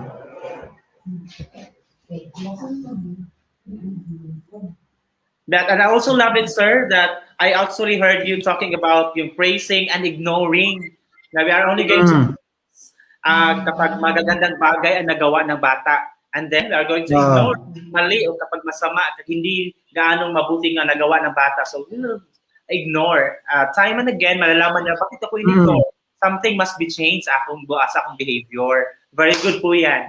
That, and I also love it, sir, that I actually heard you talking about yung praising and ignoring. Na we are only going to kapag magagandang bagay ang nagawa ng bata. And then we are going to ignore mali o kapag masama at hindi gaano mabuti nga nagawa ng bata. So we'll ignore. Time and again, malalaman niya, bakit ako ignore? Something must be changed sa akong behavior. Very good po yan.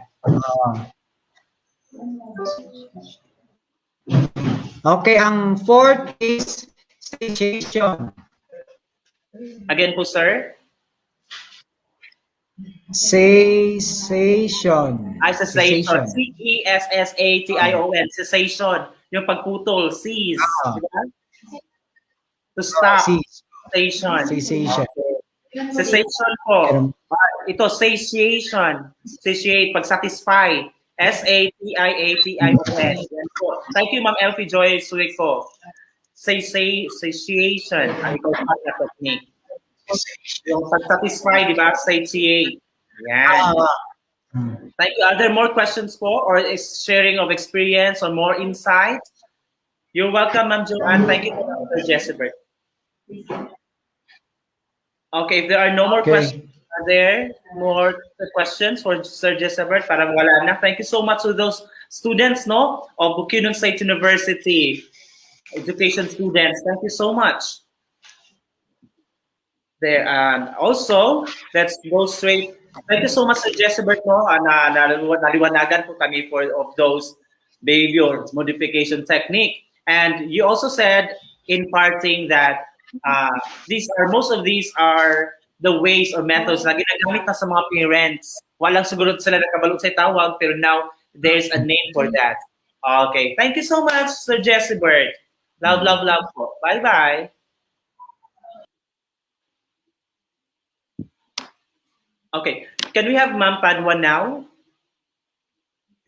Okay, ang fourth is satiation. Again po, sir. Cessation. Cessation. C-E-S-S-A-T-I-O-N. Cessation. Yung pagputol. Cease. Diba? To stop. Cessation. Cessation. Cessation po. Ito, satiation. Satiate. Pag-satisfy. S-A-T-I-A-T-I-O-N. Thank you, Ma'am Elfie Joy Suico. Satiation. Ang ikaw pa na technique. Yung pag-satisfy, di ba? Satiate. Yan. Thank you. Are there more questions po? Or is sharing of experience or more insight? You're welcome, Ma'am Joanne. Thank you, Mr. Jessibert. Okay, if there are no more questions, are there more questions for Sir Jessibert? Parang wala na. Thank you so much to those students, no, of Bukidnon State University, education students. Thank you so much. There, and also, let's go straight. Thank you so much, Sir Jessibert, no, naliwanagan po kami of those behavior modification technique. And you also said in parting that most of these are the ways or methods na ginagamit na sa mga parents. Walang siguro sila nakabalot sa tawag, pero now there's a name for that. Okay. Thank you so much, Sir Jessibert. Love, love, love po. Bye-bye. Okay. Can we have Ma'am Padua now?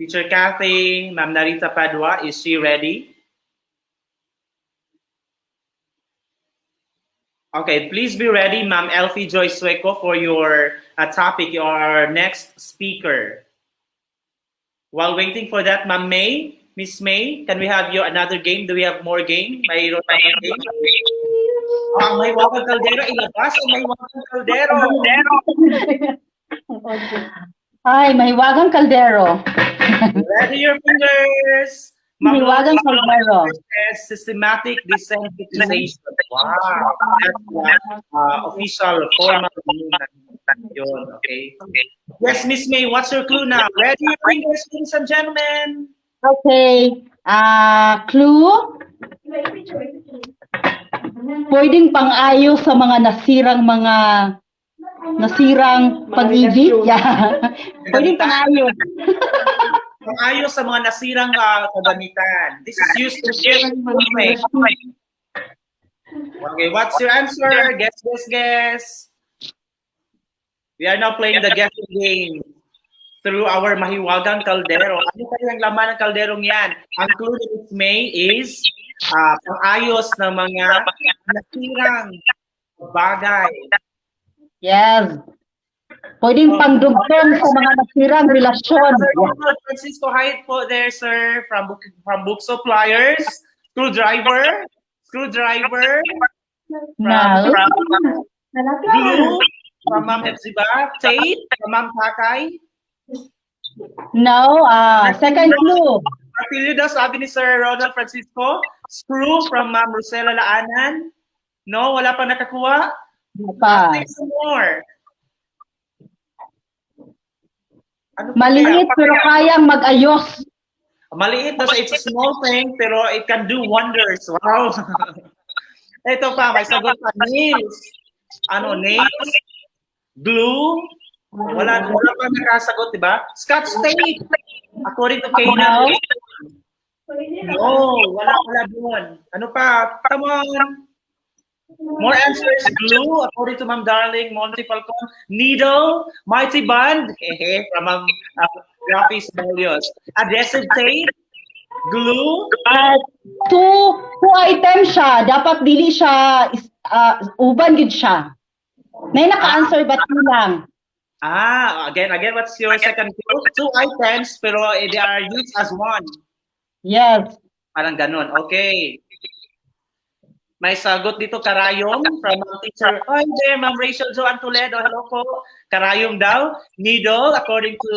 Teacher Kathy, Ma'am Narita Padua, is she ready? Okay, please be ready, Ma'am Elfie Joy Sueco, for your topic, your next speaker. While waiting for that, Ma'am May, Miss May, can we have another game? Do we have more game? Mayroon pa game? May Wagang Caldero, ilabas ang May Wagang Caldero. Ay, may Wagang Caldero. Ready your fingers. May Wagang Caldero. Systematic desensitization. Wow. That's official formal yun. Okay. Yes, Miss May, what's your clue now? Ready your fingers, ladies and gentlemen. Okay. Clue? Pwedeng pang-ayo sa mga nasirang mga nasirang pag-ibig. Yeah. Pwede pangayos. Pang-ayos sa mga nasirang kagamitan. This is used to share. Okay, what's your answer? Guess. We are now playing the guessing game through our mahiwagang kaldero. Ano kaya ang laman ng kalderong yan? Ang clue ni Miss May is pang-ayos ng mga nasirang bagay. Yes. Pwedeng pangdugtong sa mga nasirang relasyon. Sir Francisco Hyde po there, sir, from Book Suppliers. Screwdriver. No. Glue. From Ma'am Hepzibah. Tape. From Ma'am Takay. No. Second clue. Martilyo daw, sabi ni Sir Ronald Francisco. Screw from Ma'am Rosella Laanan. No, wala pa nakakuha. Pa. Some more. Ano Maliit kaya? pero kayang mag-ayos. Maliit na it's a small thing pero it can do wonders. Wow. Ito pa, may sagot pa. Nails. Ano, nails? Glue? Wala pa nakasagot, di ba? Scotch tape. According to Kayna. No, wala doon. Ano pa? Come on. More answers. Glue, according to Ma'am Darling, Monty Falcon. Needle, Mighty Band, from Ma'am Rafi Sibelius. Adhesive tape, glue. Two items siya. Dapat dili siya, uban gid siya. May naka-answer ba lang? Again, what's your second clue? Two items, pero they are used as one. Yes. Parang ganun. Okay. May sagot dito, karayom, from Ma'am Teacher. Hi there, Ma'am Rachel Joan Toledo. Hello po. Karayom daw. Needle, according to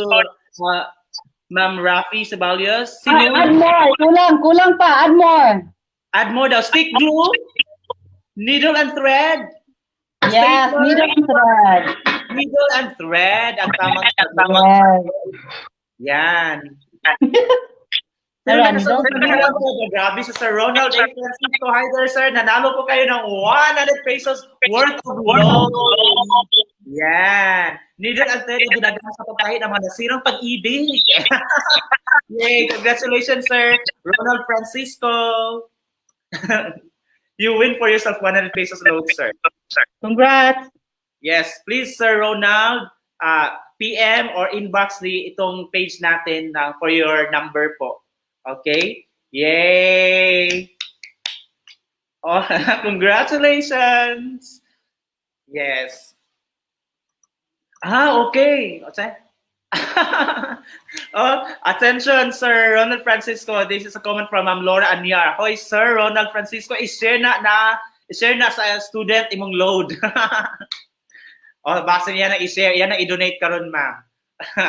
Ma'am Rafi Sibelius. Add more. Kulang pa. Add more. Add more daw. Stick glue. Needle and thread. Yes, Stapler. needle and thread. Needle and thread. Ang tamang sagot. Yan. Grabe si Sir Ronald A. Francisco. Hi there, sir. Nanalo po kayo ng 100 pesos worth of loan. Yan. Needle and thread yung ginagawa sa pagkahit ng mga nasirang pag-ibig. Yay. Congratulations, sir. Ronald Francisco. You win for yourself 100 pesos loan, sir. Congrats. Yes. Please, Sir Ronald, PM or inbox itong page natin for your number po. Okay? Yay! Oh, congratulations! Yes. Okay. Attention, Sir Ronald Francisco. This is a comment from Laura Anyar. Hoy, Sir Ronald Francisco, i-share na sa student imong load. Basta yan na i-share, yan na i-donate karon, ma'am.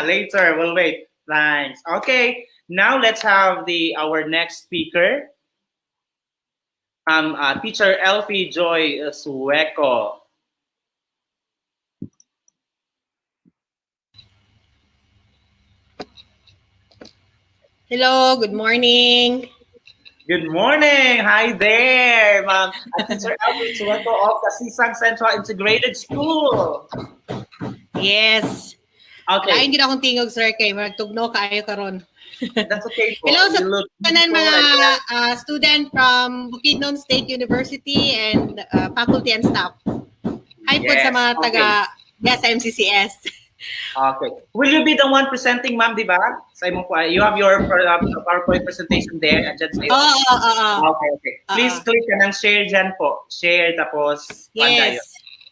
Later, we'll wait. Thanks. Okay. Now let's have our next speaker, Teacher Elfie Joy Sueco. Hello, good morning. Good morning. Hi there, Ma'am. Teacher Elfie Sueco of Kasisang Central Integrated School. Yes. Okay. Lain gid akong tingog, sir, kay magtugno kaayo karon. That's okay. Hello sa tanan mga student from Bukidnon State University and faculty and staff. Hi po sa mga taga sa MCCS. Okay. Will you be the one presenting, ma'am, di ba? Sa imong you have your PowerPoint presentation there. Okay. Please click and share dyan po. Share tapos pandayo.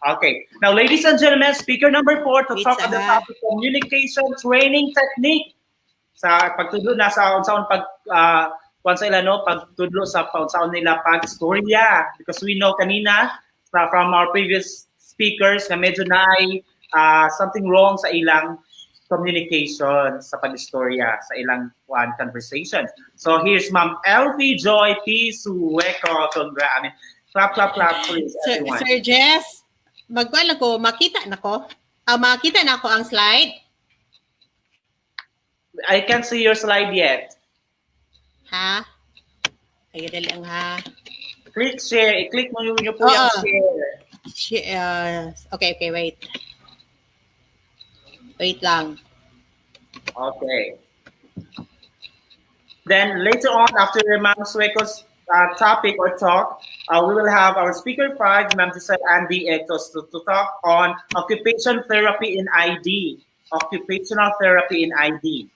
Okay. Now, ladies and gentlemen, speaker number 4 to talk about the topic communication training technique. Sa pagtudlo na sa unsaon pagtudlo sa unsaon nila pagstorya, because we know kanina from our previous speakers na medyo naay something wrong sa ilang communication sa pagstorya sa ilang conversation. So here's Ma'am Elfie Joy P. Sueco. Clap please everyone. Sir Jess, magkuan ko, makita na ko ang slide. I can't see your slide yet. Ha? Ay, dali lang ha. Click share. I-click mo yung po yung share. Okay, wait. Wait lang. Okay. Then later on, after Ma'am Sueco's topic or talk, we will have our speaker 5, Ma'am Giselle Andy Ectos, to talk on occupation therapy in ID, occupational therapy in ID.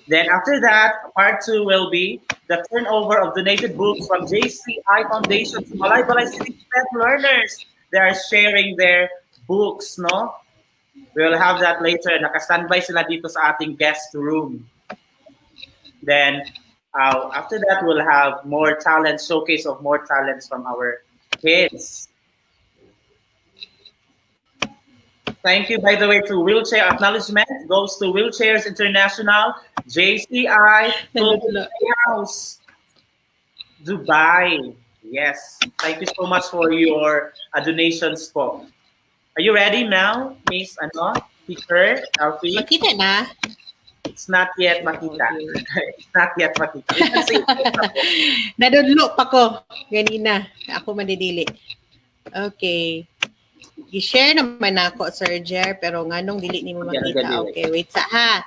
Then after that, part 2 will be the turnover of donated books from JCI Foundation to Balay City SPED learners. They are sharing their books, no? We will have that later. Naka-standby sila dito sa ating guest room. Then after that, we'll have more talents, showcase of more talents from our kids. Thank you, by the way, to Wheelchair Acknowledgement. Goes to Wheelchairs International, JCI, House, Dubai. Yes, thank you so much for your donations po. Are you ready now, Miss Teacher Alfie? Makita na. It's not yet makita. It's not yet makita. You can say it. Nadudlo pa ko. Ganina. Ako madidili. Okay. I-share naman ako, Sir Jer, pero nganong dili ni mo makita. Okay, wait sa ha.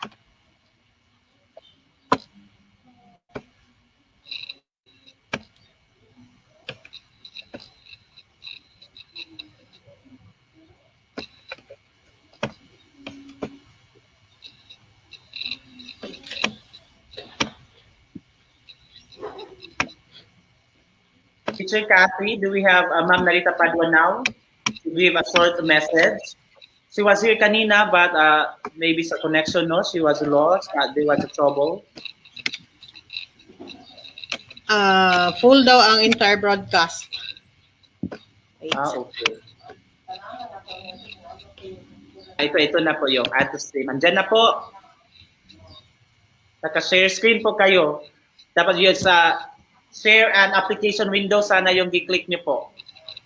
Teacher Kathy, do we have Ma'am Narita Padua now to give a short message? She was here kanina, but maybe sa connection, no? She was lost. There was a trouble. Full daw ang entire broadcast. Okay. Ito na po yung add to stream. Andyan na po. Naka-share screen po kayo. Dapat yun sa share and application window, sana yung i-click nyo po.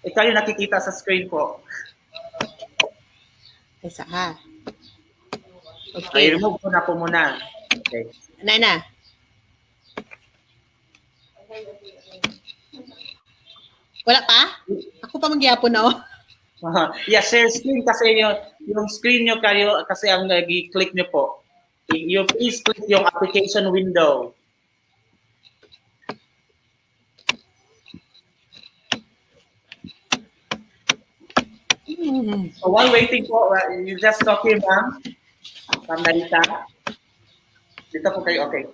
Ito yung nakikita sa screen po. Isa ha. Okay. I-remove ko na po muna. Okay. Nana. Wala pa? Ako pa magyapon na, oh. Yeah, share screen kasi yung screen nyo kayo, kasi ang i-click nyo po. You please click yung application window. So while waiting po, you just talk here, ma'am. Ma'am Narita. Dito po kayo, okay.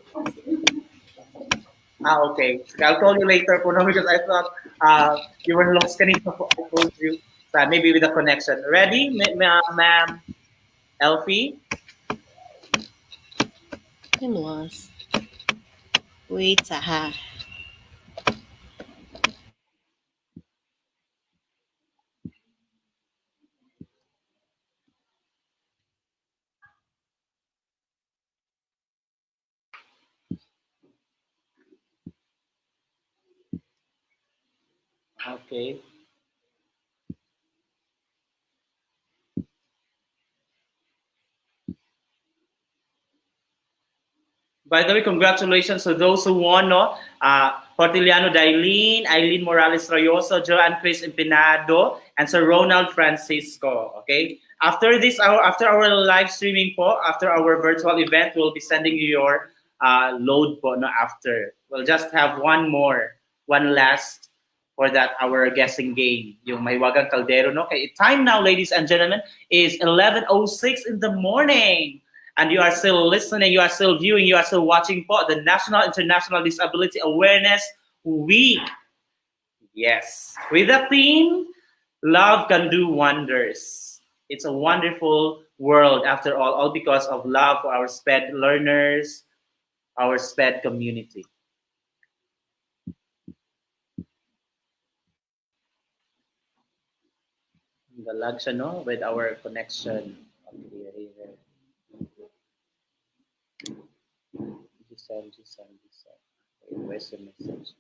Okay. I'll call you later po, no, because I thought you were lost kanina po. I told you. Maybe with the connection. Ready, ma'am Elfie? I'm lost. Wait sa ha. Okay. By the way, congratulations to those who won, no? Portiliano Dailin, Eileen Morales Royoso, Joanne Chris Empinado, and Sir Ronald Francisco. Okay. After our live streaming po, after our virtual event, we'll be sending you your load po, no? After. We'll just have one last for that our guessing game, yung May Wagang Kaldero, no? Okay. Time now, ladies and gentlemen, is 11:06 in the morning. And you are still listening, you are still viewing, you are still watching po the National International Disability Awareness Week. Yes, with the theme, Love Can Do Wonders. It's a wonderful world after all because of love for our SPED learners, our SPED community. Galag siya, no? With our connection. Okay, Giselle. Where's the message?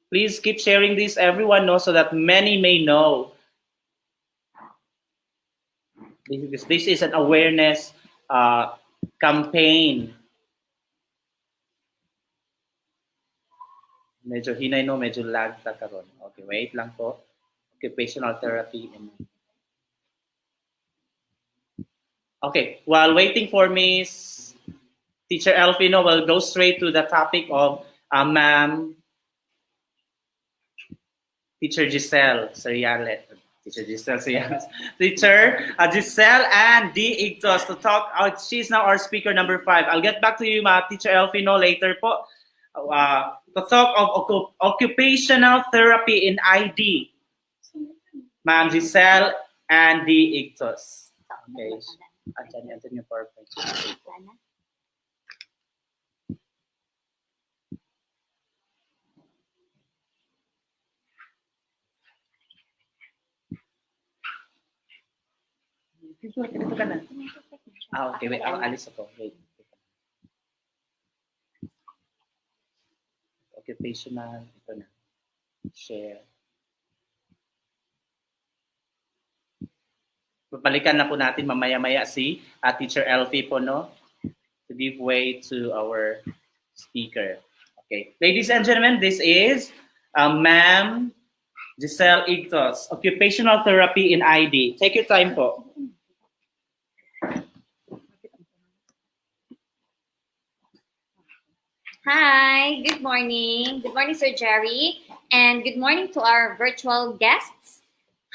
Please keep sharing this, everyone knows, so that many may know. This is an awareness campaign. Medyo hinay, no? Medyo lag ta karon. Okay, wait lang po. occupational therapy. Okay, while waiting for Miss Teacher Elfino, we'll go straight to the topic of Ma'am Teacher Giselle Seriale. Teacher Giselle Seriale. Teacher Giselle and D. Igtos to talk. She's now our speaker number 5. I'll get back to you, Teacher Elfino, later po. To talk of occupational therapy in ID. Ma'am Giselle and D. Igtos. Okay. Andiyan yung PowerPoint. Ganito ka na. Okay, wait. Alis ako. Wait. Occupational. Ito na. Share. Babalikan na po natin mamaya-maya si Teacher Elfie po, no? To give way to our speaker. Okay. Ladies and gentlemen, this is Ma'am Giselle Igtos, Occupational Therapy in ID. Take your time po. Hi, good morning. Good morning, Sir Jerry, and good morning to our virtual guests.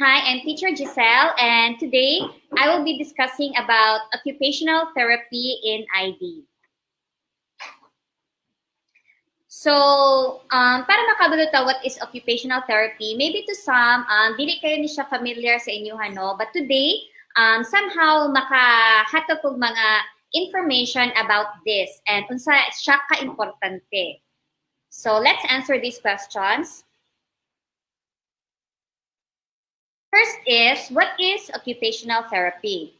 Hi, I'm Teacher Giselle, and today I will be discussing about occupational therapy in ID. So, para makabaluta what is occupational therapy, maybe to some, dili kayo ni siya familiar sa inyo, no? But today, somehow makahatag og mga information about this and unsa siya ka-importante. So, let's answer these questions. First is, what is occupational therapy?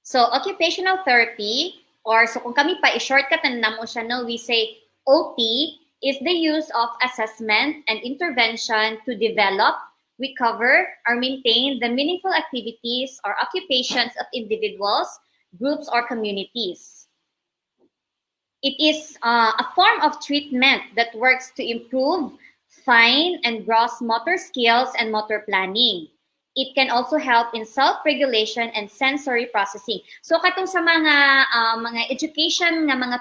So, occupational therapy, or so kung kami pa i-shortcut na namo siya, no, we say OT is the use of assessment and intervention to develop, recover, or maintain the meaningful activities or occupations of individuals, groups, or communities. It is a form of treatment that works to improve fine and gross motor skills and motor planning. It can also help in self-regulation and sensory processing. So katong sa mga education nga mga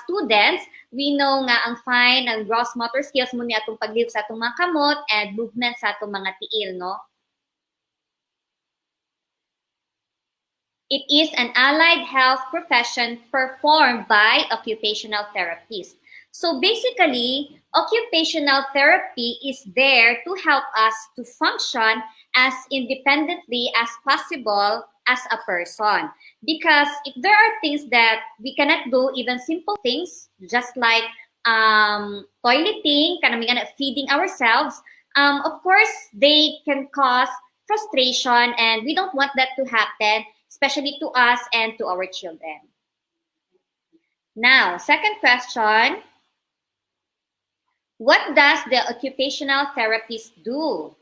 students, we know nga ang fine and gross motor skills mo ni atong pagliw sa atong mga kamot and movement sa atong mga tiil, no? It is an allied health profession performed by occupational therapists. So basically, occupational therapy is there to help us to function as independently as possible as a person. Because if there are things that we cannot do, even simple things, just like toileting, feeding ourselves, of course, they can cause frustration, and we don't want that to happen, especially to us and to our children. Now, second question. What does the occupational therapist do?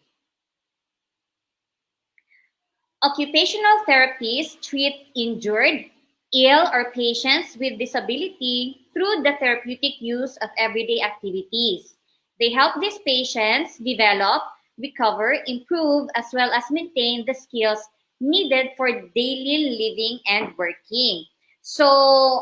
Occupational therapists treat injured, ill, or patients with disability through the therapeutic use of everyday activities. They help these patients develop, recover, improve, as well as maintain the skills needed for daily living and working. So,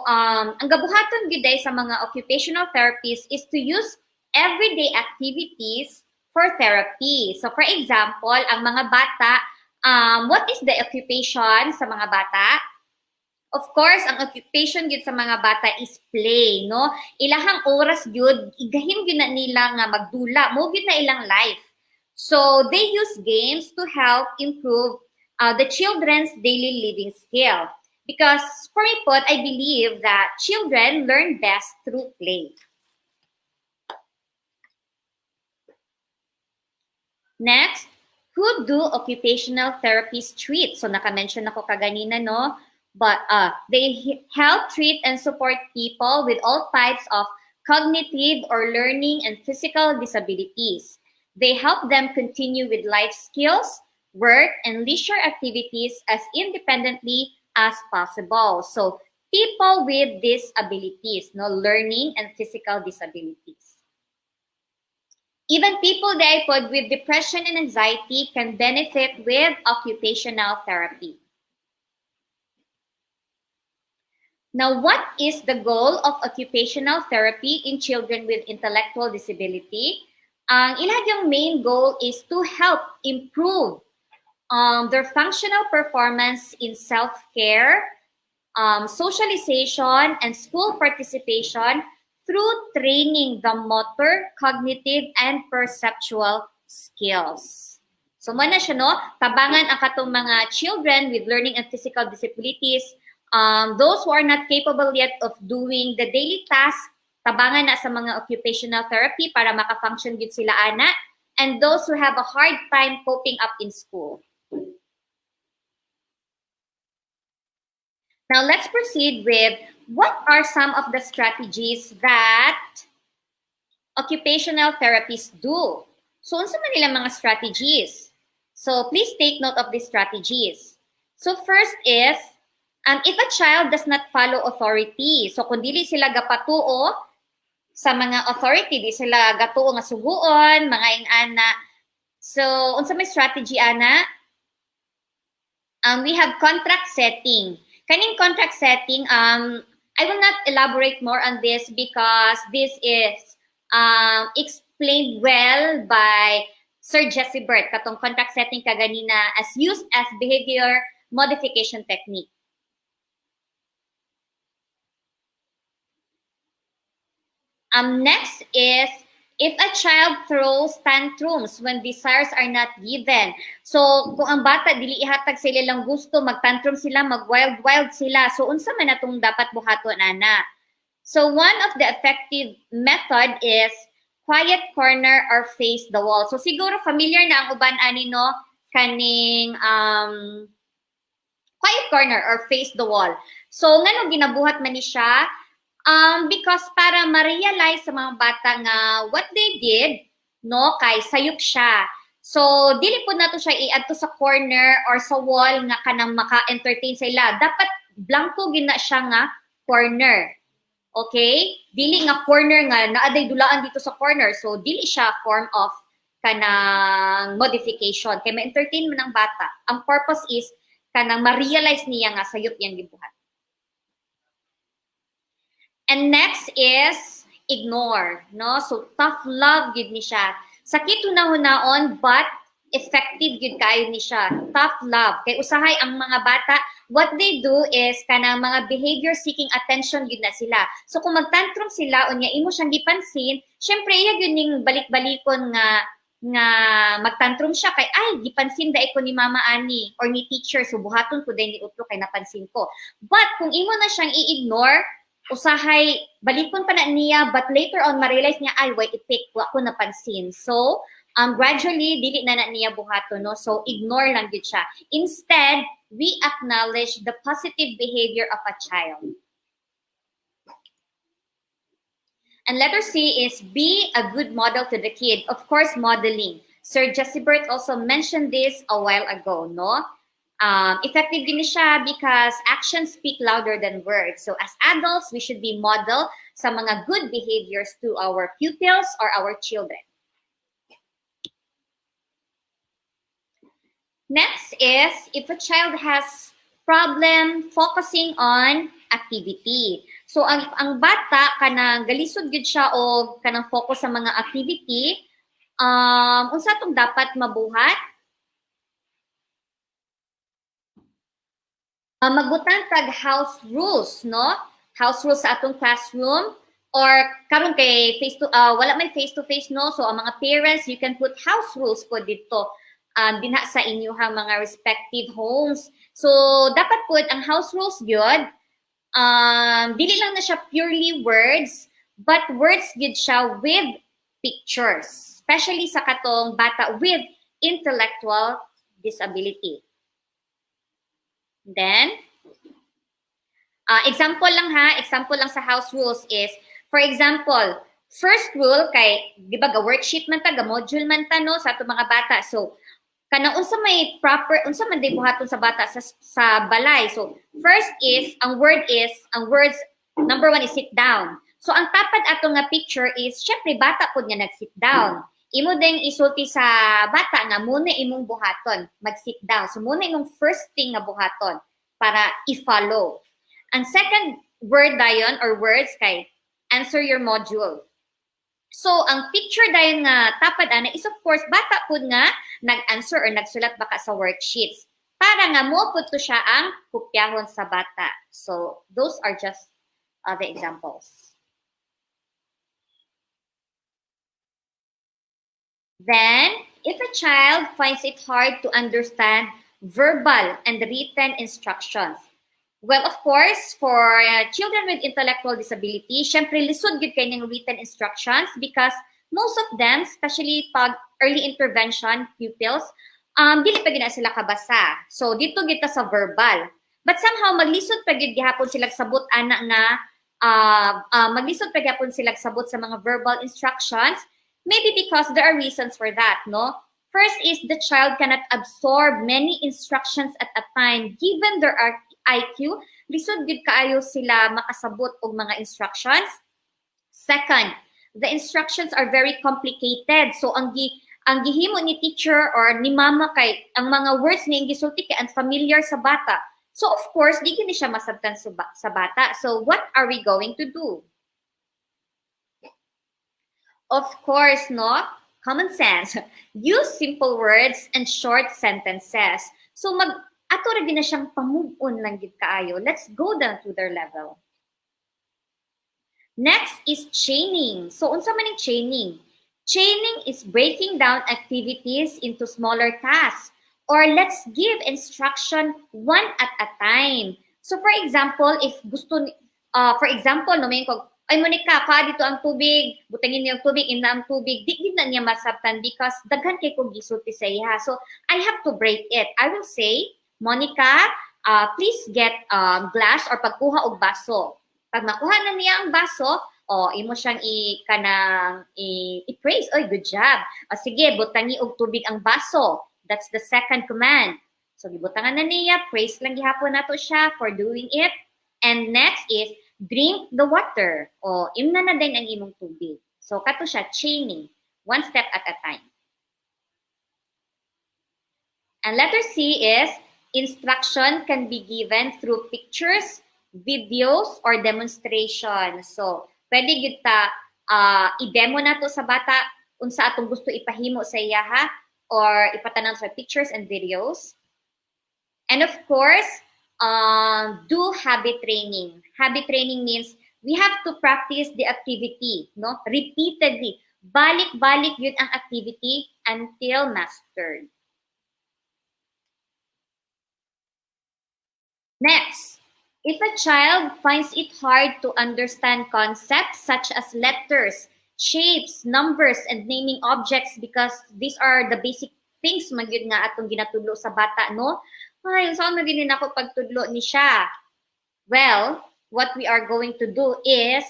ang gabuhaton gyud sa mga occupational therapists is to use everyday activities for therapy. So, for example, ang mga bata, what is the occupation sa mga bata? Of course, ang occupation gyud sa mga bata is play, no? Ilahang oras gyud, igahin gyud na nila nga magdula, mo gyud na ilang life. So, they use games to help improve the children's daily living skill. Because for me po, I believe that children learn best through play. Next, who do occupational therapists treat? So naka-mention ako kaganina, no? But they help treat and support people with all types of cognitive or learning and physical disabilities. They help them continue with life skills, work, and leisure activities as independently as possible. So people with disabilities, no, learning and physical disabilities. Even people pod with depression and anxiety can benefit with occupational therapy. Now, what is the goal of occupational therapy in children with intellectual disability? Ang ilang main goal is to help improve their functional performance in self-care, socialization, and school participation through training the motor, cognitive, and perceptual skills. So, mana siya, no? Tabangan ang katong mga children with learning and physical disabilities, those who are not capable yet of doing the daily task, tabangan na sa mga occupational therapy para maka-function good sila ana, and those who have a hard time coping up in school. Now, let's proceed with what are some of the strategies that occupational therapists do. So, unsa man nila mga strategies? So, please take note of these strategies. So, first is, if a child does not follow authority, so kung dili sila gapatuo sa mga authority, di sila gatuo nga suguon, mga ingana. So, unsa may strategy, ana? We have contract setting. Kaning contract setting, I will not elaborate more on this because this is explained well by Sir Jesse Burt, katong contract setting kaganina as used as behavior modification technique. Next is, if a child throws tantrums when desires are not given. So, kung ang bata, dili ihatag sila lang gusto, mag-tantrum sila, mag-wild sila. So, unsa man atong dapat buhaton, ana? So, one of the effective method is quiet corner or face the wall. So, siguro familiar na ang uban, ani, no? Kaning quiet corner or face the wall. So, ngano ginabuhat man ni siya? Because para ma-realize sa mga bata nga what they did, no, kay sayop siya. So, dili po nato siya i-add to sa corner or sa wall nga kanang maka-entertain sila. Dapat blanco gina siya nga corner. Okay? Dili nga corner nga naaday dulaan dito sa corner. So, dili siya form of kanang modification. Kaya ma-entertain man ang bata. Ang purpose is kanang ma-realize niya nga sayop yang gibuhat. And next is ignore, no? So tough love gid ni siya. Sakit hunahon but effective gid kayo ni siya. Tough love. Kay usahay ang mga bata, what they do is kanang mga behavior seeking attention gid na sila. So kung magtantrum sila unya imo siyang gipansin, syempre iya gyud ning balik-balikon nga magtantrum siya kay ay gipansin da ko ni mama ani or ni teacher so buhaton ko din ni utlo kay napansin ko. But kung imo na siyang i-ignore, usahay, balikon pa na niya, but later on, ma-realize niya, ay, wait, wa ko napansin. So, gradually, dili na niya buhato, no? So, ignore lang yun siya. Instead, we acknowledge the positive behavior of a child. And letter C is be a good model to the kid. Of course, modeling. Sir Jesse Burt also mentioned this a while ago, no? Effective din siya because actions speak louder than words. So as adults, we should be model sa mga good behaviors to our pupils or our children. Next is if a child has problem focusing on activity. So ang bata kanang galisod gid siya o kanang focus sa mga activity, unsa tong dapat mabuhat? Magbutang tag house rules, no? House rules sa atong classroom or karon kay wala may face to face, no? So ang mga parents, you can put house rules po dito dinha sa inyong mga respective homes. So dapat put ang house rules gyud dili lang na siya purely words, but words gyud siya with pictures, especially sa katong bata with intellectual disability. Then, example lang sa house rules is, for example, first rule kay, di ba, worksheet man ta, module man ta, no, sa ato mga bata. So, kanang unsa man day buhaton sa bata sa balay. So, first is, ang words, number 1 is sit down. So, ang tapad ato nga picture is, syempre, bata po niya nag-sit down. imo ding isulti sa bata nga muna imong buhaton, mag-sit down. So muna imong first thing nga buhaton para i-follow. Ang second word dayon or words kay answer your module. So ang picture dayon nga tapad ana is of course bata pud nga nag-answer or nagsulat baka sa worksheets. Para nga mo pud to siya ang kopyahon sa bata. So those are just the examples. Then, if a child finds it hard to understand verbal and written instructions, well, of course, for children with intellectual disability, syempre lisod gud kay ning written instructions because most of them, especially pag early intervention pupils, dili pa gid na sila kabasa. So dito kita sa verbal. But somehow maglisod pa gid gihapon sila sabot ana nga maglisod pa gihapon sila sabot sa mga verbal instructions. Maybe because there are reasons for that, no? First is the child cannot absorb many instructions at a time. Given their IQ, lisod gid kaayo sila makasabot og mga instructions. Second, the instructions are very complicated. So ang gihimo ni teacher or ni mama kay ang mga words ni gisulti kay unfamiliar sa bata. So of course, di gini siya masabtan sa bata. So what are we going to do? Of course, no? Common sense. Use simple words and short sentences. So ato ra gina siyang pamove-on lang gid kaayo. Let's go down to their level. Next is chaining. So unsa man ning chaining? Chaining is breaking down activities into smaller tasks, or let's give instruction one at a time. So for example, if gusto no may ko ay Monica, ka dito ang tubig, butangin niyo ang tubig, ina ang tubig, di na niya masabtan because daghan kay kong gisulti sa iya. So I have to break it. I will say, Monica, please get glass or pagkuha og baso. Pag nakuha na niya ang baso, imo siyang i-praise. Oy, good job. Sige, butangi og tubig ang baso. That's the second command. So gibutangan na niya, praise lang gihapon nato siya for doing it. And next is drink the water. Imna na din ang imong tubig. So kato siya chaining, one step at a time. And letter C is instruction can be given through pictures, videos, or demonstration. So pwede gyud ta i-demo nato sa bata unsa atong gusto ipahimo sa iya ha, or ipatanan sa pictures and videos. And of course, do habit training. Habit training means we have to practice the activity, no? Repeatedly. Balik-balik yun ang activity until mastered. Next, if a child finds it hard to understand concepts such as letters, shapes, numbers, and naming objects because these are the basic things magyud nga atong ginatudlo sa bata, no? Ay, saan na din ako pagtudlo ni siya? Well, what we are going to do is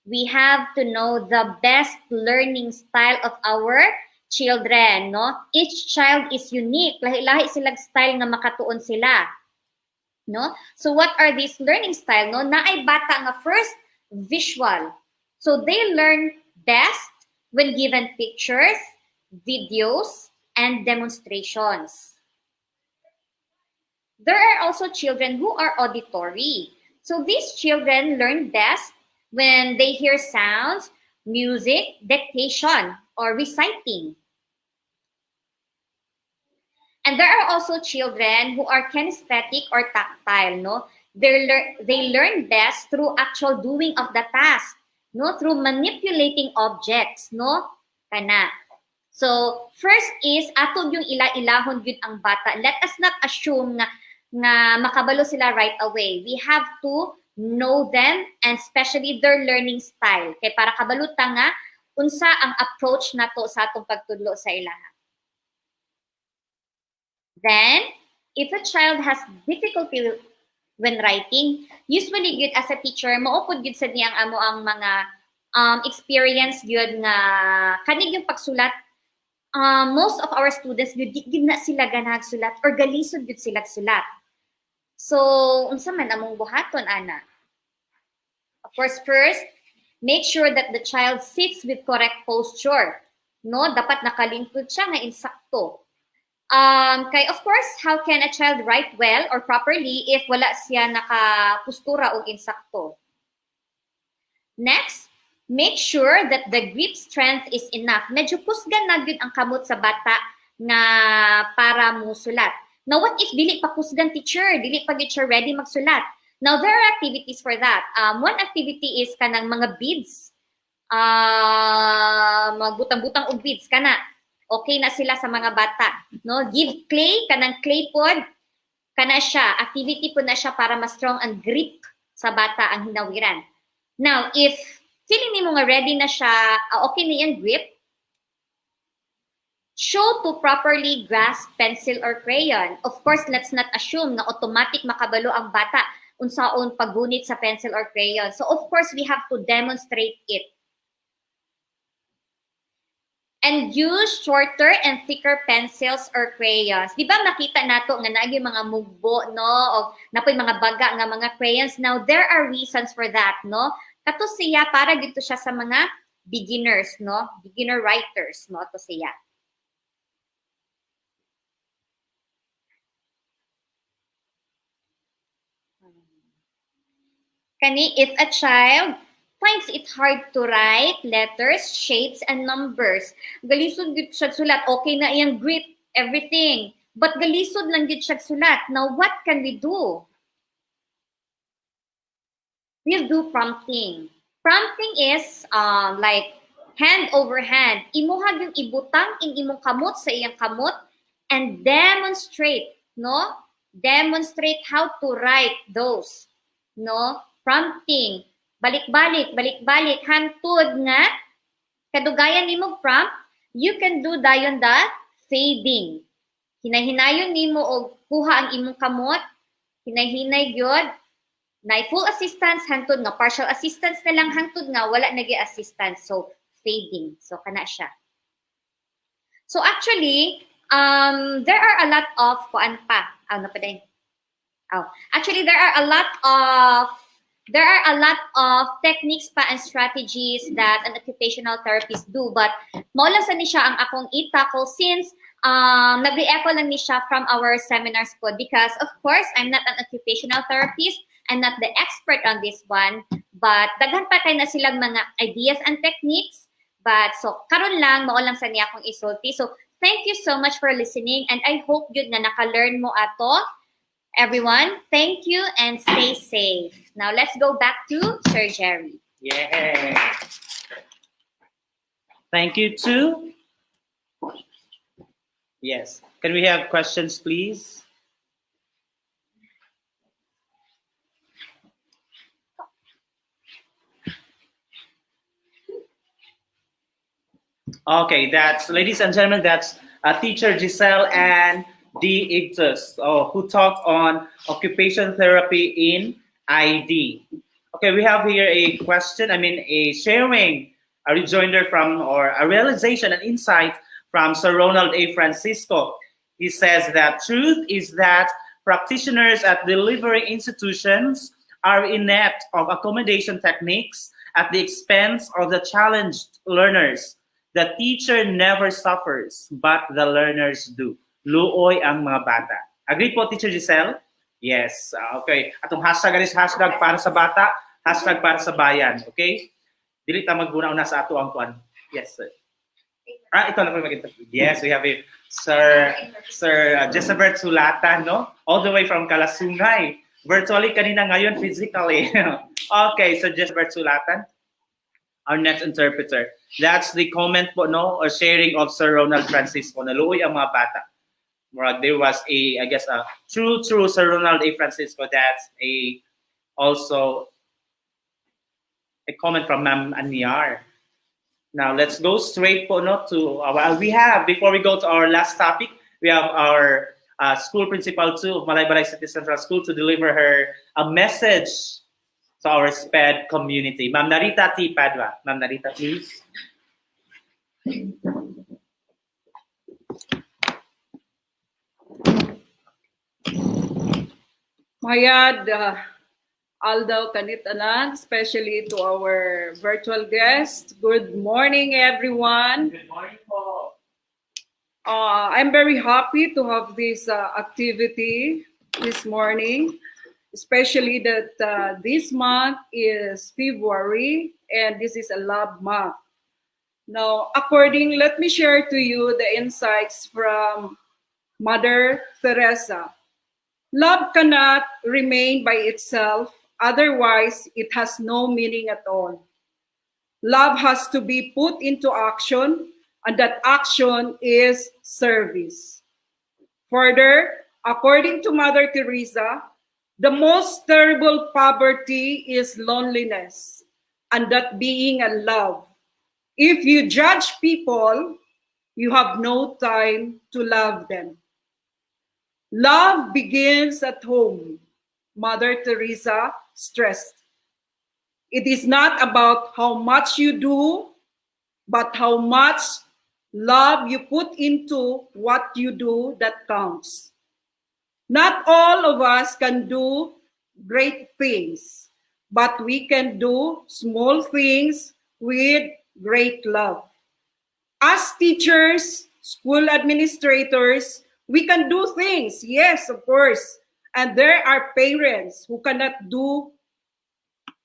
we have to know the best learning style of our children, no? Each child is unique. Lahi-lahi silang style nga makatuon sila. No? So what are these learning style, no? Naay bata nga first visual. So they learn best when given pictures, videos, and demonstrations. There are also children who are auditory. So these children learn best when they hear sounds, music, dictation, or reciting. And there are also children who are kinesthetic or tactile, no? They learn best through actual doing of the task, no? Through manipulating objects, no? Kana. So, first is, atong yung ila-ilahon yun ang bata. Let us not assume na makabalo sila right away. We have to know them and especially their learning style. Kaya para kabaluta nga, unsa ang approach nato sa atong pagtudlo sa ilaha. Then, if a child has difficulty when writing, usually good as a teacher, maupod good sa niyang amo ang mga experience good nga kanig yung pagsulat. Most of our students good na sila ganag sulat or galisod good sila sulat. So, unsa man among buhaton ana? Of course, first, make sure that the child sits with correct posture. no? Dapat nakalingkod siya nga insakto. Kay of course, how can a child write well or properly if wala siya nakapustura o insakto? Next, make sure that the grip strength is enough. Medyo kusgan na gyud ang kamot sa bata nga para musulat. Now, what if dili pa kusgan teacher? Dili pa gyud siya ready magsulat. Now, there are activities for that. One activity is kanang mga beads. Magbutang-butang og beads kana. Okay na sila sa mga bata, no? Give clay, kanang clay pod. Kana siya, activity po na siya para mas strong ang grip sa bata ang hinawiran. Now, if feeling nimo nga ready na siya, okay na yung grip, show to properly grasp pencil or crayon. Of course, let's not assume na automatic makabalo ang bata unsaon paggunit sa pencil or crayon. So, of course, we have to demonstrate it. And use shorter and thicker pencils or crayons. Di ba makita nato nga naagi mga mugbo, no? O napoy mga baga nga mga crayons. Now, there are reasons for that, no? Kato siya, para dito siya sa mga beginners, no? Beginner writers, no? To siya. Kani, if a child finds it hard to write letters, shapes, and numbers. Galisod gid siya sulat. Okay na iyang grip, everything. But galisod lang gid siya sulat. Now, what can we do? We'll do prompting. Prompting is like hand over hand. Imuhag yung ibutang in imong kamot sa iyang kamot and demonstrate, no? Demonstrate how to write those, no? Prompting. Balik-balik, balik-balik, hantud nga, kadugayan nimo prompt, you can do dayon the fading. Hinay-hinayon nimo og kuha ang imong kamot, hinay-hinay gyud, na full assistance, hantud nga, partial assistance na lang, hantud nga, wala nagi assistance. So, fading. So, kana siya. So, actually, there are a lot of, kuan pa, actually, there are a lot of techniques pa and strategies that an occupational therapist do, but maulang sa ni siya ang akong i-tackle since nag-re-echo lang ni siya from our seminars po because of course I'm not an occupational therapist, I'm not the expert on this one, but daghan pa kay na silang mga ideas and techniques, but so karon lang maulang sa niya akong isulti. So thank you so much for listening and I hope yun na naka-learn mo ato. Everyone, thank you and stay safe. Now let's go back to Sir Jerry. Yeah. Thank you too. Yes. Can we have questions, please? Okay, that's, ladies and gentlemen, that's teacher Giselle and D. Igtus, who talked on occupation therapy in ID. Okay, we have here a question, a sharing, a rejoinder from, or a realization, an insight from Sir Ronald A. Francisco. He says that truth is that practitioners at delivery institutions are inept of accommodation techniques at the expense of the challenged learners. The teacher never suffers, but the learners do. Luoy ang mga bata. Agree po, Teacher Giselle? Yes. Okay. Atong hashtag is hashtag para sa bata, hashtag para sa bayan. Okay? Dili ta magguna-una sa ato ang kuan. Yes, sir. Ito na po mag-interview. Yes, we have Sir Jesabert Sulatan, no? All the way from Kalasungay. Virtually kanina, ngayon physically. Okay, so Jesabert Sulatan, our next interpreter. That's the comment po, no? Or sharing of Sir Ronald Francisco. Naluoy ang mga bata. There was a true Sir Ronald A. Francisco. That's also a comment from Ma'am Anyar. Now let's go straight po, no, to before we go to our last topic, we have our school principal too of Malaybalay City Central School to deliver her a message to our SPED community. Ma'am Narita T. Padua. Ma'am Narita, please. Mayad, Aldo Kanitanan, especially to our virtual guest. Good morning, everyone. Good morning po. I'm very happy to have this activity this morning, especially that this month is February and this is a love month. Now, let me share to you the insights from Mother Teresa. Love cannot remain by itself, otherwise it has no meaning at all. Love has to be put into action, and that action is service. Further, according to Mother Teresa, the most terrible poverty is loneliness, and that being a love. If you judge people, you have no time to love them. Love begins at home, Mother Teresa stressed. It is not about how much you do, but how much love you put into what you do that counts. Not all of us can do great things, but we can do small things with great love. As teachers, school administrators, we can do things, yes, of course. And there are parents who cannot do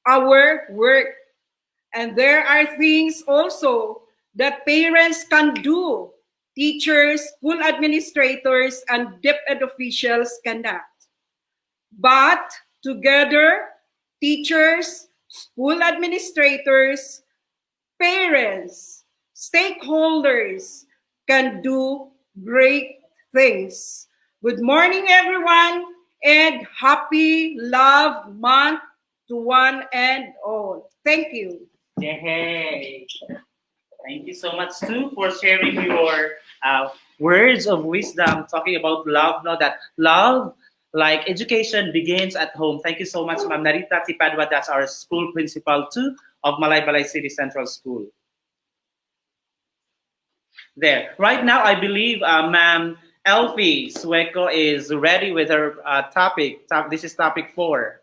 our work. And there are things also that parents can do. Teachers, school administrators, and DepEd officials cannot. But together, teachers, school administrators, parents, stakeholders can do great things. Good morning, everyone, and happy Love Month to one and all. Thank you. Yay! Thank you so much too for sharing your words of wisdom, talking about love. Know that love, like education, begins at home. Thank you so much, Ma'am Narita Tipadwa. That's our school principal too of Malaybalay City Central School. There. Right now, I believe Ma'am Elfie Sueco is ready with her topic. This is topic 4.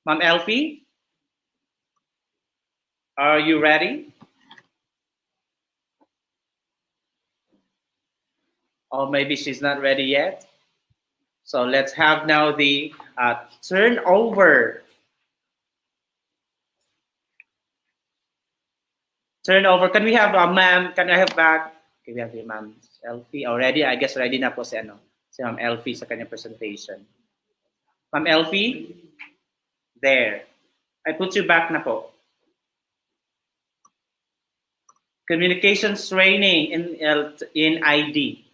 Ma'am Elfie, are you ready? Or maybe she's not ready yet. So let's have now the turnover. Turnover. Can we have ma'am? Can I have back? Okay, we have the Ma'am Elfie already. I guess ready na po si Ma'am Elfie sa kanyang presentation. Ma'am Elfie, there. I put you back na po. Communications training in ID.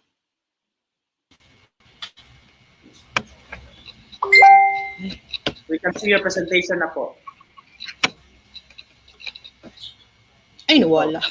We can see your presentation na po. Ay, nawala.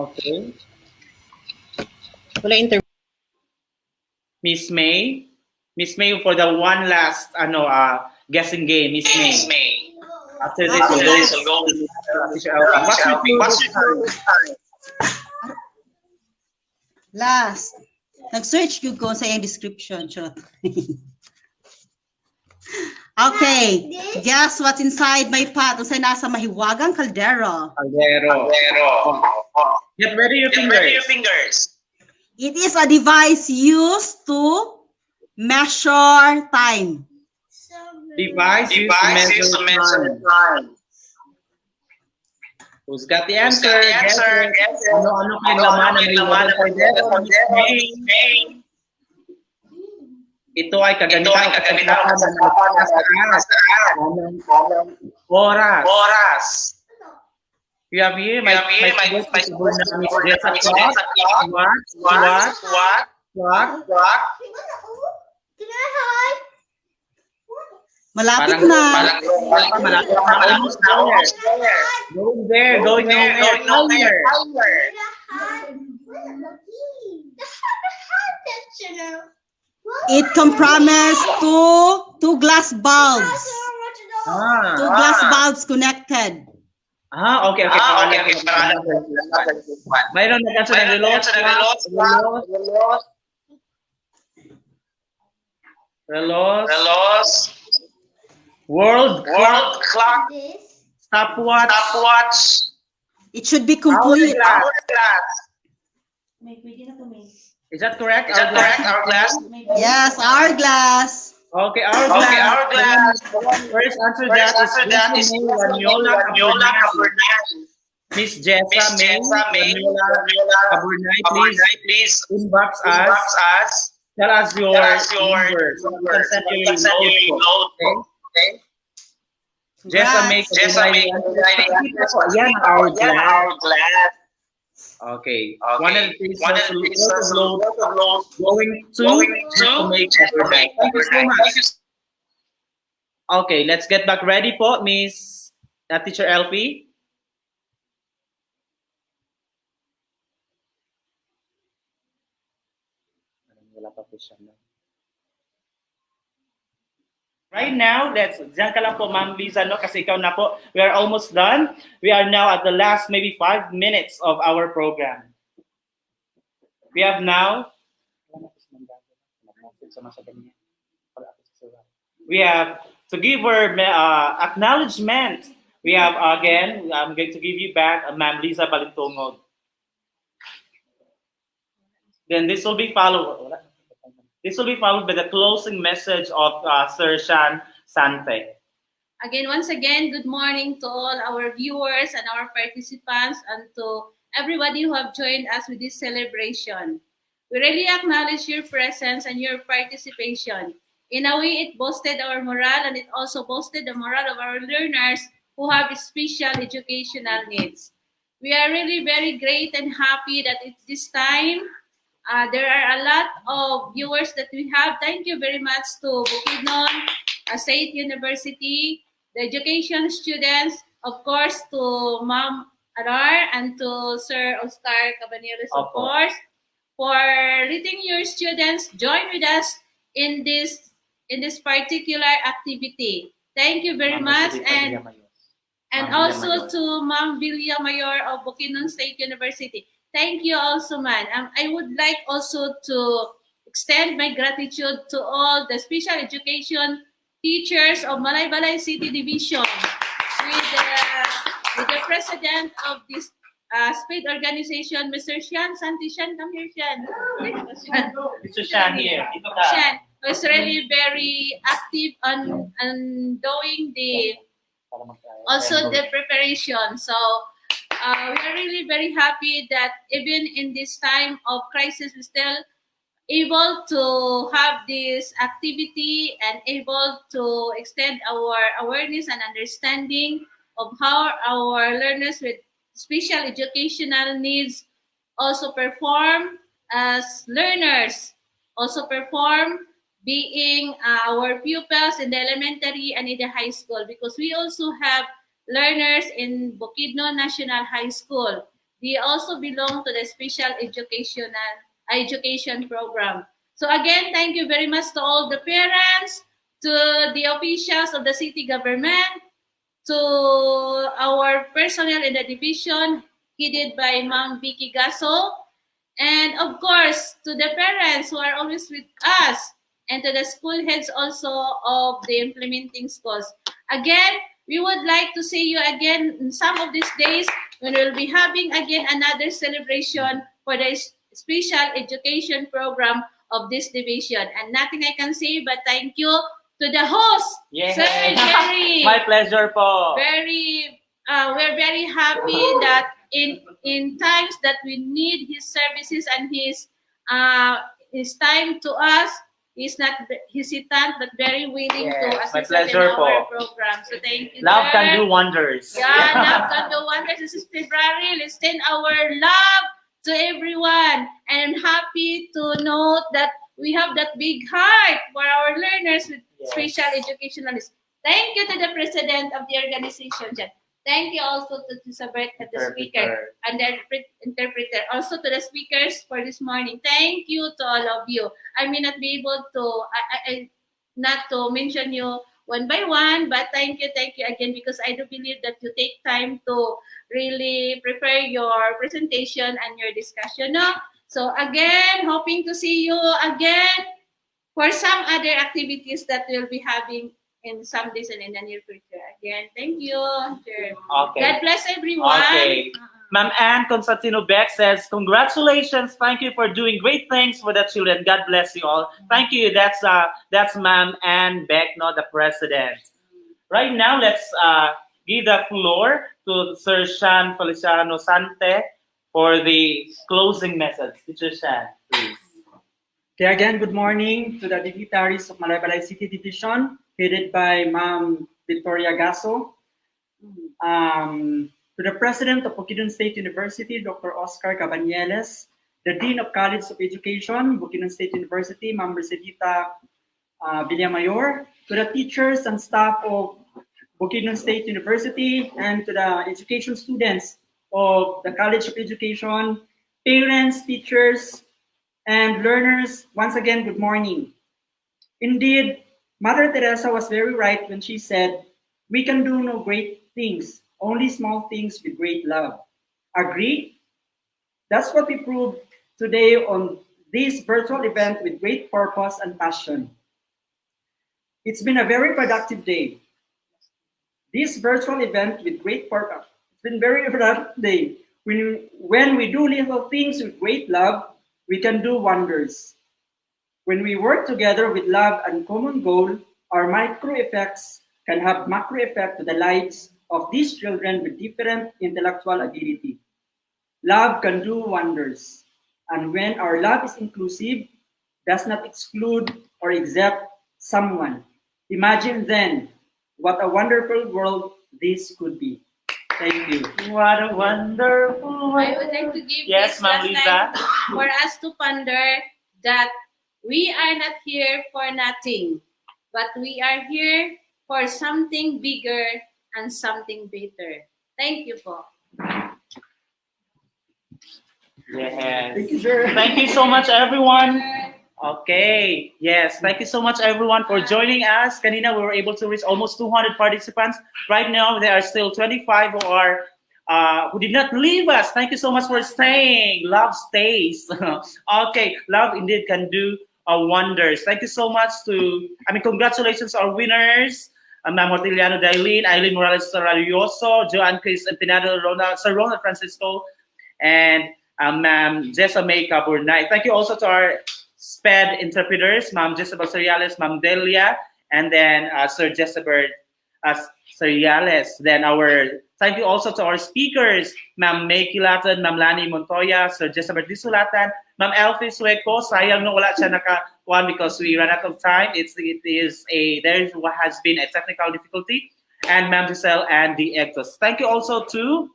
Okay. Wala interview. Miss May for the one last guessing game. Miss May. After this, we'll go to Teacher Elfie. What's your time? Last. Nag-search ko sa iyong description. Okay. Guess what's inside my pot? Kung sa'yo nasa mahiwagang kaldero. Get ready your fingers. It is a device used to measure time. Device used to measure time. Who's got the answer? Ano kayong laman ng iwagang kaldero? Ito ay kagamitan ng oras. You have here my Malapit na. Almost there. Going nowhere. It comprises two glass bulbs. Two glass bulbs connected. Okay. Mayroon nag-answer ng relos. World clock. Stopwatch. It should be complete. Is that correct? Hourglass? Yes, hourglass. Okay, hourglass. First answer that is Ramiola Cabernay. Miss Jessa May, Ramiola Cabernay, please inbox us. Tell us your number. So we can send you a notebook. Okay? Jessa May, yan, hourglass. Okay. One of the things going to make Cabernay. Thank you so much. Okay, let's get back ready po, Miss Teacher Elfie. Right now, diyan ka lang po, Ma'am Liza, no? Kasi ikaw na po. We are almost done. We are now at the last maybe 5 minutes of our program. We have now, to give her acknowledgement. We have, again, I'm going to give you back Ma'am Liza Balintongod. Then this will be followed. This will be followed by the closing message of Sir Shan Sante. Once again, good morning to all our viewers and our participants and to everybody who have joined us with this celebration. We really acknowledge your presence and your participation. In a way, it boosted our morale and it also boosted the morale of our learners who have special educational needs. We are really very great and happy that it's this time. There are a lot of viewers that we have. Thank you very much to Bukidnon State University, the education students, of course, to Ma'am Arar and to Sir Oscar Cabaneros, of course, for letting your students join with us in this particular activity. Thank you very much. And also to Ma'am Villamayor of Bukidnon State University. Thank you also, man. I would like also to extend my gratitude to all the special education teachers of Malaybalay City Division with the president of this state organization, Mr. Shan Santishan. Come here, Shan. Mr. Shan here. Shan was really very active on doing also the preparation. So we are really very happy that even in this time of crisis, we're still able to have this activity and able to extend our awareness and understanding of how our learners with special educational needs also perform as learners, also perform being our pupils in the elementary and in the high school, because we also have learners in Bukidnon National High School. They also belong to the special education program. So again, thank you very much to all the parents, to the officials of the city government, to our personnel in the division headed by Ma'am Vicky Gaso, and of course to the parents who are always with us, and to the school heads also of the implementing schools. Again, we would like to see you again in some of these days when we'll be having again another celebration for the special education program of this division. And nothing I can say but thank you to the host, Sir Jerry. My pleasure po. We're very happy that in times that we need his services and his time to us, he's not hesitant but very willing to assist us in our program. So thank you. Love can do wonders. Yeah, love can do wonders. This is February. Let's send our love to everyone. And I'm happy to note that we have that big heart for our learners with special educational needs. Thank you to the president of the organization, Jan. Thank you also to Elizabeth, the speaker, and the interpreter. Also to the speakers for this morning. Thank you to all of you. I may not be able to, not to mention you one by one, but thank you again, because I do believe that you take time to really prepare your presentation and your discussion. No? So again, hoping to see you again for some other activities that we'll be having in some days and in the near future. Again, thank you. Sure. Okay. God bless everyone. Okay. Ma'am Ann Constantino Beck says, congratulations. Thank you for doing great things for the children. God bless you all. Thank you. That's Ma'am Ann Beck, not the president. Right now, let's give the floor to Sir Shan Feliciano Sante for the closing message. Teacher Shan, please. Okay, again, good morning to the dignitaries of Malaybalay City Division, headed by Ma'am Victoria Gasso. To the President of Bukidnon State University, Dr. Oscar Cabanyeles, the Dean of College of Education, Bukidnon State University, Ma'am Mercedita Villamayor, to the teachers and staff of Bukidnon State University, and to the education students of the College of Education, parents, teachers, and learners. Once again, good morning. Indeed, Mother Teresa was very right when she said, we can do no great things, only small things with great love. Agree? That's what we proved today on this virtual event with great purpose and passion. It's been a very productive day. This virtual event with great purpose, it's been very productive day. When we do little things with great love, we can do wonders. When we work together with love and common goal, our micro effects can have macro effect to the lives of these children with different intellectual ability. Love can do wonders. And when our love is inclusive, does not exclude or exempt someone. Imagine then what a wonderful world this could be. Thank you. What a wonderful world. I would like to give Yes, this Ma'am last Lisa. time for us to ponder that we are not here for nothing, but we are here for something bigger and something better. Thank you po. Yes. Thank you, sir. Thank you so much, everyone. Okay. Yes. Thank you so much, everyone, for joining us. Kanina, we were able to reach almost 200 participants. Right now, there are still 25 who did not leave us. Thank you so much for staying. Love stays. Okay. Love indeed can do wonders. Thank you so much congratulations to our winners. Ma'am Hortiliano Dailin, Eileen Morales Saralioso, Joanne Chris Empinado, Sir Ronald Francisco, and Ma'am Jessa May Caburnay. Thank you also to our SPED interpreters, Ma'am Jezebel Seriales, Ma'am Delia, and then Sir Jezebel Seriales. Then thank you also to our speakers, Ma'am May Kilatan, Ma'am Lani Montoya, Sir Jezebel Disulatan, Ma'am Elfie Sueco. Sayang no wala siya nakakuan because we ran out of time. There has been a technical difficulty, and Ma'am Giselle and the Ectos. Thank you also to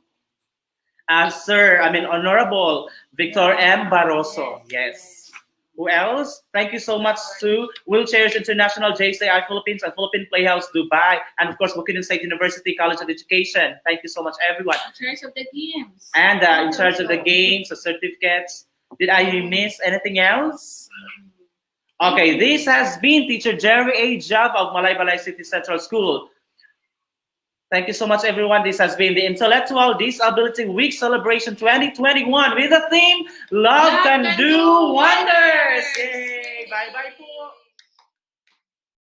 Honorable Victor M. Barroso. Yes. Who else? Thank you so much to Wheelchairs International, JCI Philippines, and Philippine Playhouse Dubai, and of course Bukidnon State University College of Education. Thank you so much, everyone. In charge of the games. And in charge of the games, the certificates. Did I miss anything else? Okay, this has been Teacher Jerry A. Jav of Malaybalay City Central School. Thank you so much, everyone. This has been the Intellectual Disability Week Celebration 2021 with the theme, Love Can Do Wonders. Yay! Bye-bye po.